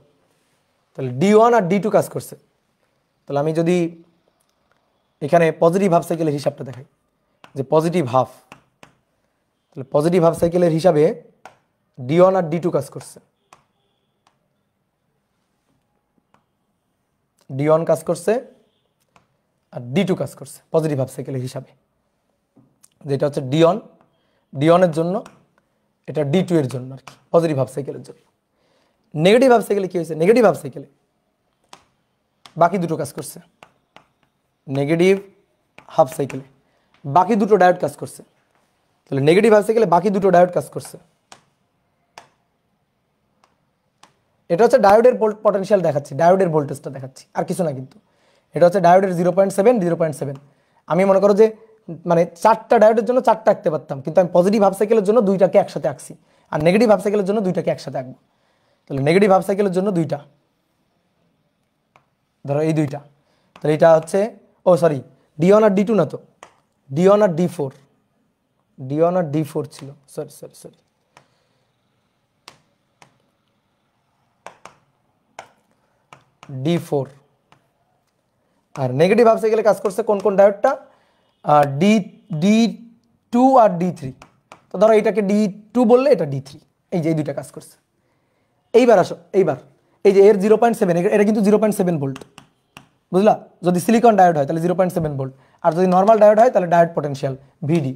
তাহলে D1 আর D2 কাজ করছে। তাহলে আমি যদি এখানে পজিটিভ হাফ সাইকেলের হিসাবটা দেখাই, যে পজিটিভ হাফ, তাহলে পজিটিভ হাফ সাইকেলের হিসাবে D1 আর D2 কাজ করছে, D1 কাজ করছে আর D2 কাজ করছে পজিটিভ হাফ সাইকেলের হিসাবে, যেটা হচ্ছে D1 এর জন্য, এটা D2 এর জন্য আর কি, পজিটিভ হাফ সাইকেলের জন্য। নেগেটিভ হাফ সাইকেলে কি হয়েছে, নেগেটিভ হাফ সাইকেলে বাকি দুটো কাজ করছে, নেগেটিভ হাফ সাইকেলে বাকি দুটো ডায়োড কাজ করছে। তাহলে নেগেটিভ হাফ সাইকেলে বাকি দুটো ডায়োড কাজ করছে। এটা হচ্ছে ডায়োডের পটেনশিয়াল দেখাচ্ছি, ডায়োডের ভোল্টেজটা দেখাচ্ছি, আর কিছু না। কিন্তু এটা হচ্ছে ডায়োডের 0.7 আমি মনে করো যে মানে 4টা ডায়োডের জন্য 4টা আঁকতে পারতাম, কিন্তু আমি পজিটিভ হাফ সাইকেলের জন্য 2টাকে একসাথে আঁকছি, আর নেগেটিভ হাফ সাইকেলের জন্য 2টাকে একসাথে আঁকবো। তাহলে নেগেটিভ হাফ সাইকেলের জন্য 2টা, ধরো এই 2টা, তাহলে এটা হচ্ছে D1 আর D2 না, তো D1 আর D4 ছিল, সরি D4। আর নেগেটিভ হাফ সাইকেলে কাজ করছে কোন কোন ডায়োডটা, D2 আর D3। তো ধরো এটাকে D2 বললে এটা D3, এই যে এই 2টা কাজ করছে। এইবার আসো, এইবার এই যে এর 0.7, এটা কিন্তু 0.7 ভোল্ট, বুঝলা? যদি সিলিকন ডায়োড হয় তাহলে 0.7 ভোল্ট, আর যদি নর্মাল ডায়োড হয় তাহলে diode potential VD,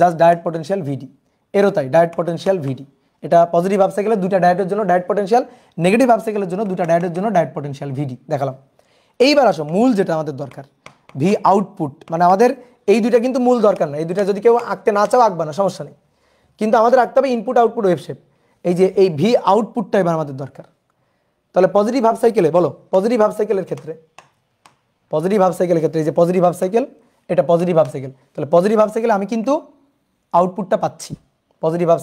just diode potential VD। এরও তাই, ডায়োড পটেনশিয়াল VD। এটা পজিটিভ হাফ সাইকেলে 2টা ডায়োডের জন্য ডায়োড পটেনশিয়াল, নেগেটিভ হাফ সাইকেলের জন্য 2টা ডায়োডের জন্য ডায়োড পটেনশিয়াল VD দেখালাম। এইবার আসো মূল যেটা আমাদের দরকার, ভি আউটপুট। মানে আমাদের এই 2টা কিন্তু মূল দরকার না, এই 2টা যদি কেউ আঁকতে না চাও আঁকবা না, সমস্যা নেই, কিন্তু আমাদের আঁকতে হবে ইনপুট আউটপুট ওয়েভ শেপ। এই যে এই ভি আউটপুটটা এবার আমাদের দরকার। তাহলে পজিটিভ হাফ সাইকেলে বলো, পজিটিভ হাফ সাইকেলের ক্ষেত্রে এই যে পজিটিভ হাফ সাইকেল, এটা পজিটিভ হাফ সাইকেল, তাহলে পজিটিভ হাফ সাইকেলে আমি কিন্তু আউটপুটটা পাচ্ছি, পজিটিভ হাফ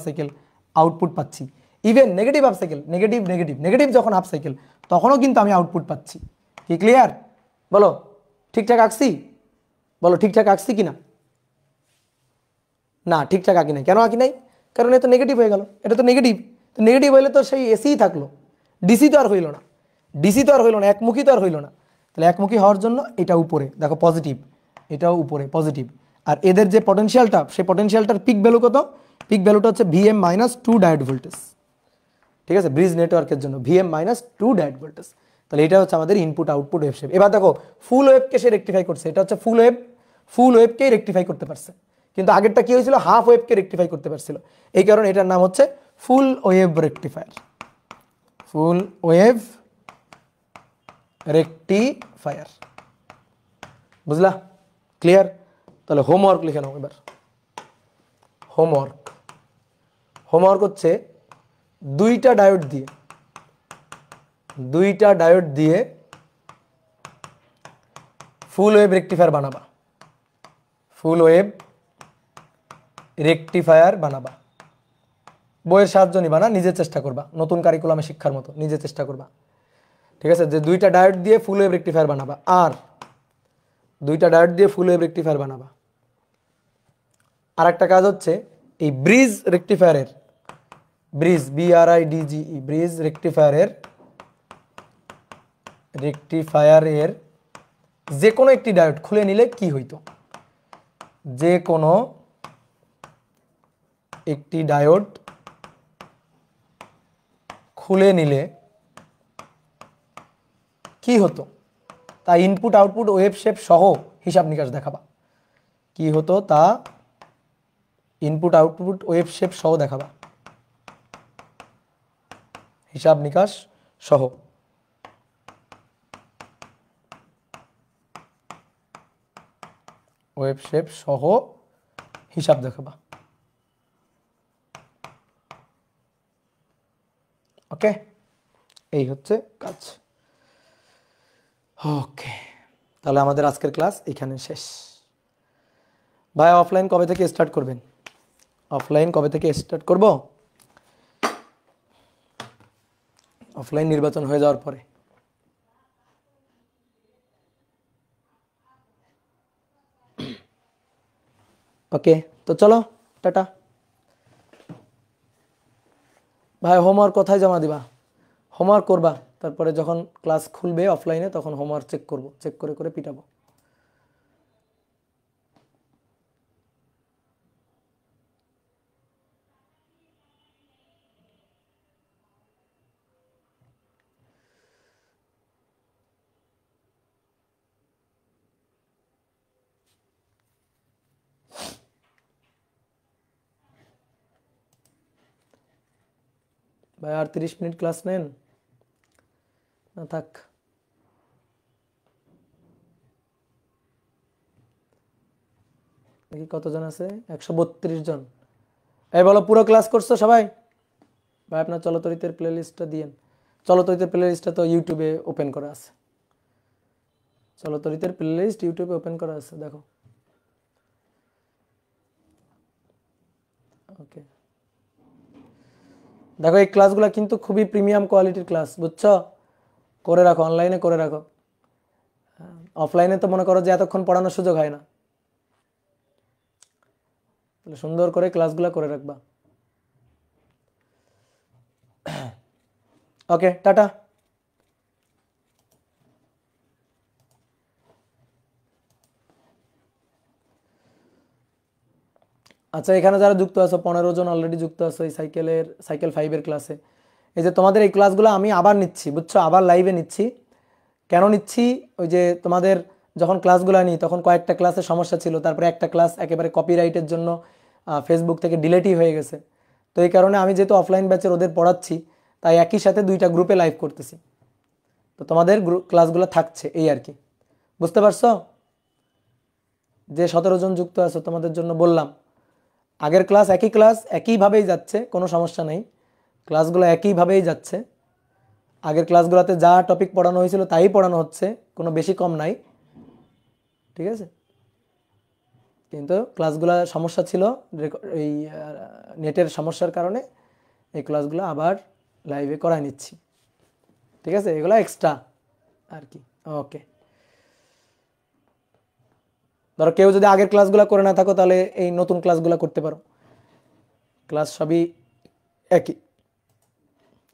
সাইকেল আউটপুট পাচ্ছি। Even negative half cycle, negative যখন হাফ সাইকেল, তখনও কিন্তু আমি আউটপুট পাচ্ছি। কি ক্লিয়ার? বলো ঠিকঠাক আঁকছি? বলো ঠিকঠাক আঁকছি কিনা? না, ঠিকঠাক আঁকি নাই। কেন আঁকি নাই? কারণ এটা নেগেটিভ হয়ে গেল, এটা তো নেগেটিভ, তো নেগেটিভ হইলে তো সেই এসিই থাকলো, ডিসি তো আর হইল না, একমুখী তো আর হইল না। তাহলে একমুখী হওয়ার জন্য এটা উপরে দেখো পজিটিভ, এটাও উপরে পজিটিভ, আর এদের যে পটেনশিয়ালটা, সেই পটেনশিয়ালটার পিক ভ্যালু কত? পিক ভ্যালুটা হচ্ছে VM-2 ডায়োড ভোল্টেজ, ঠিক আছে? ব্রিজ নেটওয়ার্কের জন্য VM-2 ডায়োড ভোল্টেজ। তাহলে এটা হচ্ছে আমাদের ইনপুট আউটপুট ওয়েভ শেপ। এবার দেখো ফুল ওয়েভকে সে রেকটিফাই করছে, এটা হচ্ছে ফুল ওয়েভকেই রেকটিফাই করতে পারছে, কিন্তু আগেরটা কি হয়েছিল, হাফ ওয়েভকে রেকটিফাই করতে পারছিল। এই কারণে এটার নাম হচ্ছে ফুল wave rectifier, full wave rectifier. বুঝলা? ক্লিয়ার? তাহলে হোমওয়ার্ক লিখে নাও এবার। হোমওয়ার্ক হচ্ছে 2টা ডায়োড দিয়ে ফুল ওয়েভ রেকটিফায়ার বানাবা। বইয়ের সাহায্য নিবা না, নিজে চেষ্টা করবা, নতুন কারিকুলামে শিক্ষার মতো নিজে চেষ্টা করবা, ঠিক আছে? যে 2টা ডায়োড দিয়ে ফুল ওয়েভ রেকটিফায়ার বানাবা, আর 2টা ডায়োড দিয়ে ফুল ওয়েভ রেকটিফায়ার বানাবা। আর একটা কাজ হচ্ছে এই ব্রিজ রেকটিফায়ারের, BRIDGE ব্রিজ রেকটিফায়ারের যে কোনো একটি ডায়োড খুলে নিলে কি হইতো, যে কোনো একটি ডায়োড খুলে নিলে কি হতো, তা ইনপুট আউটপুট ওয়েভ শেপ সহ হিসাব নিকাশ দেখাবা। কি হতো তা ইনপুট আউটপুট ওয়েভ শেপ সহ দেখাবা, হিসাব নিকাশ সহ। ওয়েভ শেপ সহ হিসাব দেখাবা। ওকে, এই হচ্ছে কাজ। ওকে, তাহলে আমাদের আজকের ক্লাস এখানে শেষ। ভাই অফলাইন কবে থেকে স্টার্ট করবেন? অফলাইন নির্বাচন হয়ে যাওয়ার পরে। ওকে, তো চলো টাটা। ভাই হোমওয়ার্ক কোথায় জমা দিবা? হোমওয়ার্ক করবা, তারপরে যখন ক্লাস খুলবে অফলাইনে তখন হোমওয়ার্ক চেক করব, চেক করে করে পিটাবো। ভাই আর 30 মিনিট ক্লাস নেন না? থাক। দেখি কতজন আছে, 132 জন। এই বলো পুরো ক্লাস করছো সবাই? ভাই আপনার চলতরিতের প্লে লিস্টটা দিয়েন। চলতরিতের প্লে লিস্টটা তো ইউটিউবে ওপেন করা আছে। চলতরিতের প্লে লিস্ট ইউটিউবে ওপেন করা আছে, দেখো। ওকে, দেখো এই ক্লাসগুলো কিন্তু খুবই প্রিমিয়াম কোয়ালিটির ক্লাস, বুঝছো? করে রাখো, অনলাইনে করে রাখো। অফলাইনে তো মনে করো যে এতক্ষণ পড়ানোর সুযোগ হয় না, তাহলে সুন্দর করে ক্লাসগুলো করে রাখবা। ওকে, টাটা। আচ্ছা, এখানে যারা যুক্ত আছো 15 জন অলরেডি যুক্ত আছো এই সাইকেল 5-এর ক্লাসে। এই যে তোমাদের এই ক্লাসগুলো আমি আবার নিচ্ছি, বুঝছো? আবার লাইভে নিচ্ছি। কেন নিচ্ছি? ওই যে তোমাদের যখন ক্লাসগুলো নিই তখন কয়েকটা ক্লাসে সমস্যা ছিল, তারপরে একটা ক্লাস একেবারে কপিরাইটের জন্য ফেসবুক থেকে ডিলেটই হয়ে গেছে। তো এই কারণে আমি যেহেতু অফলাইন ব্যাচের ওদের পড়াচ্ছি, তাই একই সাথে 2টা গ্রুপে লাইভ করতেছি। তো তোমাদের ক্লাসগুলো থাকছে এই আর কি, বুঝতে পারছো? যে 17 জন যুক্ত আছো তোমাদের জন্য বললাম, আগের ক্লাস একইভাবেই যাচ্ছে, কোনো সমস্যা নেই। ক্লাসগুলো একইভাবেই যাচ্ছে। আগের ক্লাসগুলোতে যা টপিক পড়ানো হয়েছিল তাই পড়ানো হচ্ছে, কোনো বেশি কম নাই, ঠিক আছে? কিন্তু ক্লাসগুলো সমস্যা ছিল, এই নেটের সমস্যার কারণে এই ক্লাসগুলো আবার লাইভে করায় নিচ্ছি, ঠিক আছে? এগুলো এক্সট্রা আর কি। ওকে, ধরো কেউ যদি আগের ক্লাসগুলো করে না থাকো তাহলে এই নতুন ক্লাসগুলো করতে পারো, ক্লাস সবই একই।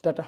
টাটা।